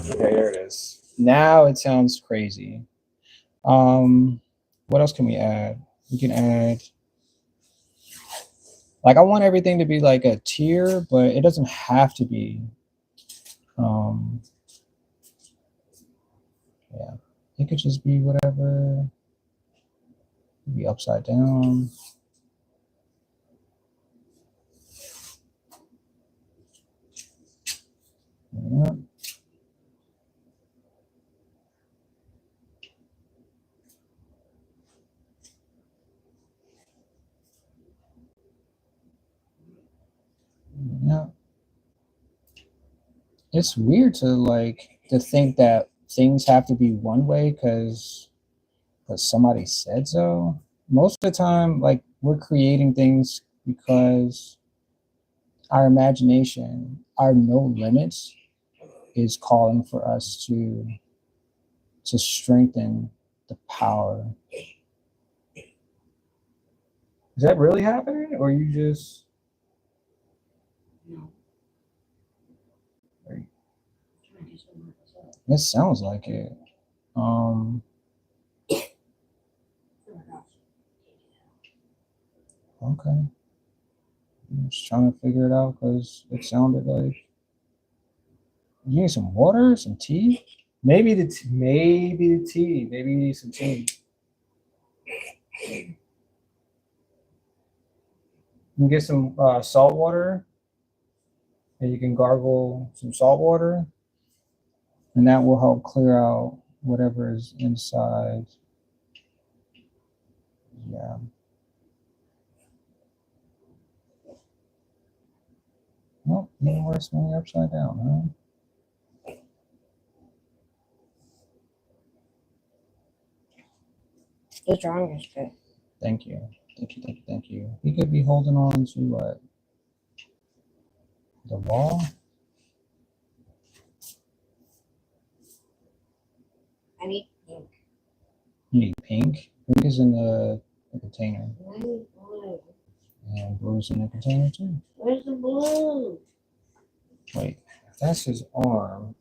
Okay, there it is. Now it sounds crazy. What else can we add? We can add, like, I want everything to be like a tier, but it doesn't have to be. Um, yeah, it could just be whatever. Be upside down. Yeah. Yeah. It's weird to think that things have to be one way because somebody said so. Most of the time, like, we're creating things because our imagination, our no limits, is calling for us to strengthen the power. Is that really happening, or you just? It sounds like it. Um, okay. I'm just trying to figure it out because it sounded like you need some water, some tea. Maybe the tea. Maybe you need some tea. You can get some salt water, and you can gargle some salt water, and that will help clear out whatever is inside. Yeah. Well, even worse when you're upside down, huh? The drawing is good. Thank you. Thank you, thank you, thank you. He could be holding on to what? The wall? I need pink. You need pink? Pink is in the container. I need blue. And blue's in the container too. Where's the blue? Wait, that's his arm.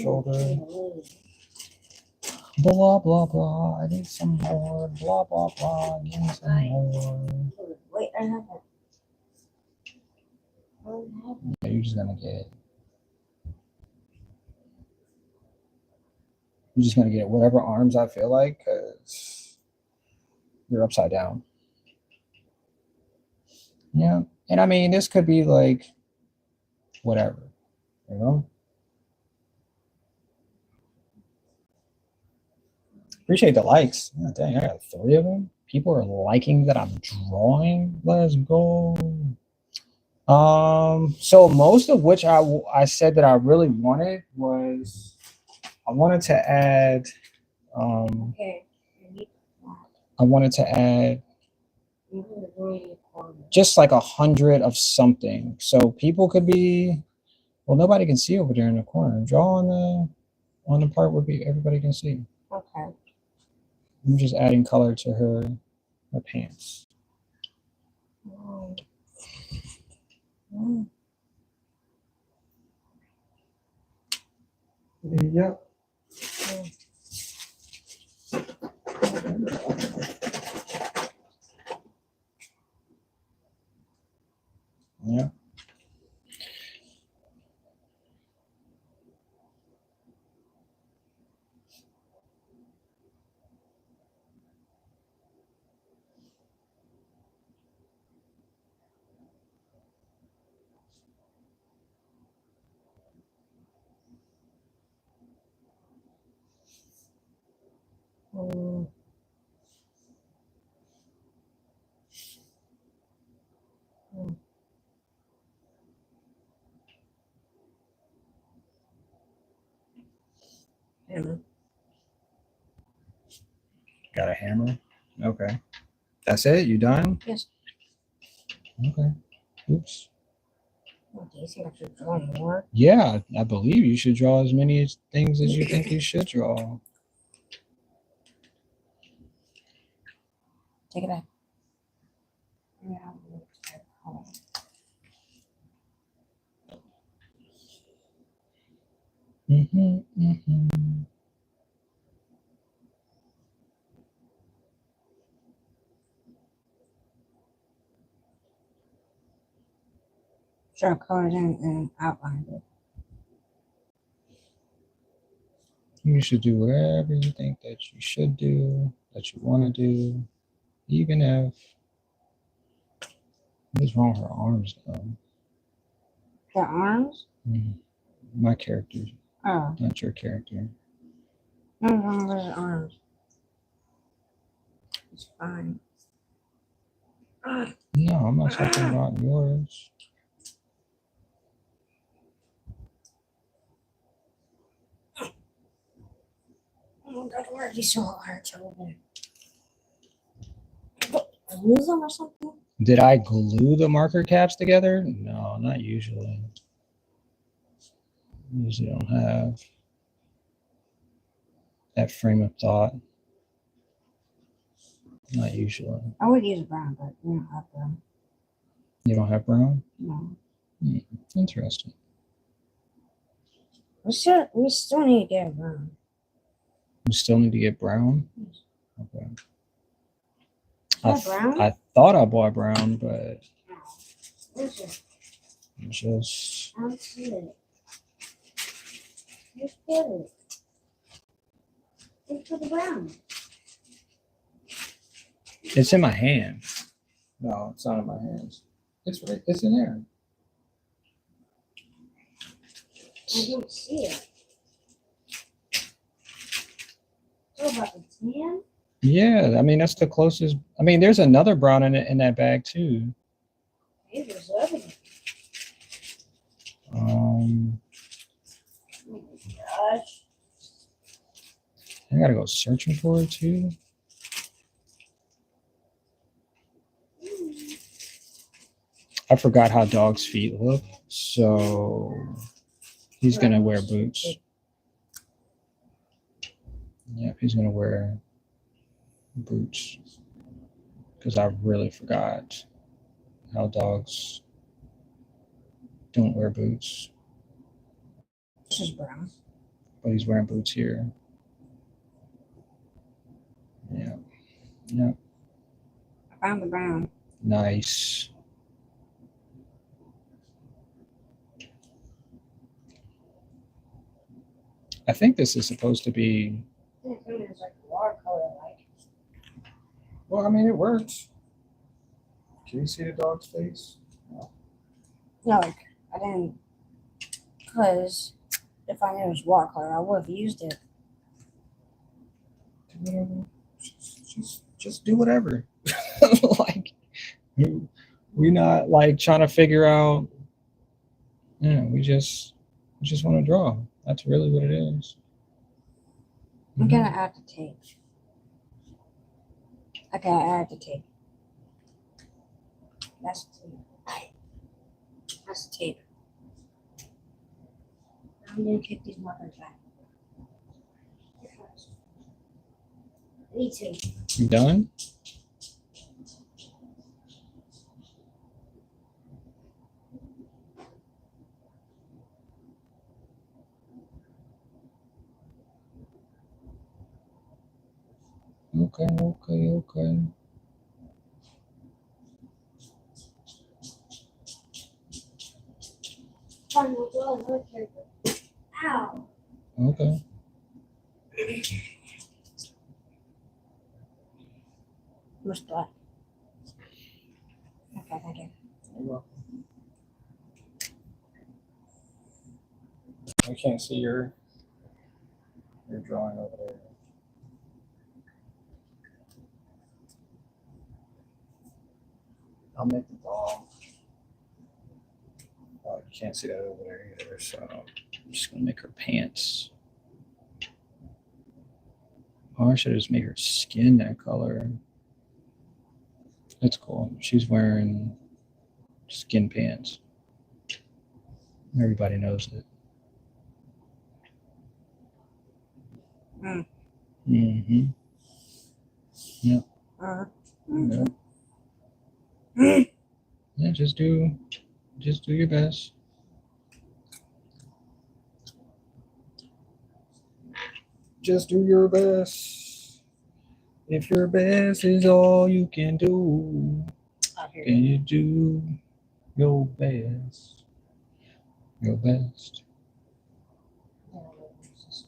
Shoulder. Blue. Blah, blah, blah. I need some more. Blah, blah, blah. Give me some more. Wait, I have it. Yeah, you're just gonna get it. I'm just gonna get whatever arms I feel like because you're upside down. Yeah, and I mean this could be like whatever, you know. Appreciate the likes. Yeah, dang, I got 3 of them. People are liking that I'm drawing. Let's go. So most of which I said that I really wanted was I wanted to add. Okay. I wanted to add just like 100 of something, so people could be. Well, nobody can see over there in the corner. Draw on the part where everybody can see. Okay. I'm just adding color to her pants. Yep. Yeah. Hammer. Got a hammer. Okay. That's it. You done? Yes. Okay. Oops. Oh, do you think I should draw more? Yeah, I believe you should draw as many things as you think you should draw. Take it back. Yeah. Sure, colors and outlines it. You should do whatever you think that you should do, that you want to do, even if. What's wrong with her arms, though? Her arms? My character, Oh, not your character. what's wrong with her arms? It's fine. No, I'm not talking about yours. Oh my god, why are these so hard to open? Lose them or something? Did I glue the marker caps together? No, not usually. Usually don't have that frame of thought. Not usually. I would use brown, but we don't have brown. You don't have brown? No. Interesting. We still need to get brown. You still need to get brown? Okay. Brown? I thought I bought brown, but Where's it? just I don't see it. Just get it. Look for the brown. it's in my hand. No, it's not in my hands. It's right. It's in there. I don't see it. What about the tan? Yeah, I mean that's the closest. I mean, there's another brown in that bag too. Maybe there's evidence. Um, Oh my gosh. I gotta go searching for it too. I forgot how dogs' feet look, so he's gonna wear boots. Yep, he's gonna wear boots because I really forgot how dogs don't wear boots. This is brown. But he's wearing boots here. Yeah. Yep. I found the brown. Nice. I think this is supposed to be. It's like watercolor like. Well, I mean, it works. Can you see the dog's face? No, like I didn't, because if I knew it was watercolor, I would have used it. Do whatever. Just do whatever. Like, we're not like trying to figure out. Yeah, we just want to draw. That's really what it is. I'm gonna add the tape. I gotta add the tape. That's the tape. That's the tape. I'm gonna take these markers back. Me too. You done? Okay. Ow. Okay. Where's that? Okay, thank you. You're welcome. I can't see your drawing over there. I'll make the dog. Oh, you can't see that over there either, so I'm just gonna make her pants. Or I should just make her skin that color. That's cool. She's wearing skin pants. Everybody knows it. Mm-hmm. Yep. Yep. Yeah, just do your best. Just do your best. If your best is all you can do, Out here. can you do your best? Your best.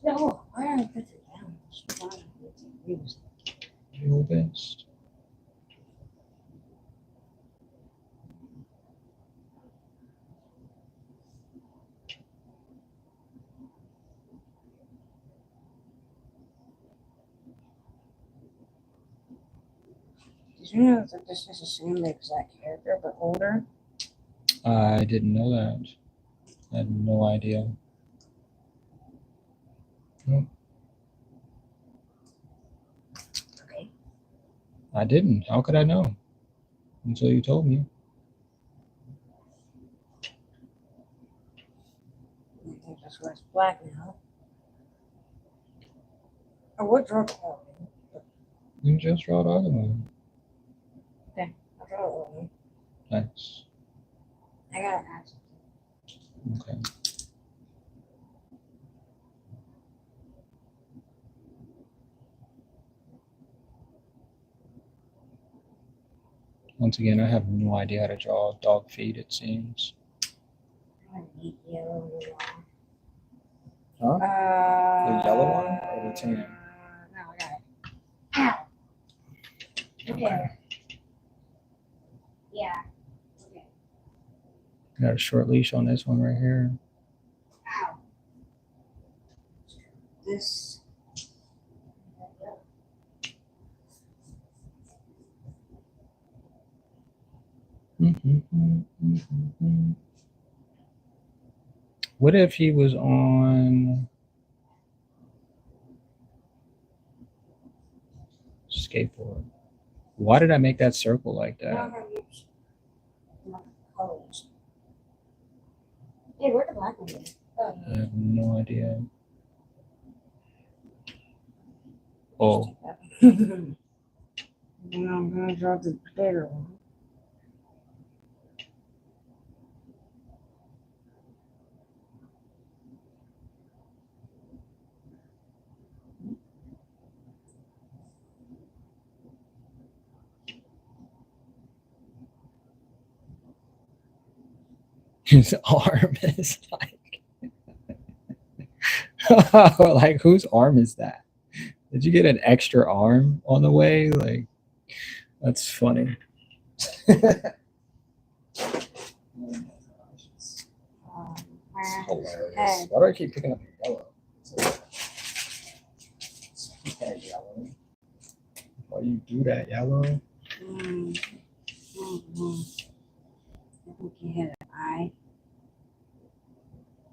No, why did I put it down? Your best. Did you know that this is the same exact character but older? I didn't know that. I had no idea. Okay. I didn't. How could I know? Until you told me. I think that's why it's black now. Or what drug You just draw the other one. I draw one. Nice. I gotta add something. Okay. Once again, I have no idea how to draw dog feet, it seems. I need yellow and yellow. Huh? The yellow one or the tan? No, I got it. Ow. Okay. Yeah. Okay. Got a short leash on this one right here. Ow. This. What if he was on skateboard? Why did I make that circle like that? Colors. Hey, where'd the black one go? I have no idea. Oh, Then I'm gonna draw the bigger one. his arm is like, like whose arm is that? Did you get an extra arm on the way? Like, that's funny. Hilarious. Why do I keep picking up yellow? Yellow. Why do you do that, yellow? I think he had an eye.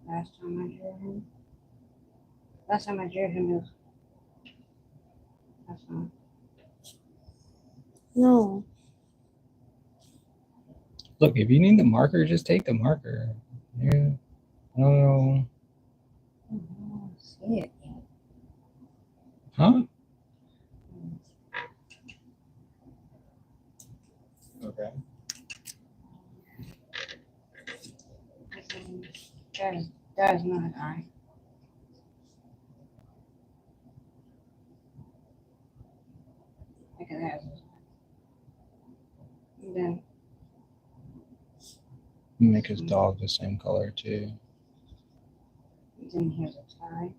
Last time I drew him. Last time I drew him was. That's not. No. Look, if you need the marker, just take the marker. Yeah. I don't know. I don't see it yet. Huh? Okay. That is not an eye. Look at that. And then Make his dog the same color too. then here's a tie.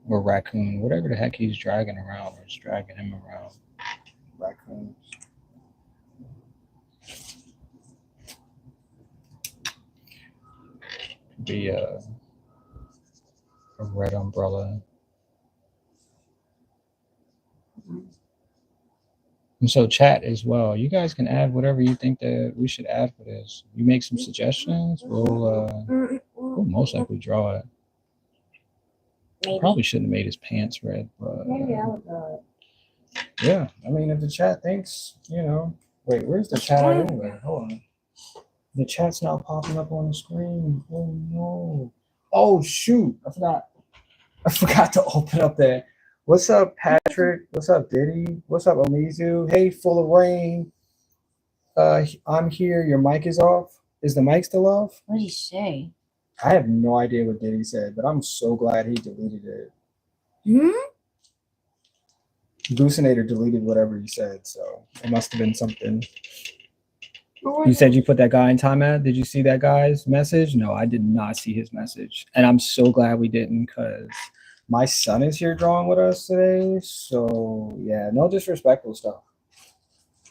Or raccoon, whatever the heck he's dragging around, or just dragging him around. Raccoons. Be a red umbrella. And so chat as well. You guys can add whatever you think that we should add for this. You make some suggestions, we'll most likely draw it. Maybe. Probably shouldn't have made his pants red, but Maybe I would draw it. yeah. I mean, if the chat thinks, you know, wait, where's the chat at anyway? Hold on. The chat's not popping up on the screen. Oh no. Oh shoot. I forgot to open up there. What's up, Patrick? What's up, Diddy? What's up, Omizu? Hey, Full of Rain. I'm here. Your mic is off. Is the mic still off? What did he say? I have no idea what Diddy said, but I'm so glad he deleted it. Hmm? Goosinator deleted whatever you said, so it must have been something. You said you put that guy in timeout. Did you see that guy's message? No, I did not see his message. And I'm so glad we didn't because my son is here drawing with us today. So, yeah, no disrespectful stuff.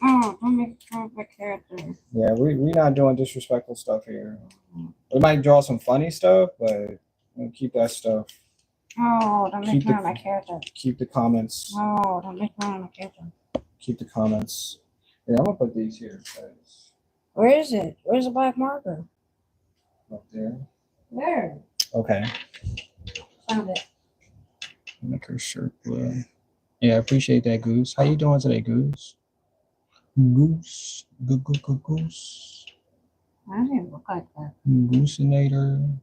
Oh, don't make fun of my character. Yeah, we're not doing disrespectful stuff here. We might draw some funny stuff, but we'll keep that stuff. Oh, don't make fun of my character. Keep the comments. Oh, don't make fun of my character. Keep the comments. Yeah, I'm going to put these here. Guys. Where is it? Where's the black marker? Up there. Where? Okay. Found it. Make her shirt blue. Yeah, I appreciate that, Goose. How you doing today, Goose? Goose. Goose. Why does it look like that? Goosinator.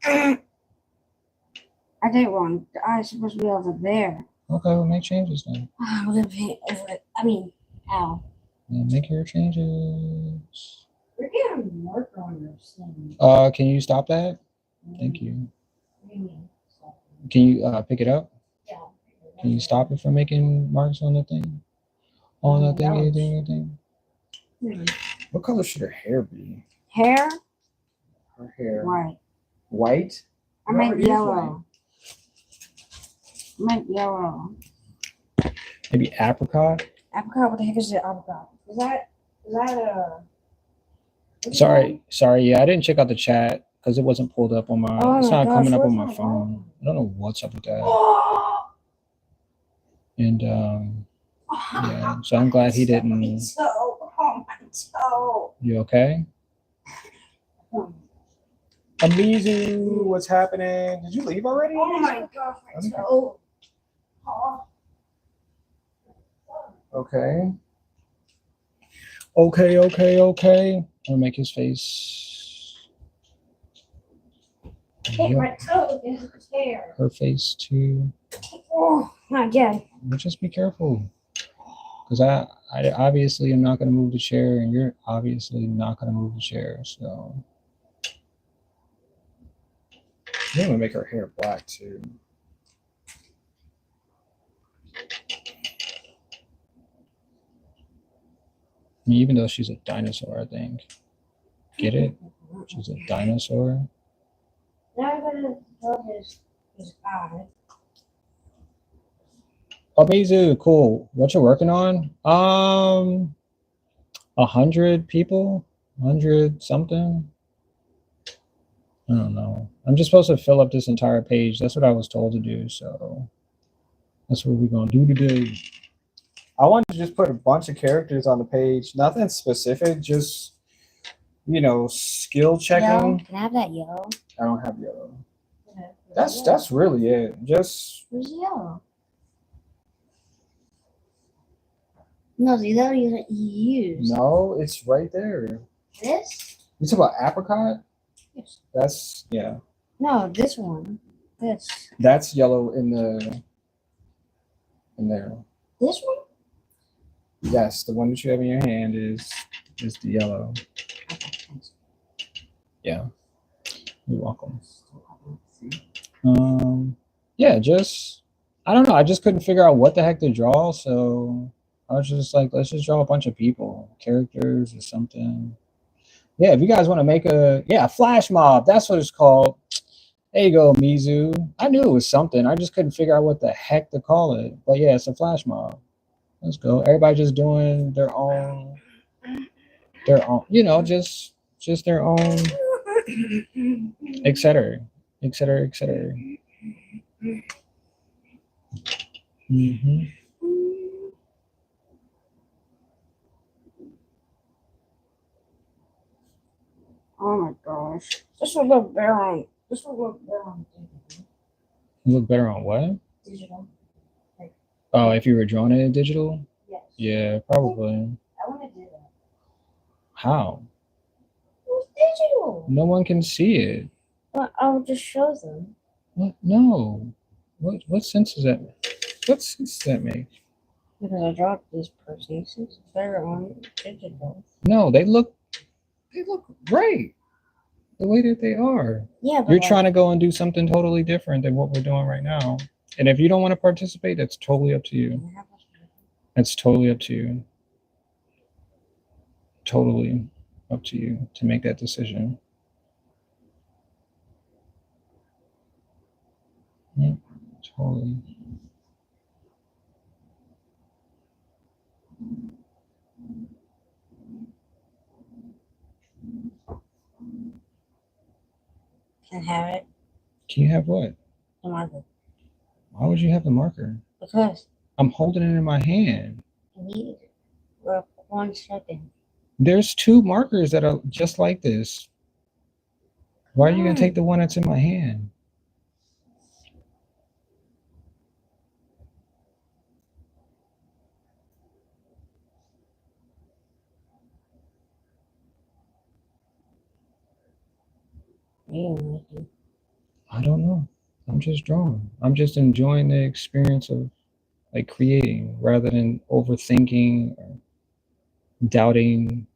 I did wrong. The eye is supposed to be over there. Okay, we'll make changes then. I'm gonna paint over it. I mean, ow. Yeah, make your changes. You're getting marker on your skin. Can you stop that? Thank you. What do you mean? Can you pick it up? Yeah. Can you stop it from making marks on the thing? On the thing, anything? What color should her hair be? Hair? Her hair. White. White? I meant yellow. I meant yellow. Maybe apricot? Apricot? What the heck is it? Apricot? Is that Sorry. Yeah, I didn't check out the chat because it wasn't pulled up on my. Oh it's my not gosh, coming up what's on my my phone. I don't know what's up with that. Oh! And yeah, so I'm glad he didn't. Oh my toe. You okay? Amizu, what's happening? Did you leave already? Oh my gosh, my toe. Oh. Okay. Okay. I'll make his face. Hey, my toe is tear. Her face too. Oh, not again. But just be careful. Because I obviously am not going to move the chair, and you're obviously not going to move the chair. So I'm going to make her hair black too. I mean, even though she's a dinosaur, I think. Get it? She's a dinosaur. Now I'm gonna draw his eye. Oh, Mizu, cool. What you working on? 100 people, 100 something. I don't know. I'm just supposed to fill up this entire page. That's what I was told to do. So that's what we're gonna do today. I wanted to just put a bunch of characters on the page. Nothing specific, just skill checking. Yellow. Can I have that yellow? I don't have yellow. That's really it. Just where's yellow? No, the yellow you use. No, it's right there. This? You talk about apricot? Yes. That's yeah. No, this one. This. That's yellow in there. This one? Yes, the one that you have in your hand is the yellow. Yeah. You're welcome. Yeah, just I don't know. I just couldn't figure out what the heck to draw, so I was just like, let's just draw a bunch of people, characters or something. Yeah, if you guys want to make a flash mob, that's what it's called. There you go, Mizu. I knew it was something. I just couldn't figure out what the heck to call it. But yeah, it's a flash mob. Let's go. Everybody just doing their own, just their own, etc. Mm-hmm. Oh my gosh. This would look better on digital. Look better on what? Digital. Oh, if you were drawing it in digital? Yes. Yeah, probably. I want to do that. How? It's digital. No one can see it. But I'll just show them. What? No. What sense does that make? What sense does that make? Because I dropped these persons. It's better on digital. No, they look great. The way that they are. Yeah, but You're trying to go and do something totally different than what we're doing right now. And if you don't want to participate, that's totally up to you. That's totally up to you. Totally up to you to make that decision. Yeah, totally. Can I have it? Can you have what? The marker. Why would you have the marker? Because I'm holding it in my hand. I need it for 1 second. There's 2 markers that are just like this. Why are you gonna take the one that's in my hand? I don't know. I'm just drawing. I'm just enjoying the experience of like creating rather than overthinking or doubting.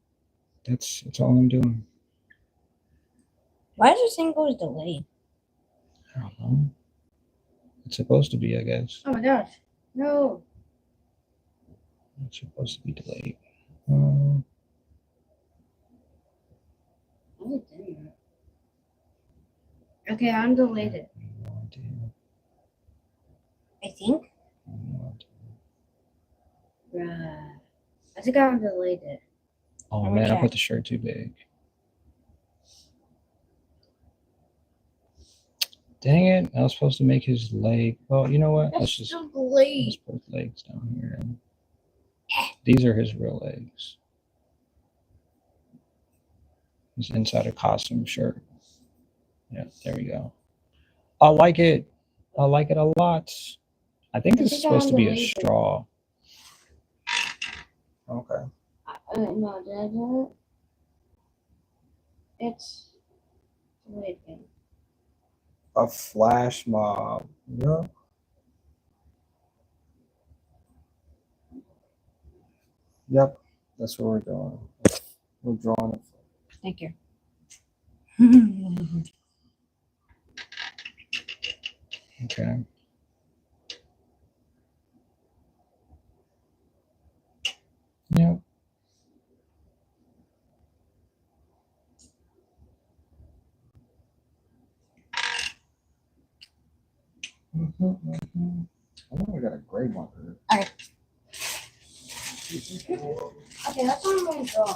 That's all I'm doing. Why does this thing go delayed? I don't know. It's supposed to be, I guess. Oh my gosh. No. It's supposed to be delayed. Okay, I'm delayed. I think. Right. I think I'm delayed it. Oh man, I put the shirt too big. Dang it! I was supposed to make his leg. Well, you know what? Let's just put legs down here. These are his real legs. He's inside a costume shirt. Yeah, there we go. I like it. I like it a lot. I think this is supposed to be a straw. Okay. No, did I do it? It's delayed again. A flash mob. Yep. Yep. That's what we're doing. We're drawing it. Thank you. Okay. Yep. I think I got a gray marker. Okay. Okay, that's what I'm going to draw.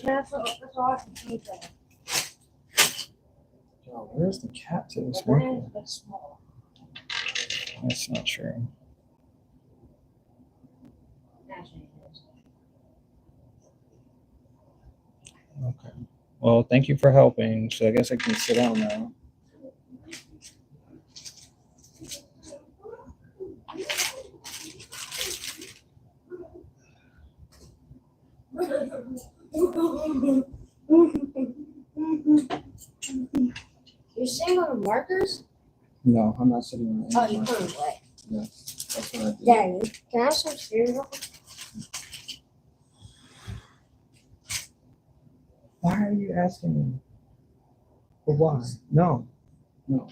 That's all I can think of. Yo, where's the cat to this But marker? it's small. That's not true. Okay. Well, thank you for helping. So I guess I can sit down now. You're sitting on the markers? No, I'm not sitting on Oh, any you marker. put them away. Yes, that's what I did. Daddy, can I have some cereal? Why are you asking me? For why? No. No.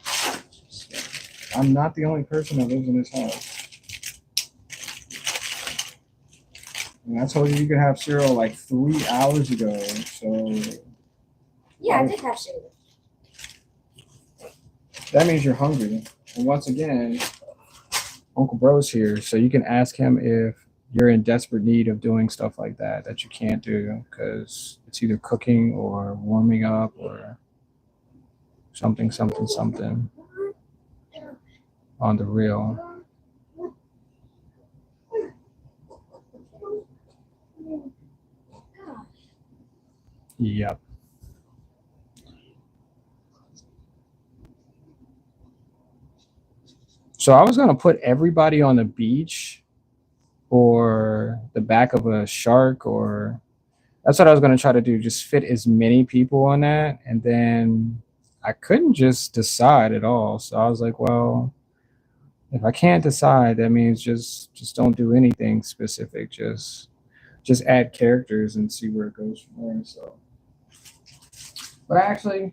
I'm not the only person that lives in this house. And I told you could have cereal like 3 hours ago. So Yeah, I did have cereal. that means you're hungry. And once again, Uncle Bro's here, so you can ask him if you're in desperate need of doing stuff like that you can't do because it's either cooking or warming up or something on the real. Yep. So I was gonna put everybody on the beach or the back of a shark, or that's what I was gonna try to do, just fit as many people on that. And then I couldn't just decide at all. So I was like, well, if I can't decide, that means just don't do anything specific. Just add characters and see where it goes from there. So, but actually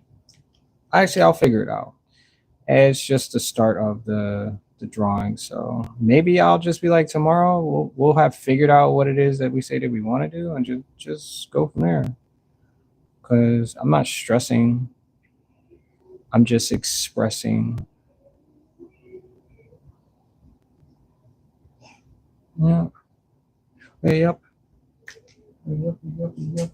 I'll figure it out. It's just the start of the the drawing. So maybe I'll just be like tomorrow we'll have figured out what it is that we say that we want to do and just go from there. Cause I'm not stressing. I'm just expressing. Yeah. Hey, yep. Yep. Yep. Yep.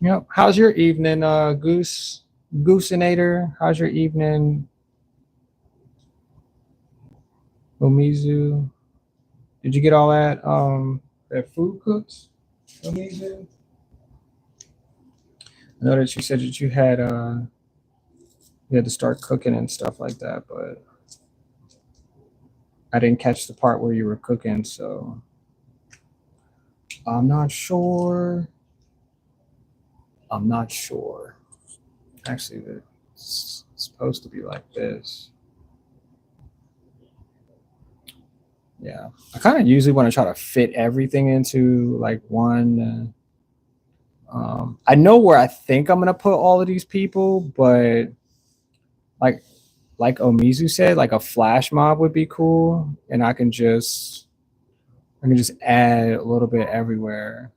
Yep. How's your evening, Gooseinator? How's your evening, Omizu? Did you get all that food cooked, Omizu? I know that you said that you had to start cooking and stuff like that, but I didn't catch the part where you were cooking, so I'm not sure. I'm not sure. Actually, it's supposed to be like this. Yeah, I kind of usually want to try to fit everything into like one. I know where I think I'm gonna put all of these people, but like like Omizu said, like a flash mob would be cool, and I can just add a little bit everywhere.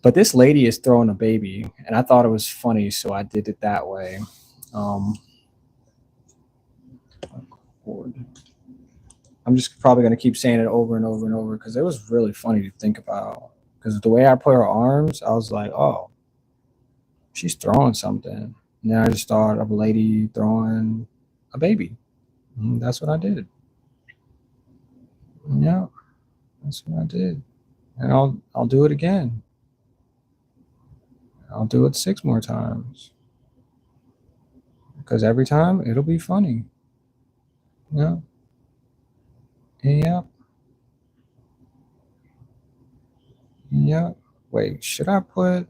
But this lady is throwing a baby, and I thought it was funny, so I did it that way. Um, I'm just probably gonna keep saying it over and over and over because it was really funny to think about. Because the way I put her arms, I was like, oh, she's throwing something. And then I just thought of a lady throwing a baby. And that's what I did. Yeah, that's what I did. And I'll do it again. I'll do it 6 more times. Because every time it'll be funny. Yeah. Yeah. Yeah. Wait, should I put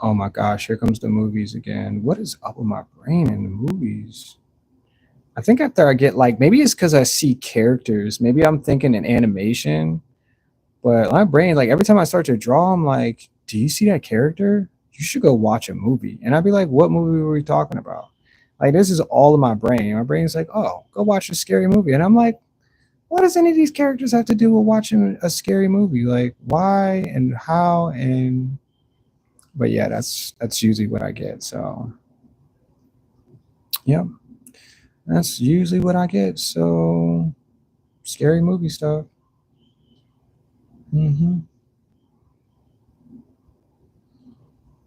oh my gosh, here comes the movies again. What is up with my brain in the movies? I think after I get like maybe it's because I see characters. Maybe I'm thinking in animation, but my brain like every time I start to draw, I'm like, "Do you see that character? You should go watch a movie." And I'd be like, "What movie were we talking about?" Like this is all in my brain. My brain's like, "Oh, go watch a scary movie," and I'm like, "What does any of these characters have to do with watching a scary movie? Like why and how and?" But yeah, that's usually what I get. So yeah, that's usually what I get. So scary movie stuff. Mm-hmm.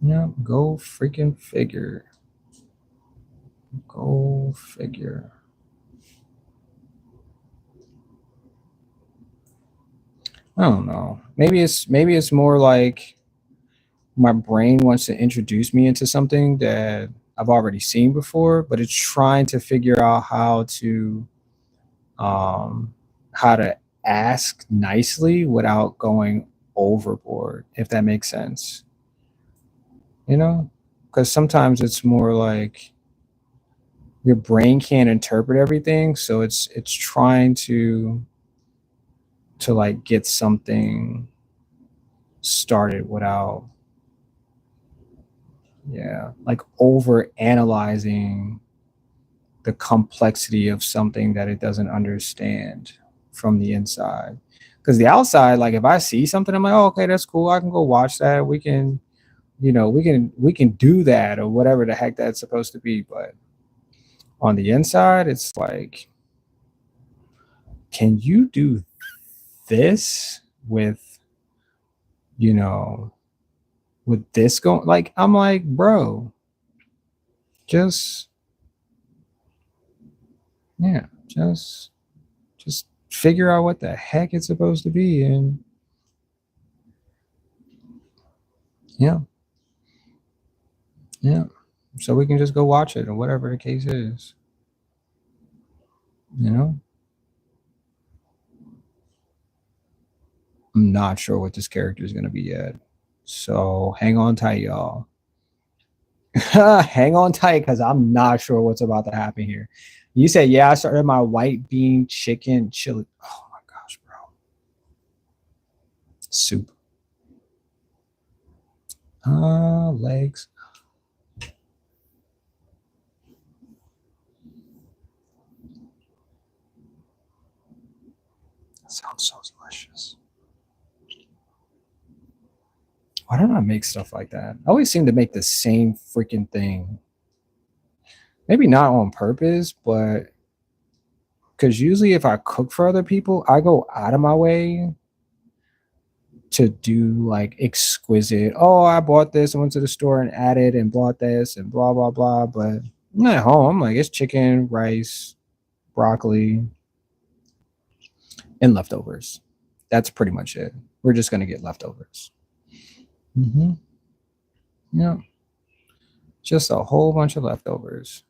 Yeah, go freaking figure. Go figure. I don't know. Maybe it's more like my brain wants to introduce me into something that I've already seen before, but it's trying to figure out um how to ask nicely without going overboard, if that makes sense. You know? Because sometimes it's more like your brain can't interpret everything, so it's trying to like get something started without yeah like over analyzing the complexity of something that it doesn't understand from the inside. Because the outside, like if I see something, I'm like, oh, okay, that's cool, I can go watch that, we can we can do that or whatever the heck that's supposed to be. But on the inside it's like, can you do this with you know with this going, like I'm like, bro, just yeah, just figure out what the heck it's supposed to be. And yeah, yeah, so we can just go watch it or whatever the case is, you know. I'm not sure what this character is going to be yet. So hang on tight, y'all. Hang on tight, because I'm not sure what's about to happen here. You said, yeah, I started my white bean chicken chili. Oh my gosh, bro. Soup. Legs. That sounds so delicious. Why don't I make stuff like that? I always seem to make the same freaking thing. Maybe not on purpose, but because usually if I cook for other people, I go out of my way to do like exquisite. Oh, I bought this. I went to the store and added and bought this and blah blah blah. But I'm at home. Like it's chicken, rice, broccoli, and leftovers. That's pretty much it. We're just gonna get leftovers. Mm-hmm. Yeah, just a whole bunch of leftovers.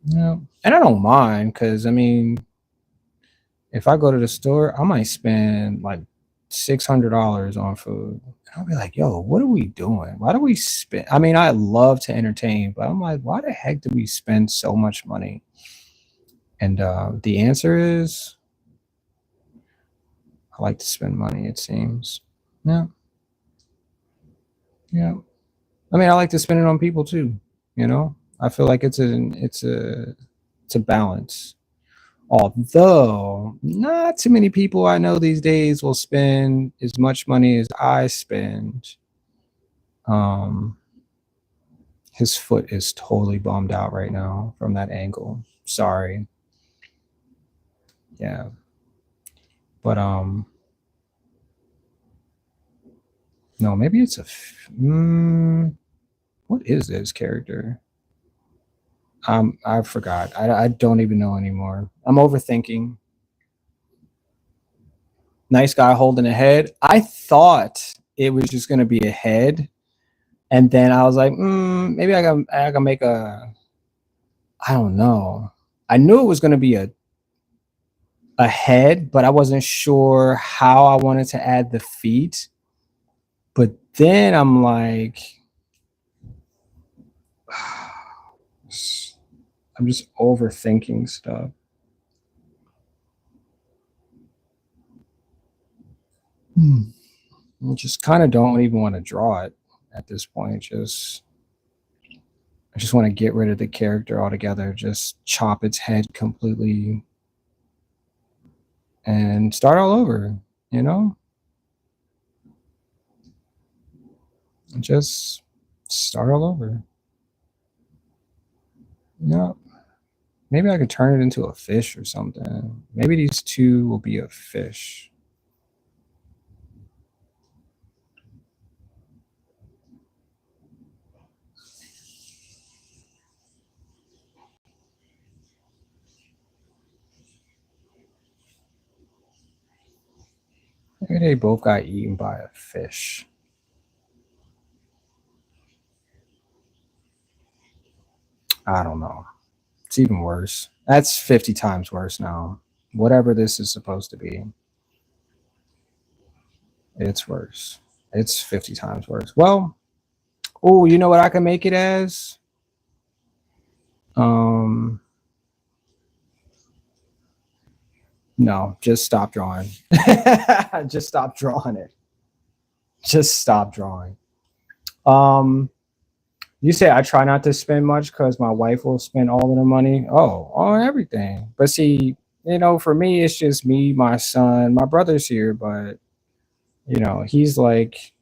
Yeah, and I don't mind because I mean, if I go to the store, I might spend like $600 on food. I'll be like, yo, what are we doing? Why do we spend? I mean, I love to entertain, but I'm like, why the heck do we spend so much money? And the answer is, I like to spend money, it seems. Yeah. Yeah. I mean, I like to spend it on people too, you know? I feel like it's a balance. Although not too many people I know these days will spend as much money as I spend. Um, his foot is totally bummed out right now from that angle. Sorry. Yeah. But no, maybe it's what is this character? I forgot. I don't even know anymore. I'm overthinking. Nice guy holding a head. I thought it was just gonna be a head, and then I was like, maybe I can make a. I don't know. I knew it was gonna be a head, but I wasn't sure how I wanted to add the feet. But then I'm like, I'm just overthinking stuff. I just kind of don't even want to draw it at this point. I just want to get rid of the character altogether. Just chop its head completely and start all over. You know, just start all over. Yeah, maybe I could turn it into a fish or something. Maybe these two will be a fish. Maybe they both got eaten by a fish. I don't know. It's even worse. That's 50 times worse now. Whatever this is supposed to be, it's worse. It's 50 times worse. Well, oh, you know what I can make it as? Um, no, just stop drawing. Just stop drawing it. Just stop drawing. Um, you say I try not to spend much because my wife will spend all of the money. Oh, on everything. But see, you know, for me, it's just me, my son, my brother's here, but you know, he's like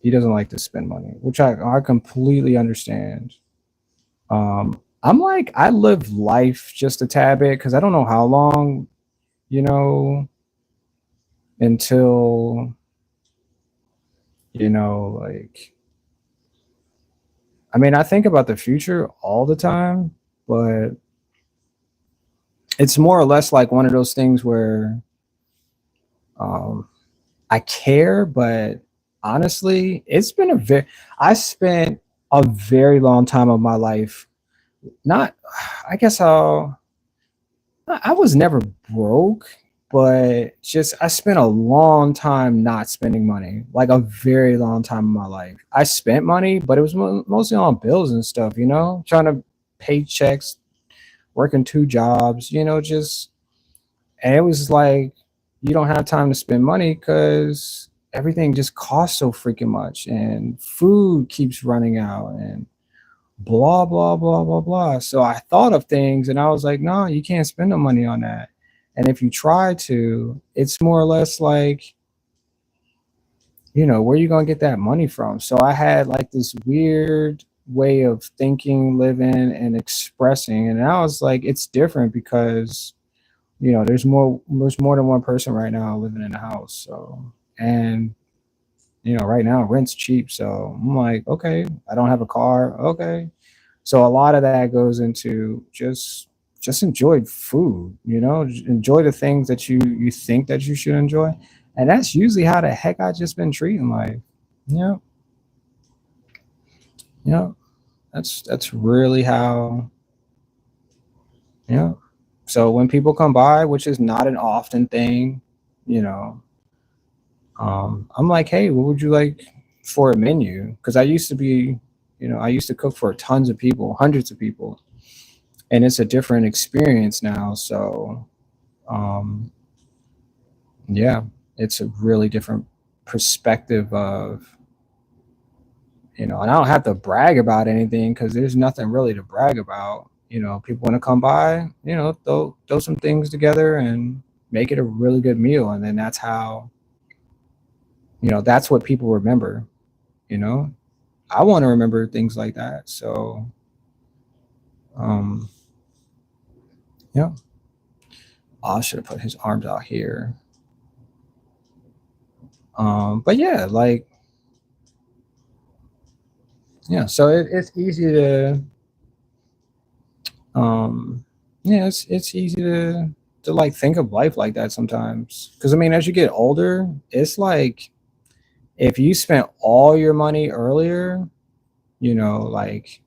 he doesn't like to spend money, which I completely understand. I'm like I live life just a tad bit because I don't know how long, you know, until you know, like I mean, I think about the future all the time, but it's more or less like one of those things where um, I care, but honestly, I spent a very long time of my life. Not, I guess I was never broke. but just I spent a long time not spending money, like a very long time in my life. I spent money, but it was mostly on bills and stuff, trying to pay checks, working two jobs, just, and it was like you don't have time to spend money because everything just costs so freaking much, and food keeps running out, and blah blah blah blah blah. So I thought of things, and I was like, no, you can't spend no money on that. And if you try to, it's more or less like, where you gonna get that money from? So I had like this weird way of thinking, living, and expressing, and I was like, it's different because there's more than one person right now living in the house. So, and right now rent's cheap. So I'm like, okay, I don't have a car. Okay. So a lot of that goes into just enjoy food, enjoy the things that you think that you should enjoy. And that's usually how the heck I just been treating life. Yeah. Yeah. That's really how, yeah. So when people come by, which is not an often thing, you know, I'm like, hey, what would you like for a menu? Because I used to be, I used to cook for tons of people, hundreds of people, and it's a different experience now. So, um, yeah, it's a really different perspective of, and I don't have to brag about anything because there's nothing really to brag about. People want to come by, throw some things together and make it a really good meal, and then that's how, that's what people remember. You know, I want to remember things like that. So, um, yeah, I should have put his arms out here. But yeah, like, yeah, so it's easy to, um, yeah, it's easy to like think of life like that sometimes. Because I mean, as you get older, it's like if you spent all your money earlier, like,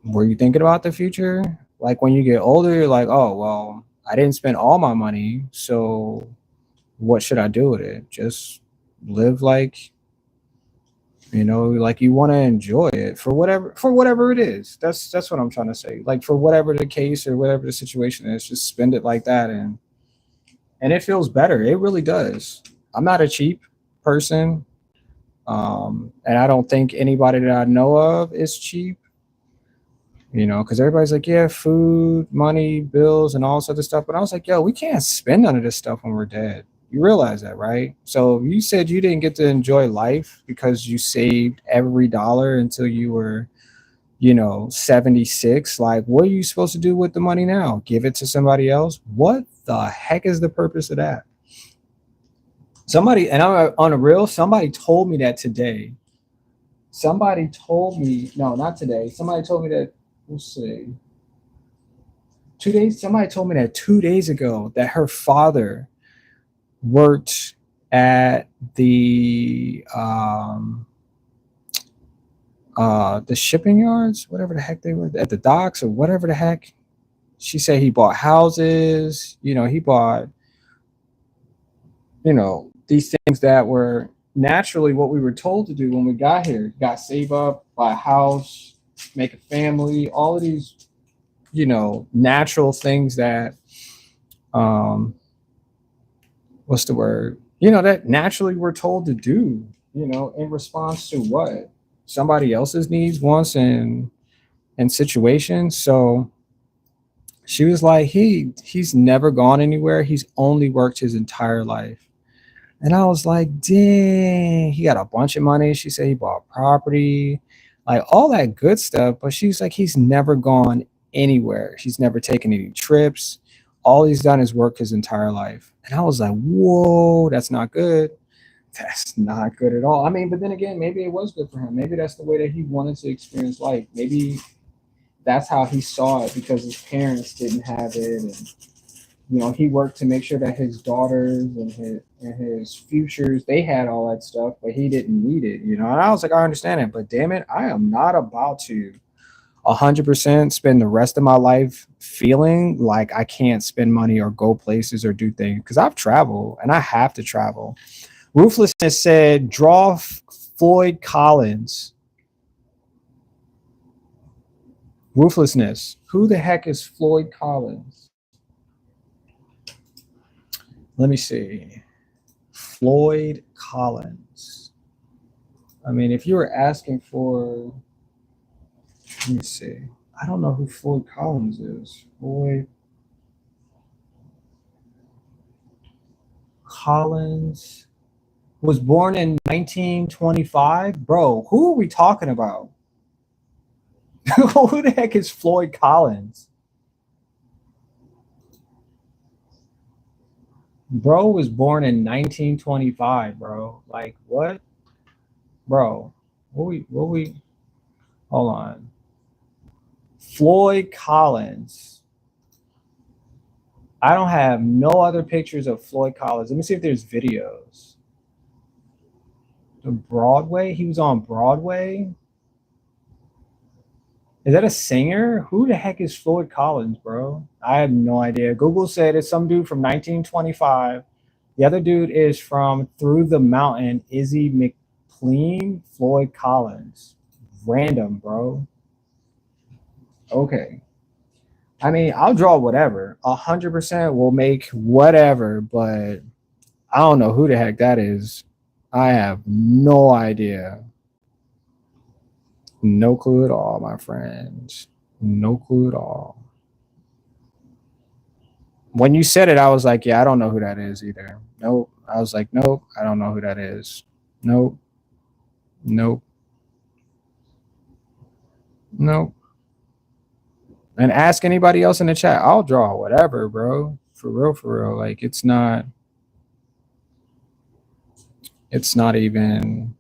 were you thinking about the future? Like when you get older, you're like, oh well, I didn't spend all my money, so what should I do with it? Just live like, like you want to enjoy it for whatever it is. That's what I'm trying to say. Like for whatever the case or whatever the situation is, just spend it like that, and it feels better. It really does. I'm not a cheap person, and I don't think anybody that I know of is cheap. Because everybody's like, yeah, food, money, bills, and all this other stuff. But I was like, yo, we can't spend none of this stuff when we're dead. You realize that, right? So you said you didn't get to enjoy life because you saved every dollar until you were, 76. Like, what are you supposed to do with the money now? Give it to somebody else? What the heck is the purpose of that? Somebody, and I'm on a real, somebody told me that today. Somebody told me, no, not today. Somebody told me that, let's see, 2 days. Somebody told me that 2 days ago that her father worked at the shipping yards, whatever the heck they were, at the docks or whatever the heck. She said he bought houses. He bought, these things that were naturally what we were told to do when we got here. Got save up, buy a house, make a family, all of these, natural things that, um, what's the word? That naturally we're told to do, in response to what? Somebody else's needs, wants, and situations. So she was like, he's never gone anywhere. He's only worked his entire life. And I was like, dang, he got a bunch of money. She said he bought property, like all that good stuff. But she's like, he's never gone anywhere. He's never taken any trips. All he's done is work his entire life. And I was like, whoa, that's not good. That's not good at all. I mean, but then again, maybe it was good for him. Maybe that's the way that he wanted to experience life. Maybe that's how he saw it because his parents didn't have it, and he worked to make sure that his daughters and his futures, they had all that stuff, but he didn't need it. And I was like, I understand it, but damn it, I am not about to 100% spend the rest of my life feeling like I can't spend money or go places or do things because I've traveled and I have to travel. Ruthlessness said, draw Floyd Collins. Ruthlessness. Who the heck is Floyd Collins? Let me see. Floyd Collins. I mean, if you were asking for, let me see. I don't know who Floyd Collins is. Floyd Collins was born in 1925. Bro, who are we talking about? Who the heck is Floyd Collins? Bro was born in 1925, bro. Like, what? Bro, what we, hold on. Floyd Collins. I don't have no other pictures of Floyd Collins. Let me see if there's videos. The Broadway? He was on Broadway? Is that a singer? Who the heck is Floyd Collins, bro? I have no idea. Google said it's some dude from 1925. The other dude is from Through the Mountain, Izzy McLean, Floyd Collins. Random, bro. Okay. I mean, I'll draw whatever. 100% will make whatever, but I don't know who the heck that is. I have no idea. No clue at all, my friends. No clue at all. When you said it, I was like, yeah, I don't know who that is either. Nope. I was like, nope, I don't know who that is. Nope. Nope. Nope. And ask anybody else in the chat. I'll draw whatever, bro. For real, for real. Like, it's not even.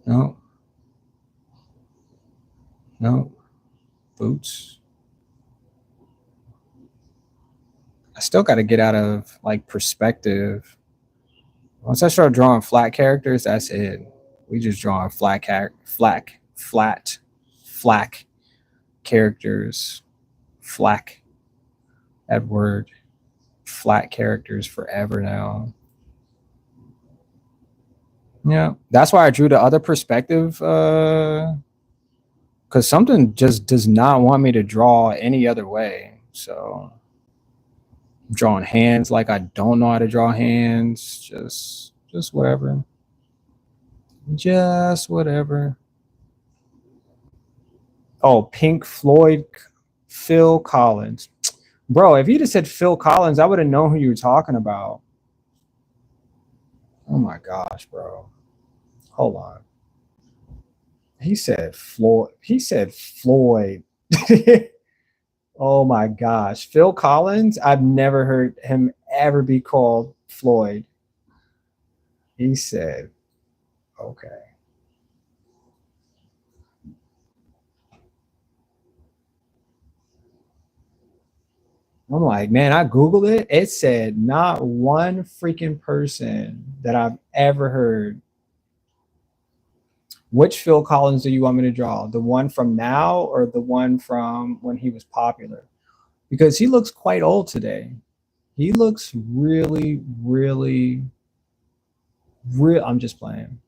No. No. Boots. I still got to get out of like perspective. Once I start drawing flat characters, that's it. We just drawing flat characters. Flack. That word. Flat characters forever now. Yeah, that's why I drew the other perspective. Because something just does not want me to draw any other way. So I'm drawing hands like I don't know how to draw hands. Just whatever. Just whatever. Oh, Pink Floyd, Phil Collins. Bro, if you just said Phil Collins, I would have known who you were talking about. Oh my gosh, bro. Hold on. He said Floyd. He said Floyd. Oh my gosh. Phil Collins? I've never heard him ever be called Floyd. He said, okay. I'm like, man, I Googled it. It said not one freaking person that I've ever heard. Which Phil Collins do you want me to draw? The one from now or the one from when he was popular? Because he looks quite old today. He looks really, really, real. I'm just playing.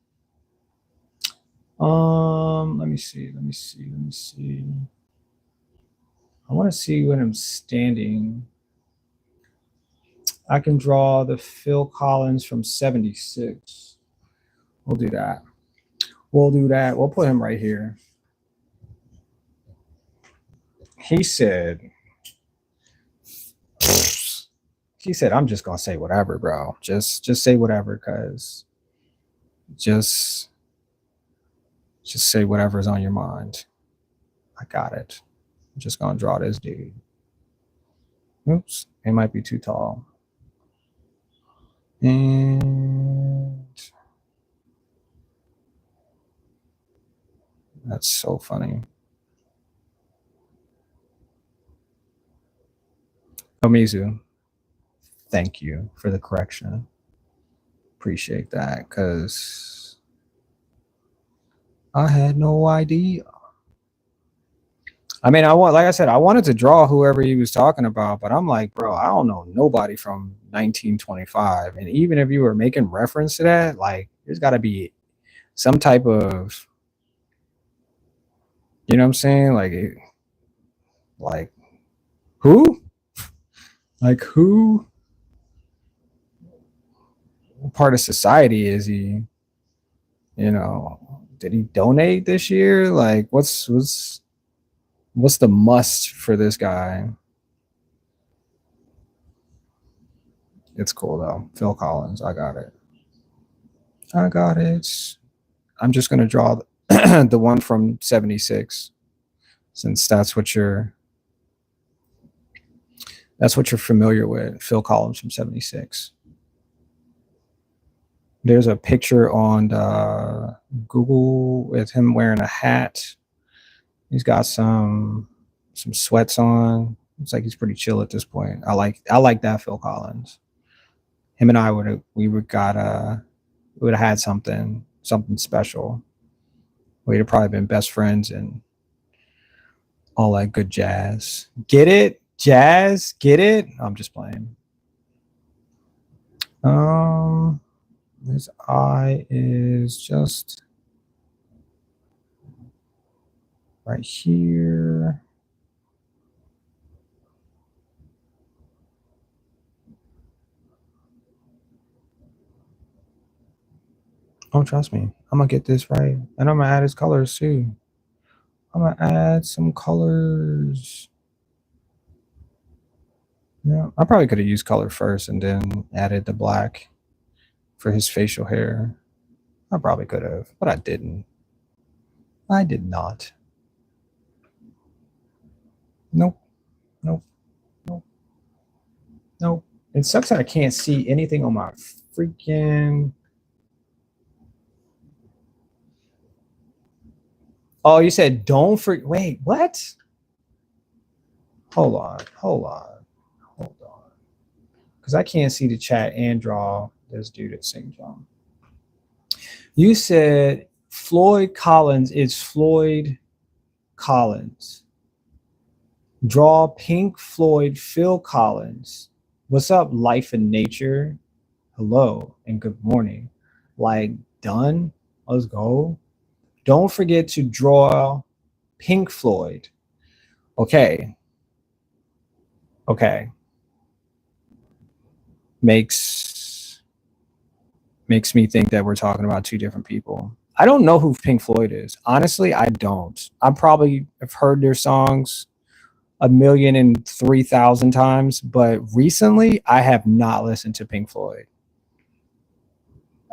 Let me see. I want to see when I'm standing. I can draw the Phil Collins from 76. We'll do that. We'll put him right here. He said, I'm just going to say whatever, bro. Just say whatever, because just say whatever's on your mind. I got it. I'm just going to draw this dude. Oops, it might be too tall. And that's so funny. Omizu, thank you for the correction. Appreciate that, because I had no idea. I mean, like I said, I wanted to draw whoever he was talking about, but I'm like, bro, I don't know nobody from 1925. And even if you were making reference to that, like, there's got to be some type of, you know what I'm saying? Like who? Like who? What part of society is he? You know, did he donate this year? Like, what's the must for this guy? It's cool though. Phil Collins, I got it. I got it. I'm just gonna draw the one from '76, since that's what you're familiar with. Phil Collins from '76. There's a picture on Google with him wearing a hat. He's got some sweats on. It's like he's pretty chill at this point. I like that Phil Collins. Him and I would have had something special. We'd have probably been best friends and all that good jazz. Get it? Jazz? Get it? I'm just playing. His eye is just right here. Oh, trust me, I'm gonna get this right, and I'm gonna add his colors too. I'm gonna add some colors. Yeah, I probably could have used color first and then added the black for his facial hair. I probably could have, but I didn't. I did not. Nope. Nope. Nope. Nope. It sucks that I can't see anything on my freaking. Oh, you said don't wait, what? Hold on. Because I can't see the chat and draw this dude at St. John. You said Floyd Collins is Floyd Collins. Draw Pink Floyd Phil Collins. What's up, life and nature? Hello and good morning. Like, done? Let's go. Don't forget to draw Pink Floyd. Okay. Makes me think that we're talking about two different people. I don't know who Pink Floyd is. Honestly, I don't. I probably have heard their songs 1,003,000 times, but recently I have not listened to Pink Floyd.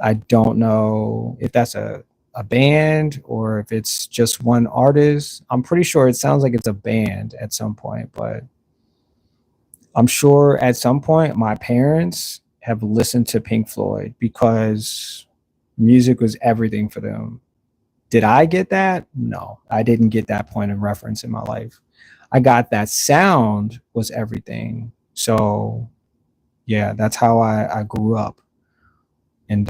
I don't know if that's a band or if it's just one artist. I'm pretty sure it sounds like it's a band at some point, but I'm sure at some point my parents have listened to Pink Floyd because music was everything for them. Did I get that? No, I didn't get that point of reference in my life. I got that sound was everything. So yeah, that's how I grew up. And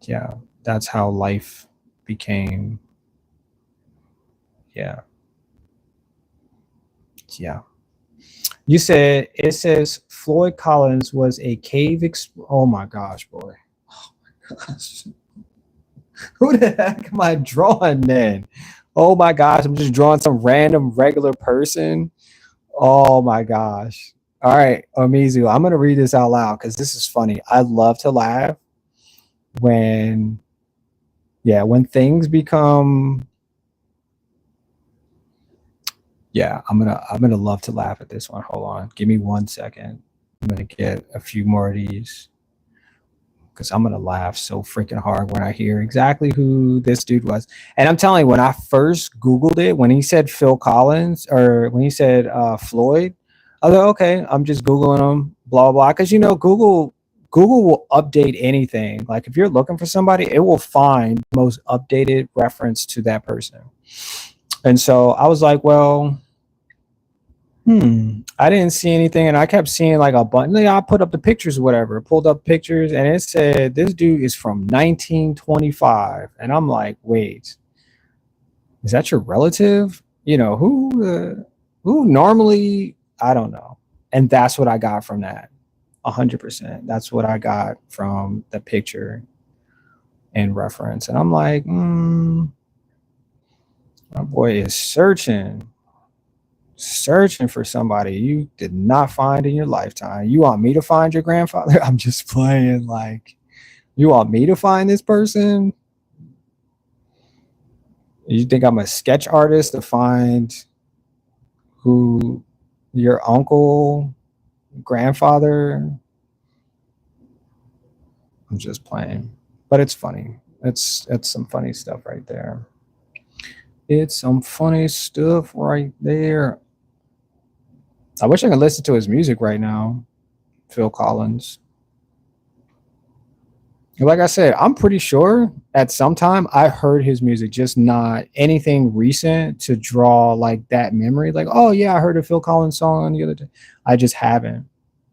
yeah, that's how life became. Yeah. You said it says Floyd Collins was a cave. Oh my gosh, boy. Oh my gosh. Who the heck am I drawing then? Oh my gosh, I'm just drawing some random regular person. Oh my gosh. All right, Omizu, I'm going to read this out loud because this is funny. I love to laugh when things become. Yeah, I'm gonna love to laugh at this one. Hold on, give me 1 second. I'm gonna get a few more of these because I'm gonna laugh so freaking hard when I hear exactly who this dude was. And I'm telling you, when I first Googled it, when he said Phil Collins or when he said Floyd, I was like, okay, I'm just Googling him, blah blah. Because you know, Google will update anything. Like if you're looking for somebody, it will find the most updated reference to that person. And so I was like, well, I didn't see anything, and I kept seeing like a button. Like, I put up the pictures or whatever, pulled up pictures, and it said this dude is from 1925, and I'm like, wait, is that your relative? Who normally, I don't know, and that's what I got from that. 100%. That's what I got from the picture and reference, and I'm like, my boy is searching for somebody you did not find in your lifetime. You want me to find your grandfather? I'm just playing. Like, you want me to find this person? You think I'm a sketch artist to find who your uncle, grandfather? I'm just playing. But it's funny. It's some funny stuff right there. It's some funny stuff right there. I wish I could listen to his music right now. Phil Collins. Like I said, I'm pretty sure at some time I heard his music, just not anything recent to draw like that memory. Like, oh yeah, I heard a Phil Collins song the other day. I just haven't.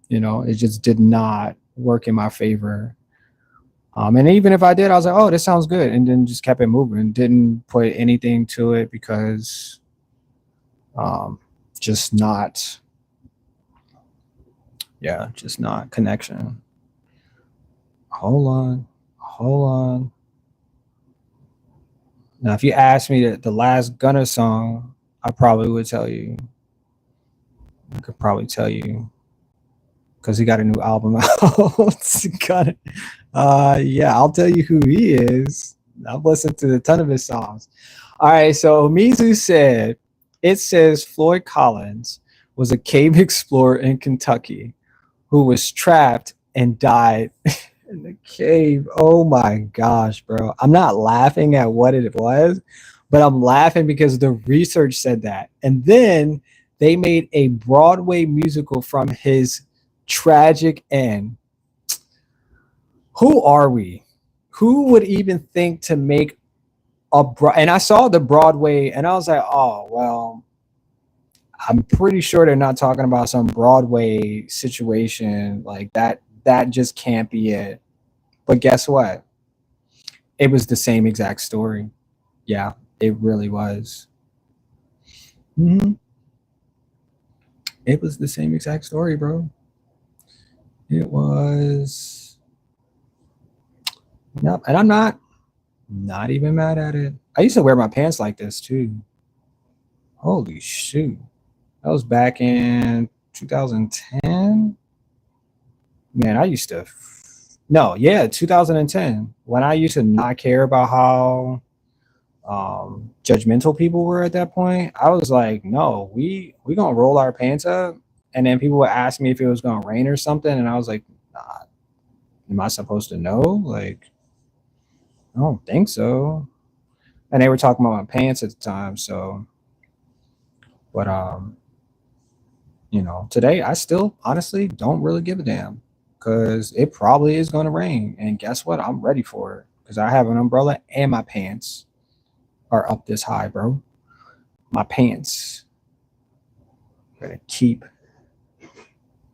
It just did not work in my favor. And even if I did, I was like, oh, this sounds good, and then just kept it moving. Didn't put anything to it because, just not. Yeah, just not connection. Hold on. Now, if you asked me the last Gunna song, I probably would tell you. I could probably tell you because he got a new album out. Got it. Yeah, I'll tell you who he is. I've listened to a ton of his songs. All right, so Mizu said, it says Floyd Collins was a cave explorer in Kentucky who was trapped and died in the cave. Oh my gosh, bro. I'm not laughing at what it was, but I'm laughing because the research said that. And then they made a Broadway musical from his tragic end. Who are we? Who would even think to make and I saw the Broadway and I was like, oh, well, I'm pretty sure they're not talking about some Broadway situation like that. That just can't be it. But guess what? It was the same exact story. Yeah, it really was. It was the same exact story, bro. It was. Yep. And I'm not even mad at it. I used to wear my pants like this too. Holy shoot. That was back in 2010. Man, I used to. No, yeah, 2010. When I used to not care about how judgmental people were at that point, I was like, no, we gonna roll our pants up. And then people would ask me if it was gonna rain or something, and I was like, nah, am I supposed to know? Like, I don't think so. And they were talking about my pants at the time, so but today I still honestly don't really give a damn because it probably is gonna rain. And guess what? I'm ready for it because I have an umbrella and my pants are up this high, bro. My pants gotta keep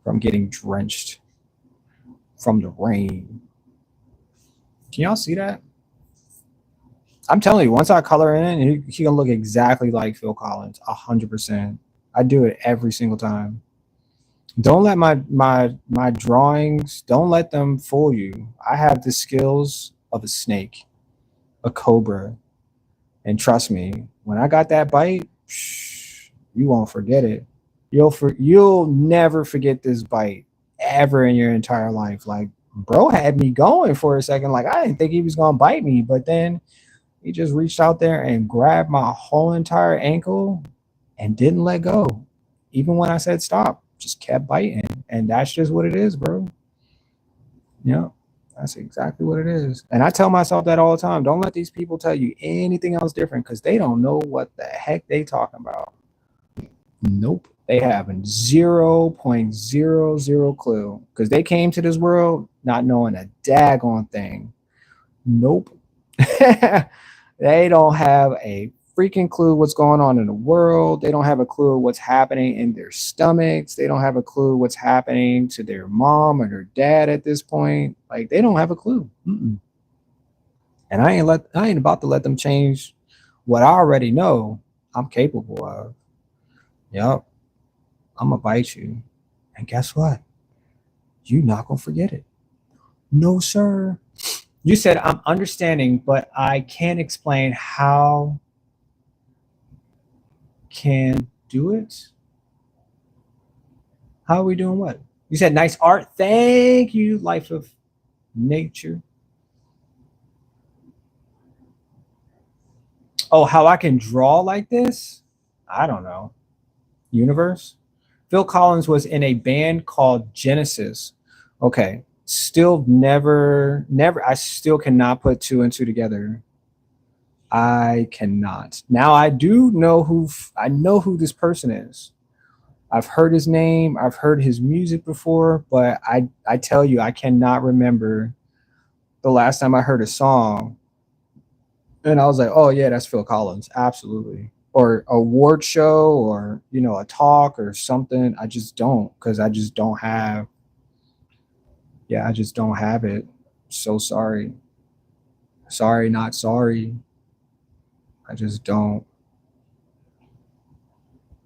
from getting drenched from the rain. Can y'all see that? I'm telling you, once I color in, he gonna look exactly like Phil Collins, 100%. I do it every single time. Don't let my drawings, don't let them fool you. I have the skills of a snake, a cobra, and trust me, when I got that bite, you won't forget it. You'll never forget this bite ever in your entire life. Like, bro had me going for a second. Like, I didn't think he was gonna bite me, but then he just reached out there and grabbed my whole entire ankle and didn't let go. Even when I said stop, just kept biting. And that's just what it is, bro. Yeah, that's exactly what it is. And I tell myself that all the time. Don't let these people tell you anything else different because they don't know what the heck they talking about. Nope. They have 0.00 clue because they came to this world not knowing a daggone thing. Nope. They don't have a freaking clue what's going on in the world. They don't have a clue what's happening in their stomachs. They don't have a clue what's happening to their mom or their dad at this point. Like they don't have a clue. Mm-mm. And I ain't about to let them change what I already know I'm capable of. Yep, I'm gonna bite you. And guess what? You not gonna forget it. No, sir. You said I'm understanding, but I can't explain how can do it. How are we doing what? You said nice art. Thank you, Life of Nature. Oh, how I can draw like this? I don't know. Universe? Phil Collins was in a band called Genesis. Okay. Still never, I still cannot put two and two together. I cannot. Now I know who this person is. I've heard his name, I've heard his music before, but I tell you, I cannot remember the last time I heard a song and I was like, oh yeah, that's Phil Collins, absolutely. Or a award show, or a talk or something. I just don't, because I just don't have. Yeah, I just don't have it. So sorry. Sorry, not sorry. I just don't.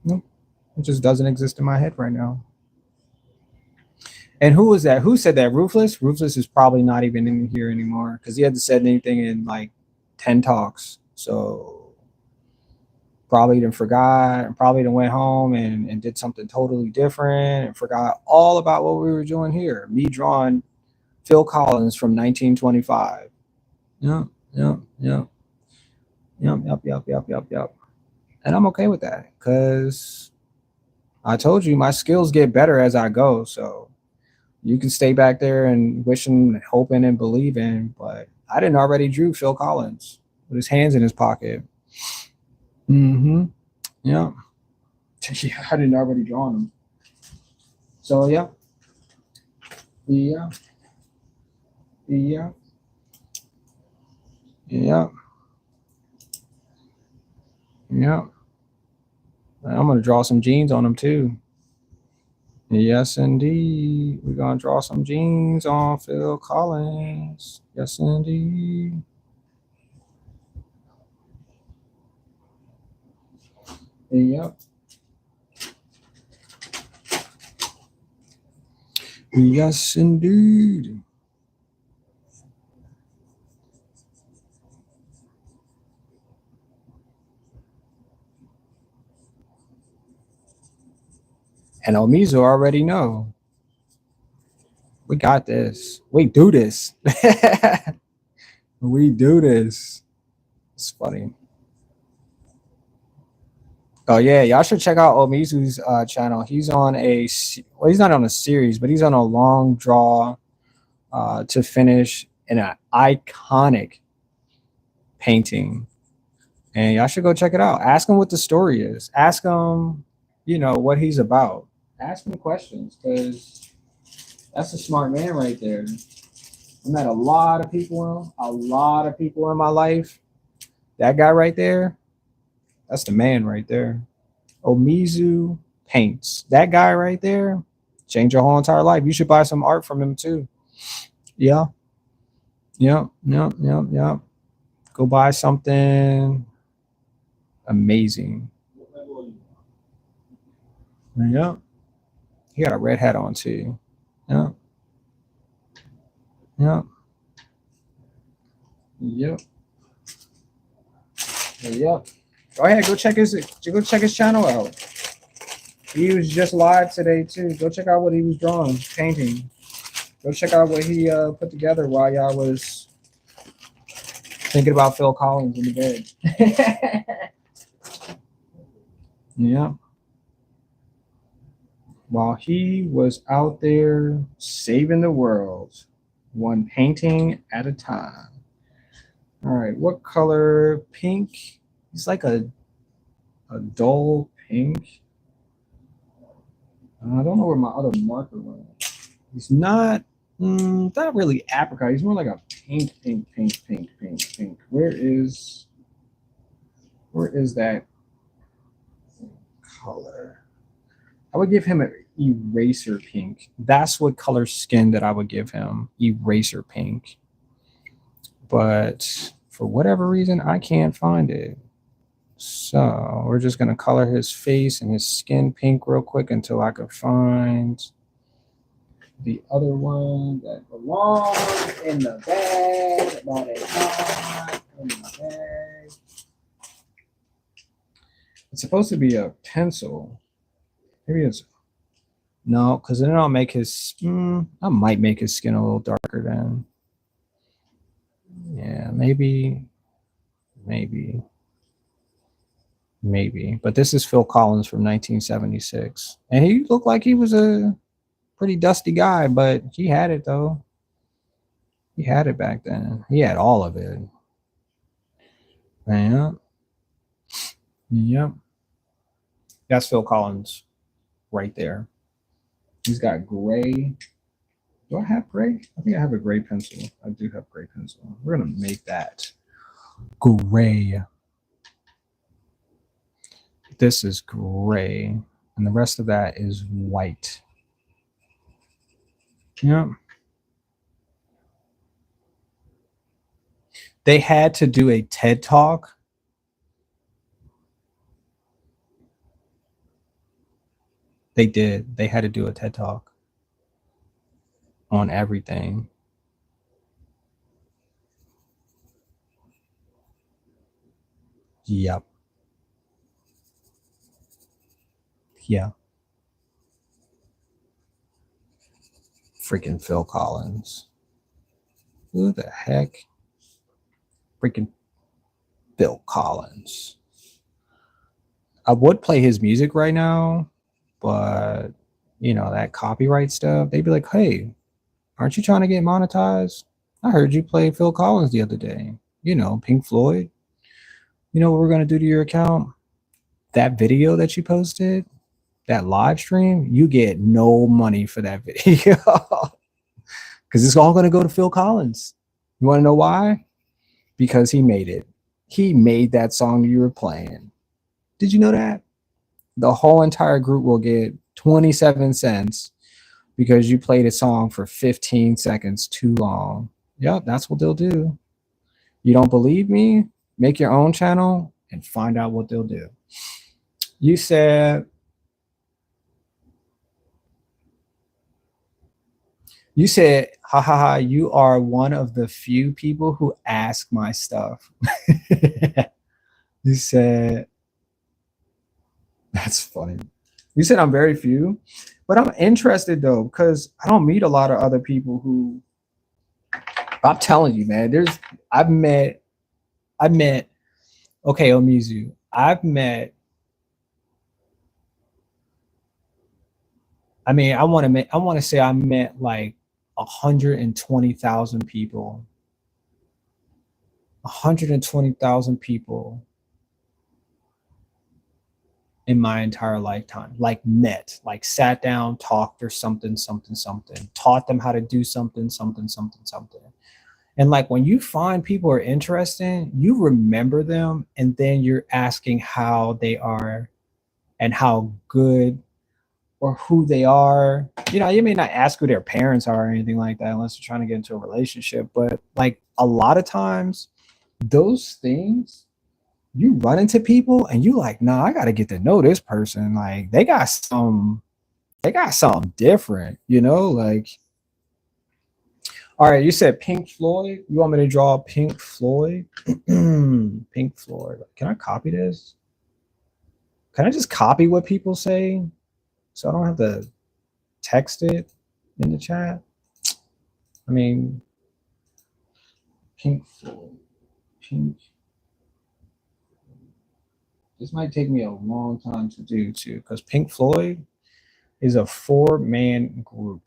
Nope. It just doesn't exist in my head right now. And who was that? Who said that? Ruthless? Ruthless is probably not even in here anymore because he hadn't said anything in like 10 talks. So probably didn't forgot, and probably done went home and did something totally different and forgot all about what we were doing here. Me drawing Phil Collins from 1925. Yep, yep, yep. Yep, yep, yep, yep, yep, yep. And I'm okay with that because I told you my skills get better as I go. So you can stay back there and wishing, hoping, and believing. But I didn't already drew Phil Collins with his hands in his pocket. Mm-hmm. Yeah. Yeah, I didn't already draw him. So yeah. Yeah. Yeah. Yeah. Yeah. I'm gonna draw some jeans on him too. Yes, indeed. We're gonna draw some jeans on Phil Collins. Yes, indeed. Yep. Yes, indeed. And Omizu already know. We got this. We do this. We do this. It's funny. Oh yeah, y'all should check out Omizu's channel. He's on well, he's not on a series, but he's on a long draw to finish in an iconic painting. And y'all should go check it out. Ask him what the story is. Ask him, what he's about. Ask him questions because that's a smart man right there. I met a lot of people in my life. That guy right there, that's the man right there. Omizu Paints. That guy right there, change your whole entire life. You should buy some art from him too. Yeah. Yep. Yep. Yep. Yep. Go buy something amazing. Yep. He got a red hat on too. Yep. Yep. Yep. Yep. Go ahead, go check his channel out. He was just live today too. Go check out what he was drawing, painting. Go check out what he put together while y'all was thinking about Phil Collins in the bed. Yeah. While he was out there saving the world, one painting at a time. All right, what color? Pink. He's like a dull pink. I don't know where my other marker went. He's not really apricot. He's more like a pink. Where's Where is that color? I would give him an eraser pink. That's what color skin that I would give him. Eraser pink. But for whatever reason, I can't find it. So we're just gonna color his face and his skin pink real quick until I can find the other one that belongs in the bag. But it's not in the bag. It's supposed to be a pencil. Maybe it's no, because then I'll make his. I might make his skin a little darker then. Yeah, maybe. But this is Phil Collins from 1976, and he looked like he was a pretty dusty guy, but he had it though. He had it back then. He had all of it. Yeah. Yep. That's Phil Collins right there. He's got gray. Do I have gray? I think I have a gray pencil. I do have gray pencil. We're going to make that gray. This is gray. And the rest of that is white. Yeah. They had to do a TED Talk. They did. They had to do a TED Talk on everything. Yep. Yeah. Freaking Phil Collins. Who the heck? Freaking Phil Collins. I would play his music right now, but you know, that copyright stuff, they'd be like, hey, aren't you trying to get monetized? I heard you play Phil Collins the other day. You know, Pink Floyd. You know what we're going to do to your account? That video that you posted, that live stream, you get no money for that video because it's all going to go to Phil Collins. You want to know why? Because he made it. He made that song you were playing. Did you know that? The whole entire group will get 27 cents because you played a song for 15 seconds too long. Yep, that's what they'll do. You don't believe me? Make your own channel and find out what they'll do. You said, ha ha ha, you are one of the few people who ask my stuff. You said, that's funny. You said I'm very few, but I'm interested though, because I don't meet a lot of other people who, I'm telling you, man, I've met, okay, Omizu, I want to say I met like 120,000 people. 120,000 people in my entire lifetime, like met, like sat down, talked or something, taught them how to do something. And like when you find people are interesting, you remember them and then you're asking how they are and how good or who they are. You know, you may not ask who their parents are or anything like that unless you're trying to get into a relationship. But like a lot of times, those things, you run into people and you like, nah, I got to get to know this person. Like they got something different, you know, like, all right, you said Pink Floyd. You want me to draw Pink Floyd? Pink Floyd. Can I copy this? Can I just copy what people say so I don't have to text it in the chat? I mean, Pink Floyd. Pink. This might take me a long time to do too, because Pink Floyd is a 4-man group.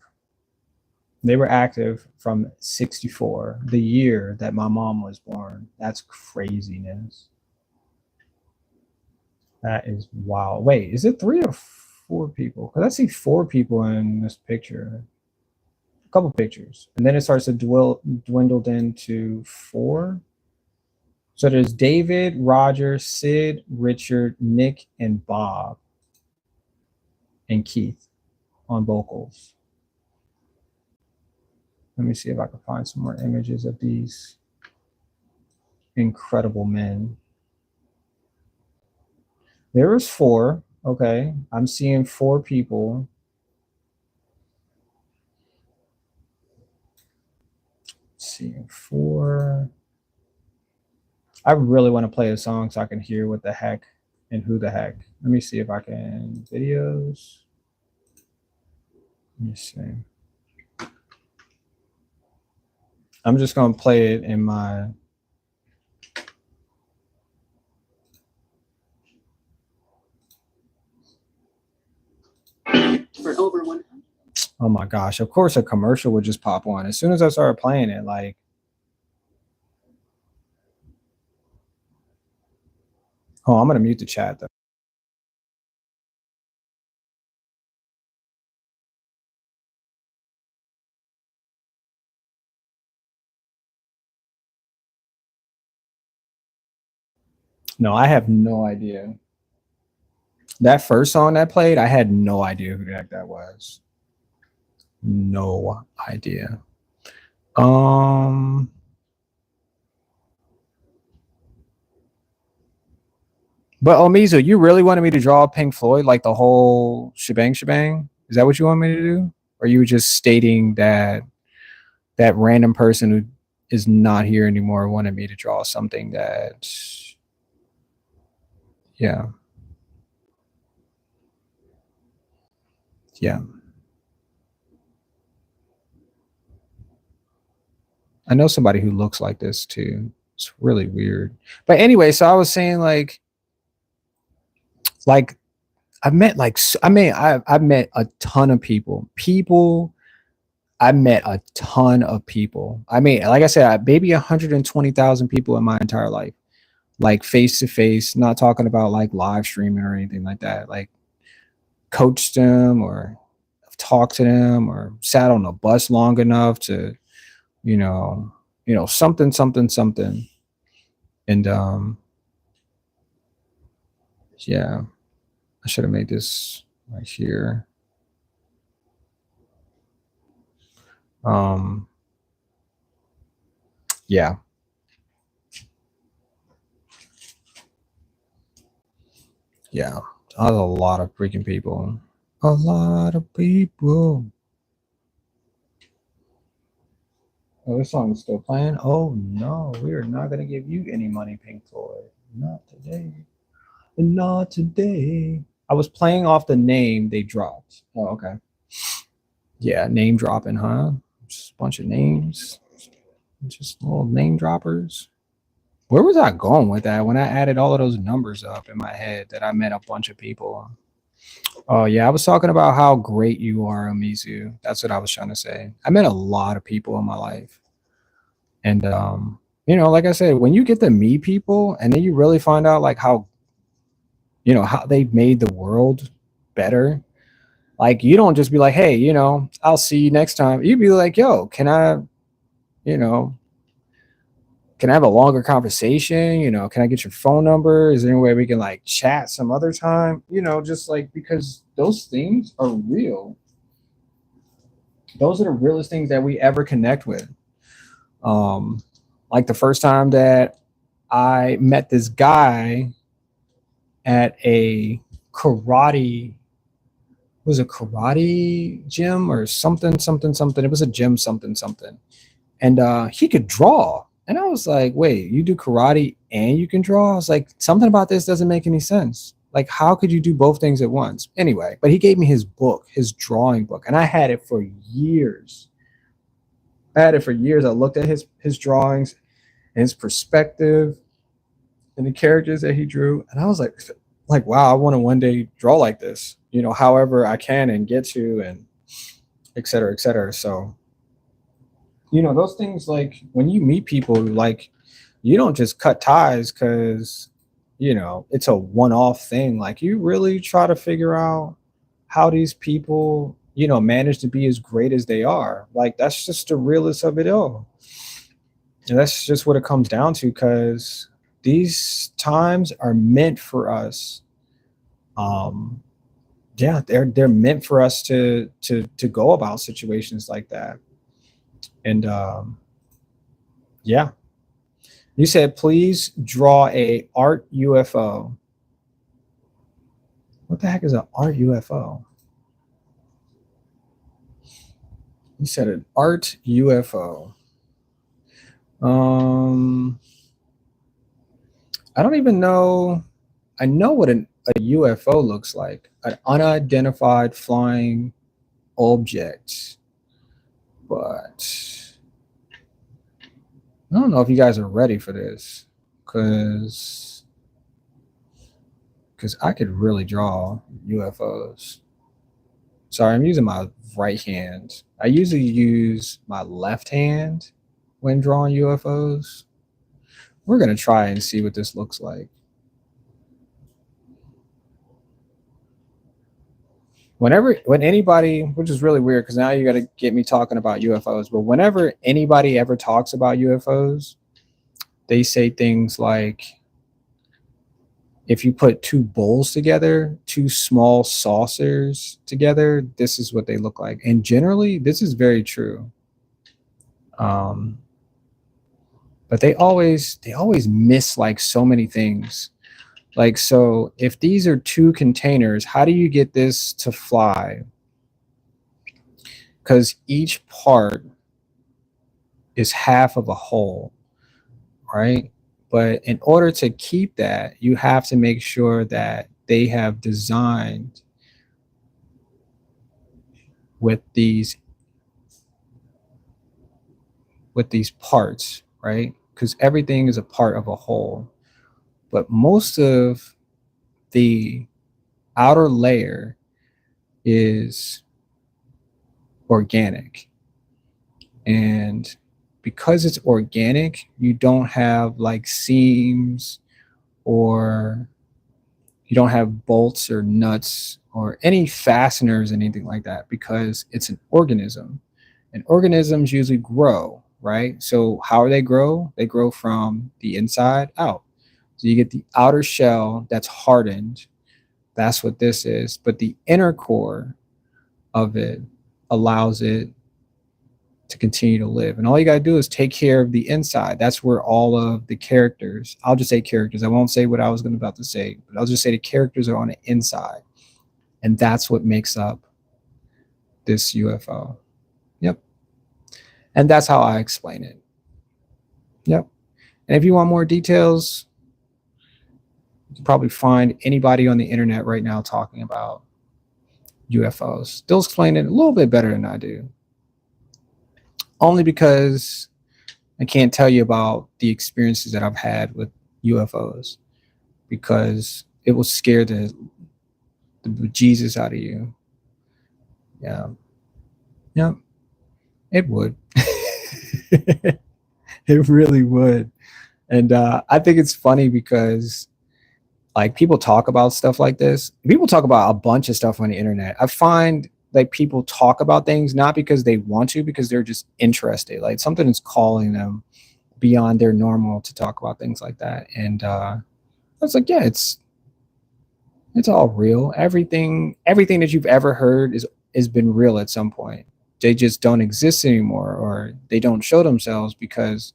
They were active from 64, the year that my mom was born. That's craziness. That is wild. Wait, is it 3 or 4 people? Because I see 4 people in this picture. A couple pictures. And then it starts to dwindle into 4. So there's David, Roger, Sid, Richard, Nick, and Bob, and Keith on vocals. Let me see if I can find some more images of these incredible men. There was 4. Okay, I'm seeing 4 people. Seeing 4. I really want to play a song so I can hear what the heck and who the heck. Let me see if I can. Videos. Let me see. I'm just going to play it in my... For over 100. Oh my gosh, of course a commercial would just pop on. As soon as I started playing it, like... Oh, I'm going to mute the chat though. No, I have no idea. That first song that played, I had no idea who the heck that was. No idea. But Omizu, you really wanted me to draw Pink Floyd, like the whole shebang? Is that what you want me to do? Or you were just stating that that random person who is not here anymore wanted me to draw something that... Yeah. Yeah. I know somebody who looks like this too. It's really weird. But anyway, so I was saying like I've met I've met a ton of people. I met a ton of people. I mean, like I said, maybe 120,000 people in my entire life, like face to face, not talking about like live streaming or anything like that. Like coached them or talked to them or sat on a bus long enough to, you know, something. And yeah, I should have made this right here. Yeah. Yeah. That was a lot of freaking people. A lot of people. Oh, this song is still playing? Oh no, we are not gonna give you any money, Pink Floyd. Not today. Not today. I was playing off the name they dropped. Oh, okay. Yeah, name dropping, huh? Just a bunch of names. Just little name droppers. Where was I going with that when I added all of those numbers up in my head that I met a bunch of people? Oh yeah, I was talking about how great you are, Amizu. That's what I was trying to say. I met a lot of people in my life. And like I said, when you get to meet people and then you really find out like how how they've made the world better. Like you don't just be like, hey, I'll see you next time. You'd be like, yo, can I have a longer conversation? Can I get your phone number? Is there any way we can like chat some other time? Just like, because those things are real. Those are the realest things that we ever connect with. Like the first time that I met this guy at a karate gym or something. It was a gym, something. And he could draw. And I was like, wait, you do karate and you can draw? I was like, something about this doesn't make any sense. Like, how could you do both things at once? Anyway, but he gave me his book, his drawing book, and I had it for years. I looked at his drawings and his perspective and the characters that he drew. And I was like, wow, I want to one day draw like this, however I can and get to, and et cetera, et cetera. So, those things, like when you meet people, like you don't just cut ties because, it's a one-off thing. Like you really try to figure out how these people, manage to be as great as they are. Like that's just the realest of it all. And that's just what it comes down to, because these times are meant for us. Um, yeah, they're meant for us to go about situations like that. And yeah, you said please draw a art UFO. What the heck is an art UFO? You said an art UFO. Um, I don't even know. I know what a UFO looks like, an unidentified flying object, but I don't know if you guys are ready for this, because I could really draw UFOs. Sorry, I'm using my right hand. I usually use my left hand when drawing UFOs. We're gonna try and see what this looks like. When anybody, which is really weird because now you got to get me talking about UFOs, but whenever anybody ever talks about UFOs, they say things like, if you put two bowls together, two small saucers together, this is what they look like. And generally, this is very true. Um, but they always miss like so many things. Like, so if these are two containers, how do you get this to fly? Because each part is half of a whole, right? But in order to keep that, you have to make sure that they have designed with these parts, right? Because everything is a part of a whole. But most of the outer layer is organic. And because it's organic, you don't have like seams, or you don't have bolts or nuts or any fasteners, anything like that, because it's an organism. And organisms usually grow, right? So how do they grow? They grow from the inside out. So you get the outer shell that's hardened. That's what this is. But the inner core of it allows it to continue to live. And all you got to do is take care of the inside. That's where all of the characters, I'll just say characters. I won't say what I was about to say, but I'll just say the characters are on the inside. And that's what makes up this UFO. Yep. And that's how I explain it. Yep. And if you want more details, you can probably find anybody on the internet right now talking about UFOs. They'll explain it a little bit better than I do. Only because I can't tell you about the experiences that I've had with UFOs, because it will scare the Jesus out of you. Yeah. Yeah. It would. It really would. And I think it's funny because like people talk about stuff like this. People talk about a bunch of stuff on the internet. I find like people talk about things not because they want to, because they're just interested. Like something is calling them beyond their normal to talk about things like that. And I was like, yeah, it's all real. Everything that you've ever heard has been real at some point. They just don't exist anymore, or they don't show themselves because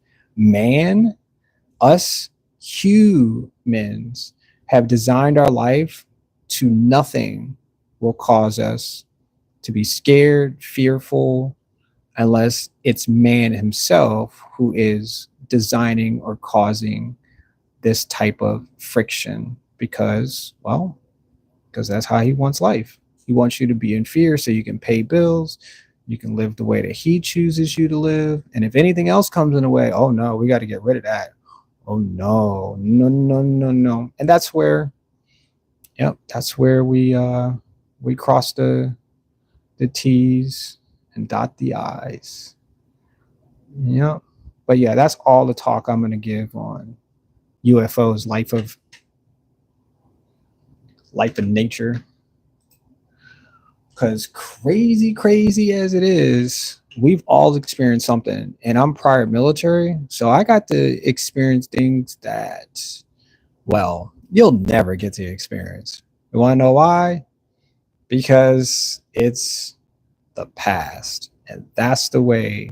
us humans have designed our life to nothing will cause us to be scared, fearful, unless it's man himself who is designing or causing this type of friction, because that's how he wants life. He wants you to be in fear so you can pay bills, you can live the way that he chooses you to live. And if anything else comes in the way, oh no, we got to get rid of that. Oh no, no, no, no, no. And that's where we cross the T's and dot the I's. Yep. But yeah, that's all the talk I'm going to give on UFOs, life of nature. Because crazy as it is, we've all experienced something, and I'm prior military, so I got to experience things that, well, you'll never get to experience. You want to know why? Because it's the past, and that's the way.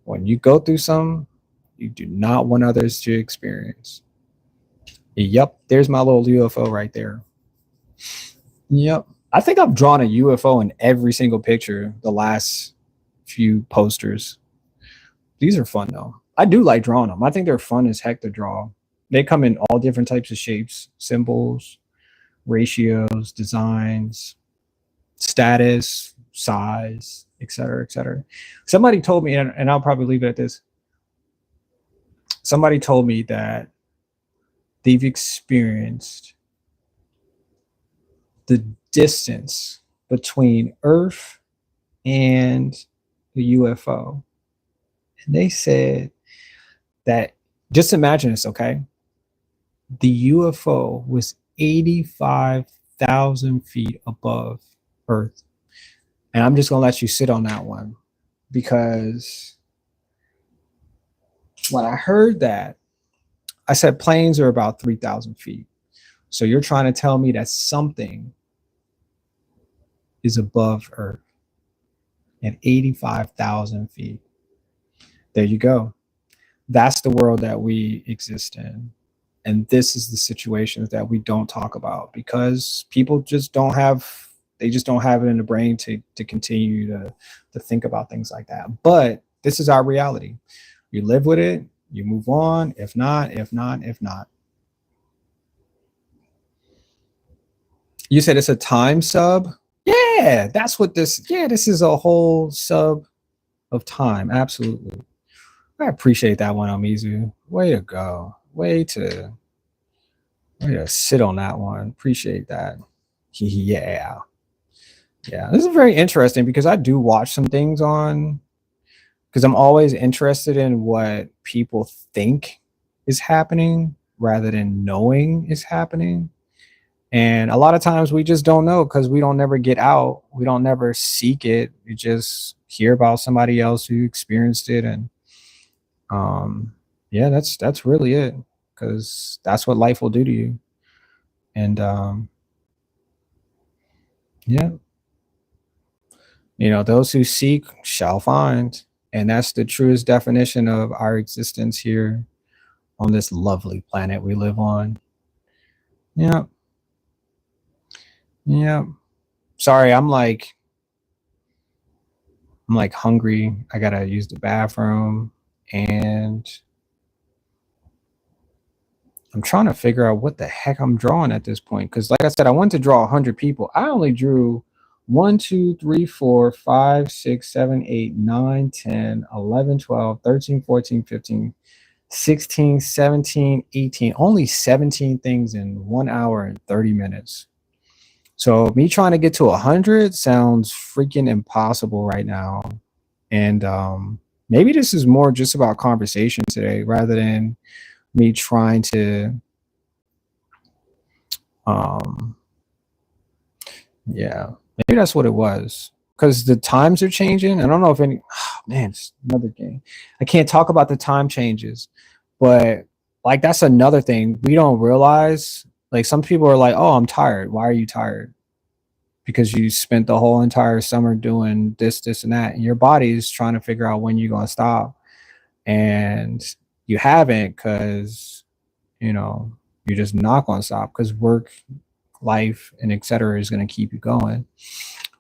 When you go through something, you do not want others to experience. Yep, there's my little UFO right there. Yep. I think I've drawn a UFO in every single picture, the last few posters. These are fun though. I do like drawing them. I think they're fun as heck to draw. They come in all different types of shapes, symbols, ratios, designs, status, size, etc., etc. Somebody told me, and I'll probably leave it at this. Somebody told me that they've experienced the distance between Earth and the UFO. And they said that, just imagine this, okay? The UFO was 85,000 feet above Earth. And I'm just going to let you sit on that one, because when I heard that, I said planes are about 3,000 feet. So you're trying to tell me that something is above Earth at 85,000 feet. There you go. That's the world that we exist in. And this is the situations that we don't talk about, because people just don't have, they just don't have it in the brain to continue to think about things like that. But this is our reality. You live with it, you move on. If not, if not, if not. You said it's a time sub? Yeah, that's what this, yeah, this is a whole sub of time. Absolutely. I appreciate that one, Omizu. Way to go. Way to sit on that one. Appreciate that. Yeah. Yeah. This is very interesting, because I do watch some things on, because I'm always interested in what people think is happening rather than knowing is happening. And a lot of times we just don't know, because we don't never get out. We don't never seek it. We just hear about somebody else who experienced it. And yeah, that's really it, because that's what life will do to you. And yeah, those who seek shall find. And that's the truest definition of our existence here on this lovely planet we live on. Yeah. Yeah. Sorry, I'm like hungry. I gotta use the bathroom, and I'm trying to figure out what the heck I'm drawing at this point. Because like I said, I wanted to draw 100 people. I only drew 1, 2, 3, 4, 5, 6, 7, 8, 9, 10, 11, 12, 13, 14, 15, 16, 17, 18. Only 17 things in 1 hour and 30 minutes. So me trying to get to 100 sounds freaking impossible right now. And maybe this is more just about conversation today, rather than me trying to yeah, maybe that's what it was, because the times are changing. I don't know if any, oh, man, it's another game. I can't talk about the time changes, but like that's another thing we don't realize. Like some people are like, oh, I'm tired. Why are you tired? Because you spent the whole entire summer doing this and that, and your body is trying to figure out when you're going to stop, and you haven't, because you're just not going to stop, because work, life, and etc. is going to keep you going.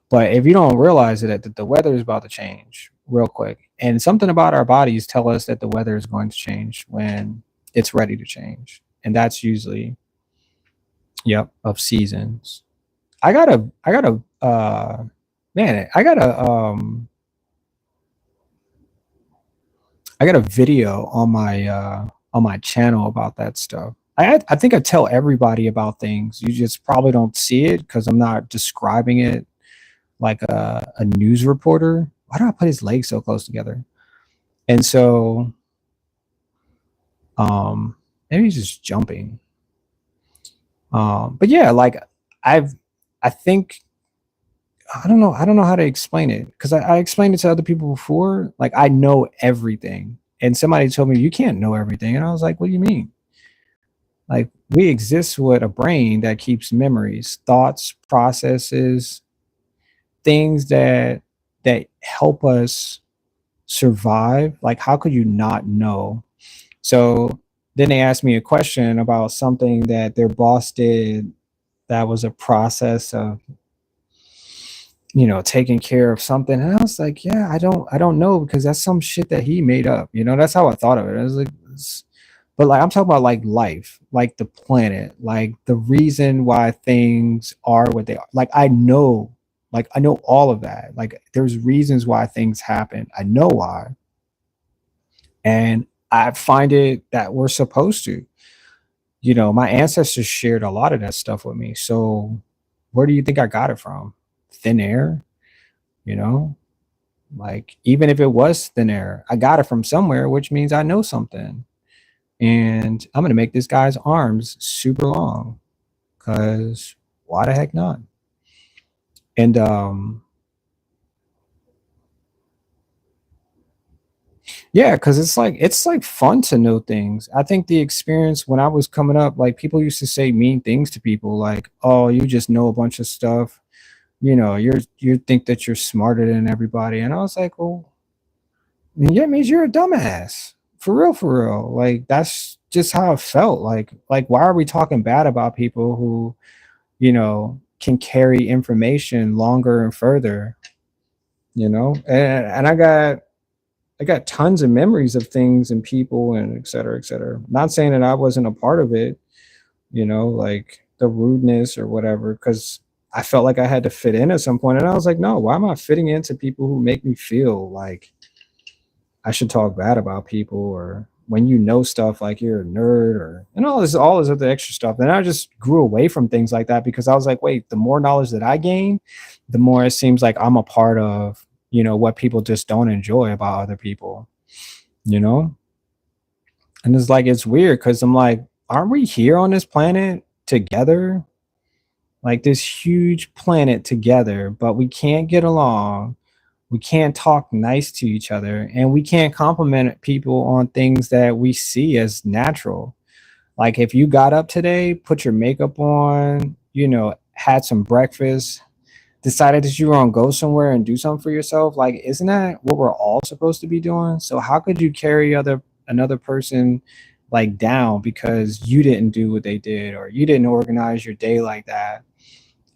But if you don't realize it, that the weather is about to change real quick, and something about our bodies tell us that the weather is going to change when it's ready to change, and that's usually, yep, of seasons. I got a man, I got a video on my channel about that stuff. I think I tell everybody about things. You just probably don't see it, because I'm not describing it like a news reporter. Why do I put his legs so close together? And so maybe he's just jumping. But yeah, like I think I don't know how to explain it because I explained it to other people before. Like I know everything, and somebody told me you can't know everything, and I was like, what do you mean? Like we exist with a brain that keeps memories, thoughts, processes, things that help us survive. Like how could you not know? So then they asked me a question about something that their boss did that was a process of, taking care of something. And I was like, yeah, I don't know because that's some shit that he made up. That's how I thought of it. I was like, but like I'm talking about like life, like the planet, like the reason why things are what they are. Like I know all of that. Like there's reasons why things happen. I know why. And I find it that we're supposed to. My ancestors shared a lot of that stuff with me. So where do you think I got it from? Thin air, you know? Like even if it was thin air, I got it from somewhere, which means I know something. And I'm gonna make this guy's arms super long because why the heck not? And yeah, because it's like fun to know things. I think the experience when I was coming up, like people used to say mean things to people, like, "Oh, you just know a bunch of stuff. You think that you're smarter than everybody." And I was like, "Well, yeah, it means you're a dumbass. For real, for real." Like that's just how it felt. Like why are we talking bad about people who, can carry information longer and further, And I got tons of memories of things and people and et cetera, et cetera. Not saying that I wasn't a part of it, like the rudeness or whatever, because I felt like I had to fit in at some point. And I was like, no, why am I fitting into people who make me feel like I should talk bad about people, or when stuff like you're a nerd, or all this other extra stuff. And I just grew away from things like that because I was like, wait, the more knowledge that I gain, the more it seems like I'm a part of, what people just don't enjoy about other people, you know? And it's like it's weird because I'm like, aren't we here on this planet together? Like this huge planet together, but we can't get along. We can't talk nice to each other, and we can't compliment people on things that we see as natural. Like if you got up today, put your makeup on, had some breakfast, decided that you were gonna go somewhere and do something for yourself, like isn't that what we're all supposed to be doing? So how could you carry another person like down because you didn't do what they did or you didn't organize your day like that?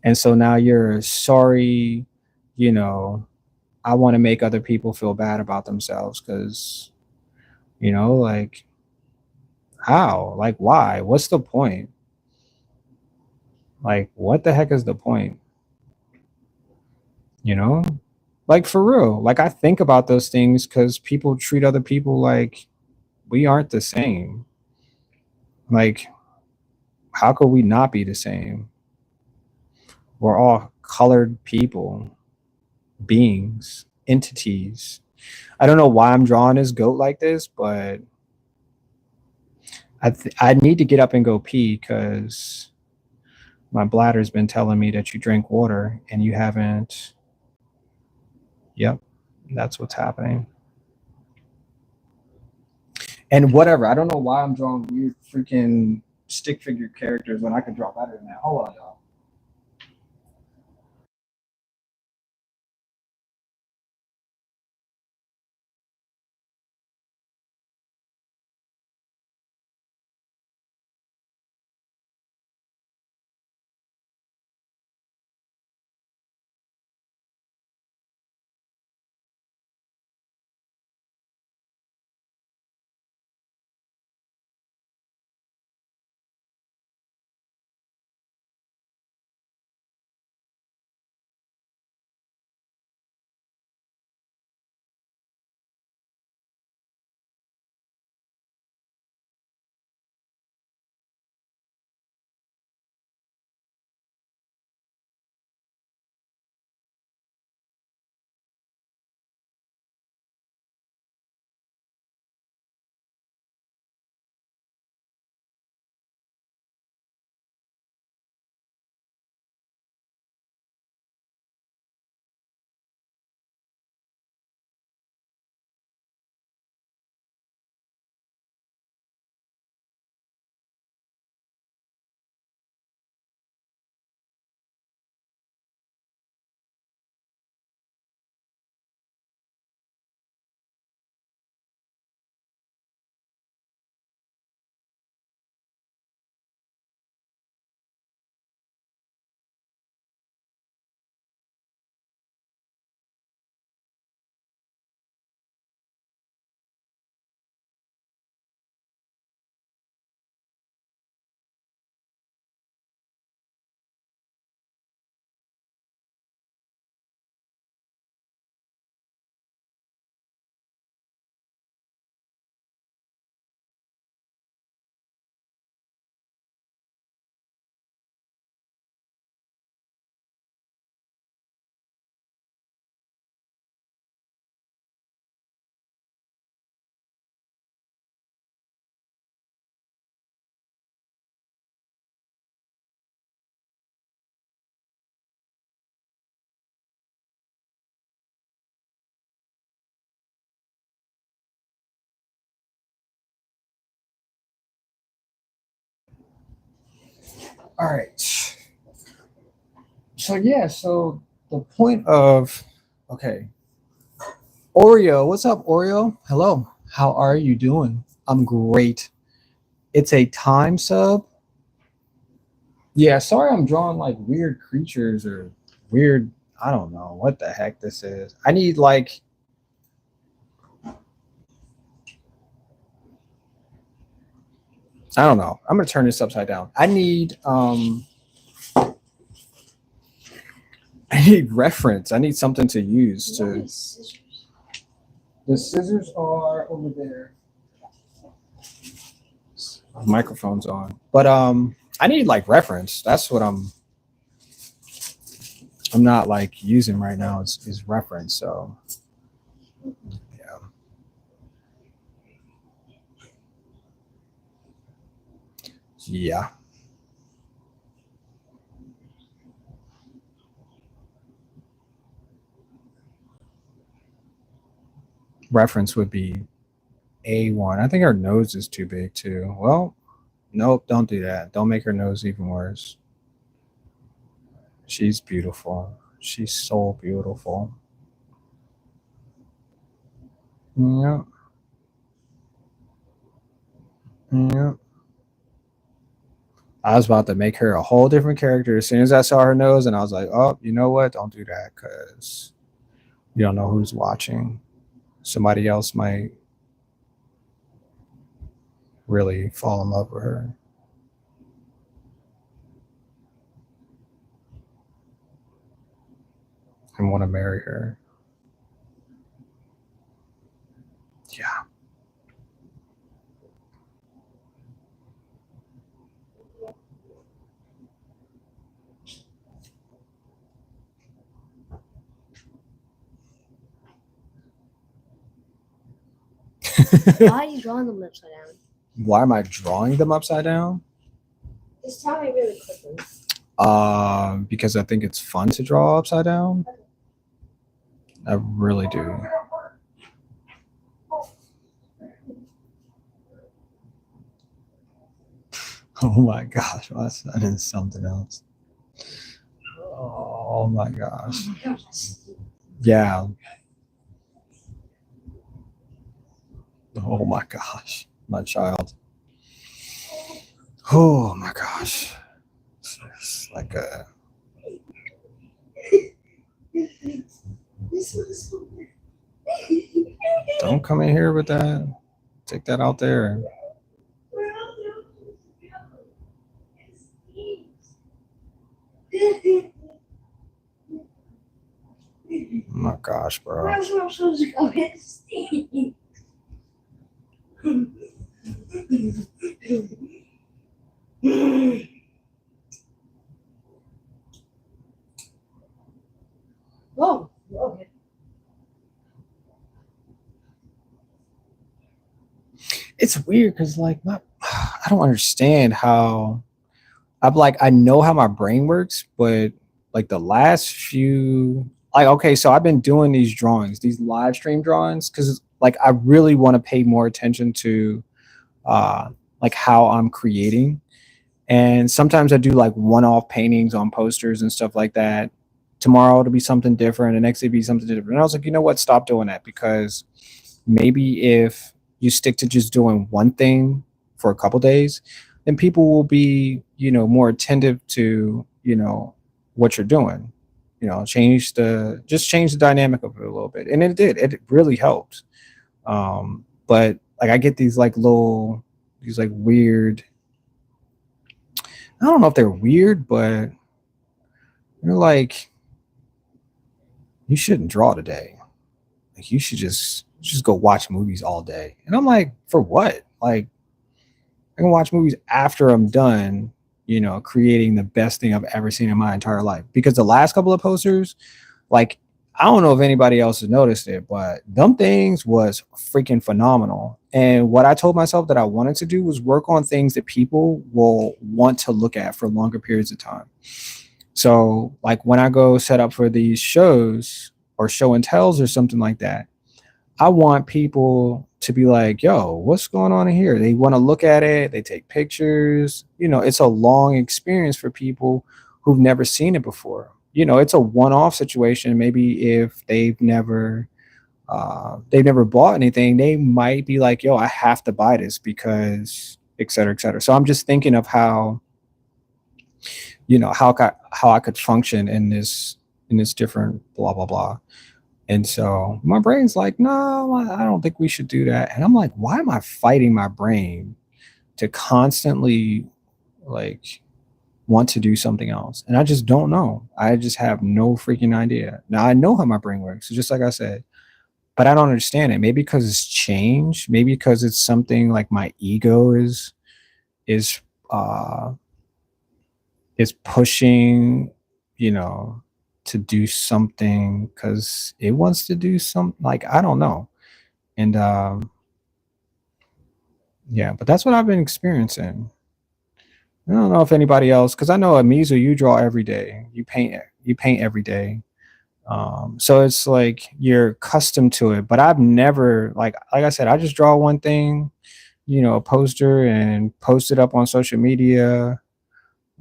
And so now you're sorry, you know, I want to make other people feel bad about themselves because, like how? Like why? What's the point? Like what the heck is the point? You know? Like for real. Like I think about those things because people treat other people like we aren't the same. Like, how could we not be the same? We're all colored people, beings, entities. I don't know why I'm drawing this goat like this, but I need to get up and go pee because my bladder's been telling me that you drink water and you haven't. Yep, that's what's happening. And whatever, I don't know why I'm drawing weird freaking stick figure characters when I could draw better than that. Hold on, y'all. All right. So yeah, so the point of okay, Oreo, what's up, Oreo? Hello, how are you doing? I'm great. It's a time sub. Yeah, sorry, I'm drawing like weird creatures or weird. I don't know what the heck this is. I need like I don't know. I'm gonna turn this upside down. I need reference. I need something to use to. The scissors are over there. Microphone's on, but I need like reference. That's what I'm not like using right now. Is reference. So yeah. Yeah. Reference would be A1. I think her nose is too big too. Well, nope, don't do that. Don't make her nose even worse. She's beautiful. She's so beautiful. Yeah. Yeah. I was about to make her a whole different character as soon as I saw her nose, and I was like, oh, you know what? Don't do that because you don't know who's watching. Somebody else might really fall in love with her and want to marry her. Yeah. Why are you drawing them upside down? Why am I drawing them upside down? Just tell me really quickly. Because I think it's fun to draw upside down. I really do. Oh my gosh, that is something else. Oh my gosh. Yeah. Oh my gosh, my child. Oh my gosh. It's like a. Don't come in here with that. Take that out there. Oh my gosh, bro. Where else am I supposed to go get Steve? Oh, okay. It's weird because like I don't understand how I know how my brain works, but like the last few like okay, so I've been doing these drawings, these live stream drawings, because like I really want to pay more attention to like how I'm creating. And sometimes I do like one-off paintings on posters and stuff like that. Tomorrow it'll be something different, the next day it'll be something different. And I was like, you know what, stop doing that because maybe if you stick to just doing one thing for a couple days, then people will be, more attentive to, what you're doing. Change the dynamic of it a little bit. And it did. It really helped. But like I get these these like weird. I don't know if they're weird, but they're like, you shouldn't draw today. Like you should just go watch movies all day. And I'm like, for what? Like I can watch movies after I'm done, creating the best thing I've ever seen in my entire life. Because the last couple of posters, like, I don't know if anybody else has noticed it, but them things was freaking phenomenal. And what I told myself that I wanted to do was work on things that people will want to look at for longer periods of time. So, like when I go set up for these shows or show and tells or something like that, I want people to be like, yo, what's going on in here? They want to look at it, they take pictures. It's a long experience for people who've never seen it before. It's a one-off situation. Maybe if they've never bought anything, they might be like, yo, I have to buy this because et cetera, et cetera. So I'm just thinking of how I could function in this different blah blah blah. And so my brain's like, no, I don't think we should do that. And I'm like, why am I fighting my brain to constantly like want to do something else? And I just don't know. I just have no freaking idea. Now I know how my brain works. So just like I said, but I don't understand it. Maybe because it's change. Maybe because it's something like my ego is uh is pushing, you know, to do something because it wants to do something. Like I don't know. And yeah, but that's what I've been experiencing. I don't know if anybody else, because I know Amizu, you draw every day. You paint every day. So it's like you're accustomed to it. But I've never like I said, I just draw one thing, a poster and post it up on social media.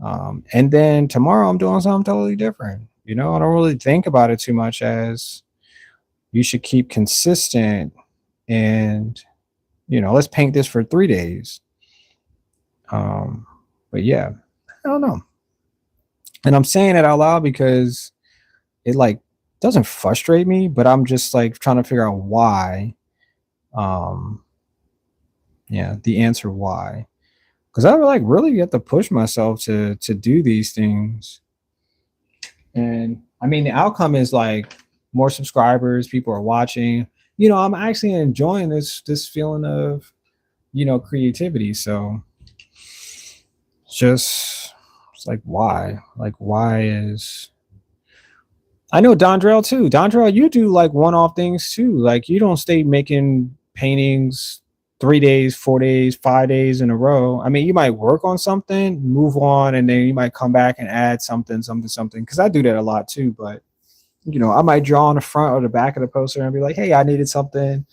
And then tomorrow I'm doing something totally different. I don't really think about it too much as you should keep consistent and let's paint this for 3 days. Um, but yeah, I don't know. And I'm saying it out loud because it like doesn't frustrate me, but I'm just like trying to figure out why. Um, yeah, the answer why. Because I like really get to push myself to do these things. And I mean the outcome is like more subscribers, people are watching. I'm actually enjoying this feeling of, creativity. So just it's like why? Like why is I know Dondrell too. Dondrell, you do like one-off things too. Like you don't stay making paintings 3 days, 4 days, 5 days in a row. I mean, you might work on something, move on, and then you might come back and add something, something, something. Because I do that a lot too. But I might draw on the front or the back of the poster and be like, "Hey, I needed something,"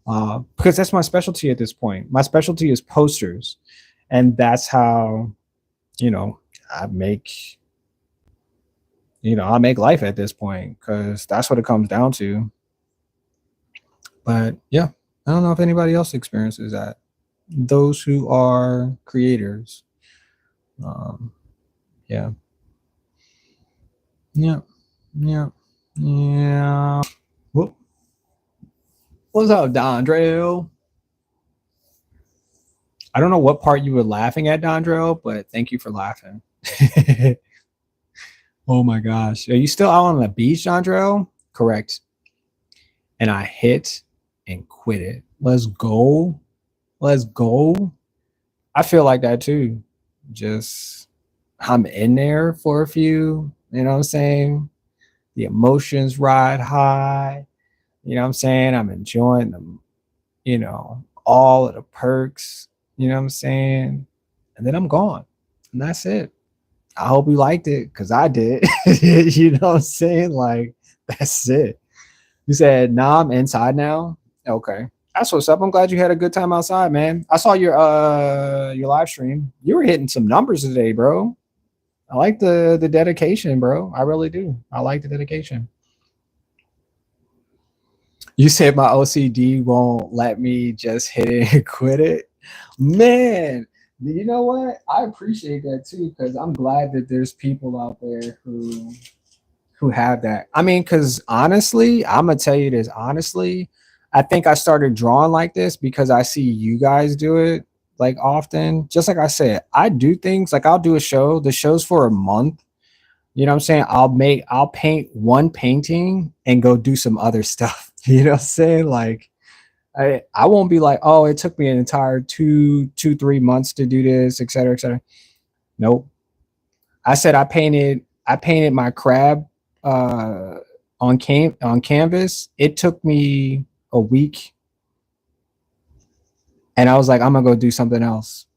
because that's my specialty at this point. My specialty is posters, and that's how I make I make life at this point because that's what it comes down to. But yeah, I don't know if anybody else experiences that. Those who are creators. Um, yeah. Yeah. Yeah. Yeah. Whoop. What's up, Dondrell? I don't know what part you were laughing at, Dondrell, but thank you for laughing. Oh my gosh. Are you still out on the beach, Dondrell? Correct. And I hit and quit it. Let's go. Let's go. I feel like that too. Just I'm in there for a few, you know what I'm saying? The emotions ride high. You know what I'm saying? I'm enjoying them, all of the perks, you know what I'm saying? And then I'm gone. And that's it. I hope you liked it because I did. You know what I'm saying? Like, that's it. You said, nah, I'm inside now. Okay. That's what's up. I'm glad you had a good time outside, man. I saw your live stream. You were hitting some numbers today, bro. I like the dedication, bro. I really do. I like the dedication. You said my OCD won't let me just hit it and quit it. Man, you know what? I appreciate that too because I'm glad that there's people out there who have that. I mean, because honestly, I'm gonna tell you this honestly. I think I started drawing like this because I see you guys do it like often. Just like I said, I do things like I'll do a show. The show's for a month. You know what I'm saying? I'll paint one painting and go do some other stuff. You know what I'm saying? Like I won't be like, oh, it took me an entire 3 months to do this, et cetera, et cetera. Nope. I said I painted my crab on canvas. It took me a week, and I was like, I'm gonna go do something else,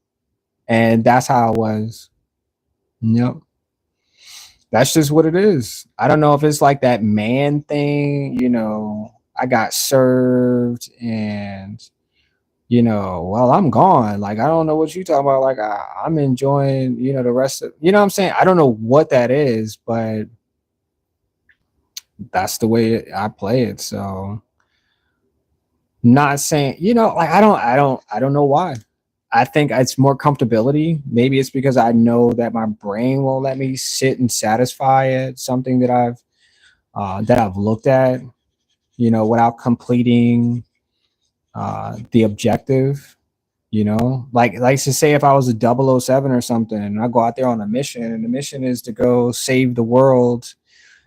and that's how it was. Yep, that's just what it is. I don't know if it's like that man thing. I got served and well, I'm gone. Like, I don't know what you talking about. Like, I'm enjoying, the rest of, what I'm saying? I don't know what that is, but that's the way I play it. So not saying, like, I don't know why. I think it's more comfortability. Maybe it's because I know that my brain won't let me sit and satisfy it, something that I've looked at, without completing the objective. Like to say if I was a 007 or something and I go out there on a mission and the mission is to go save the world,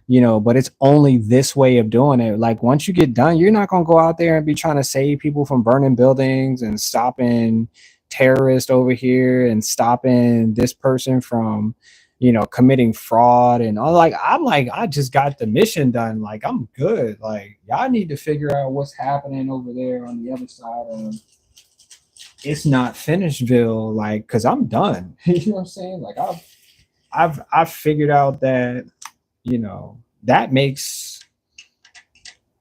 but it's only this way of doing it. Like, once you get done, you're not going to go out there and be trying to save people from burning buildings and stopping terrorists over here and stopping this person from committing fraud and all. Like, I'm like, I just got the mission done. Like, I'm good. Like, y'all need to figure out what's happening over there on the other side of it's not finishedville, like, because I'm done. You know what I'm saying? Like, I've figured out that you know that makes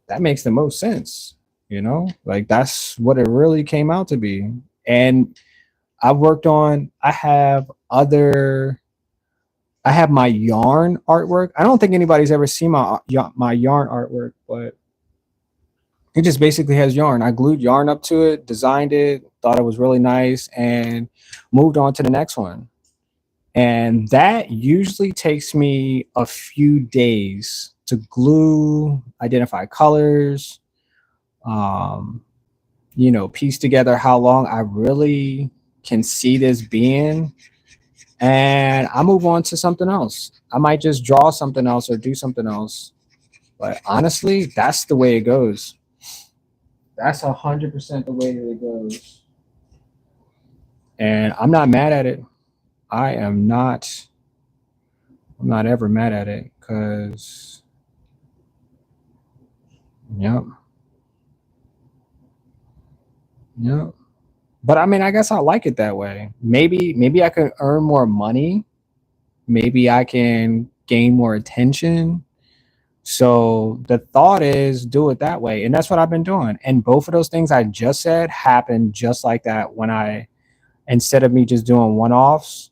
the most sense. Like, that's what it really came out to be. And I have my yarn artwork. I don't think anybody's ever seen my yarn artwork, but it just basically has yarn. I glued yarn up to it, designed it, thought it was really nice, and moved on to the next one. And that usually takes me a few days to glue, identify colors, um, piece together how long I really can see this being. And I move on to something else. I might just draw something else or do something else. But honestly, that's the way it goes. That's 100% the way that it goes. And I'm not mad at it. I am not. I'm not ever mad at it because, yep, yep. But I mean, I guess I like it that way. Maybe I could earn more money. Maybe I can gain more attention. So the thought is do it that way. And that's what I've been doing. And both of those things I just said happened just like that when instead of me just doing one offs,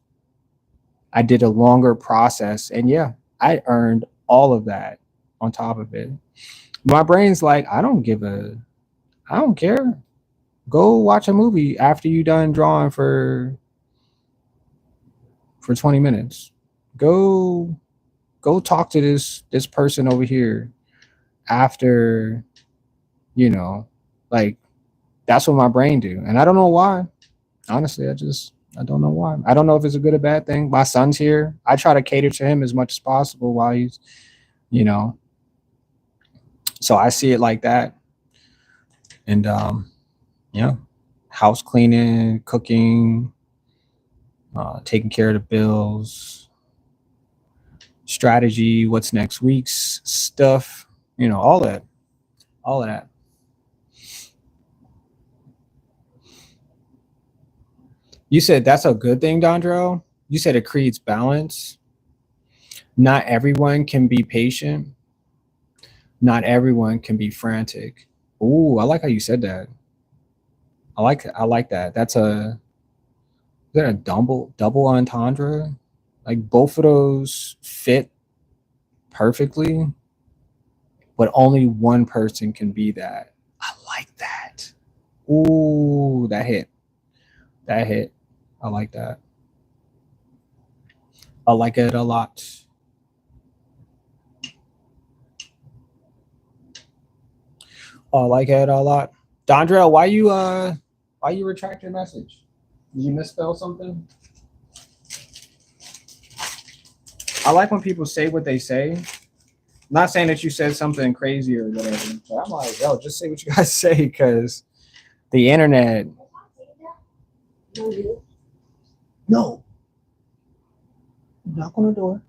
I did a longer process. And yeah, I earned all of that on top of it. My brain's like, I don't care. Go watch a movie after you done drawing for 20 minutes. Go talk to this person over here after, you know, like, that's what my brain do. And I don't know why. Honestly, I don't know why. I don't know if it's a good or bad thing. My son's here. I try to cater to him as much as possible while he's, you know, so I see it like that. And yeah, house cleaning, cooking, taking care of the bills, strategy, what's next week's stuff, all that, all of that. You said that's a good thing, Dondro. You said it creates balance. Not everyone can be patient. Not everyone can be frantic. Ooh, I like how you said that. I like that. Is that a double entendre? Like, both of those fit perfectly, but only one person can be that. I like that. Ooh, that hit. That hit. I like that. I like it a lot. I like it a lot. Dondrell, why you retract your message? Did you misspell something? I like when people say what they say. I'm not saying that you said something crazy or whatever, but I'm like, yo, just say what you guys say, because the internet. No. Knock on the door.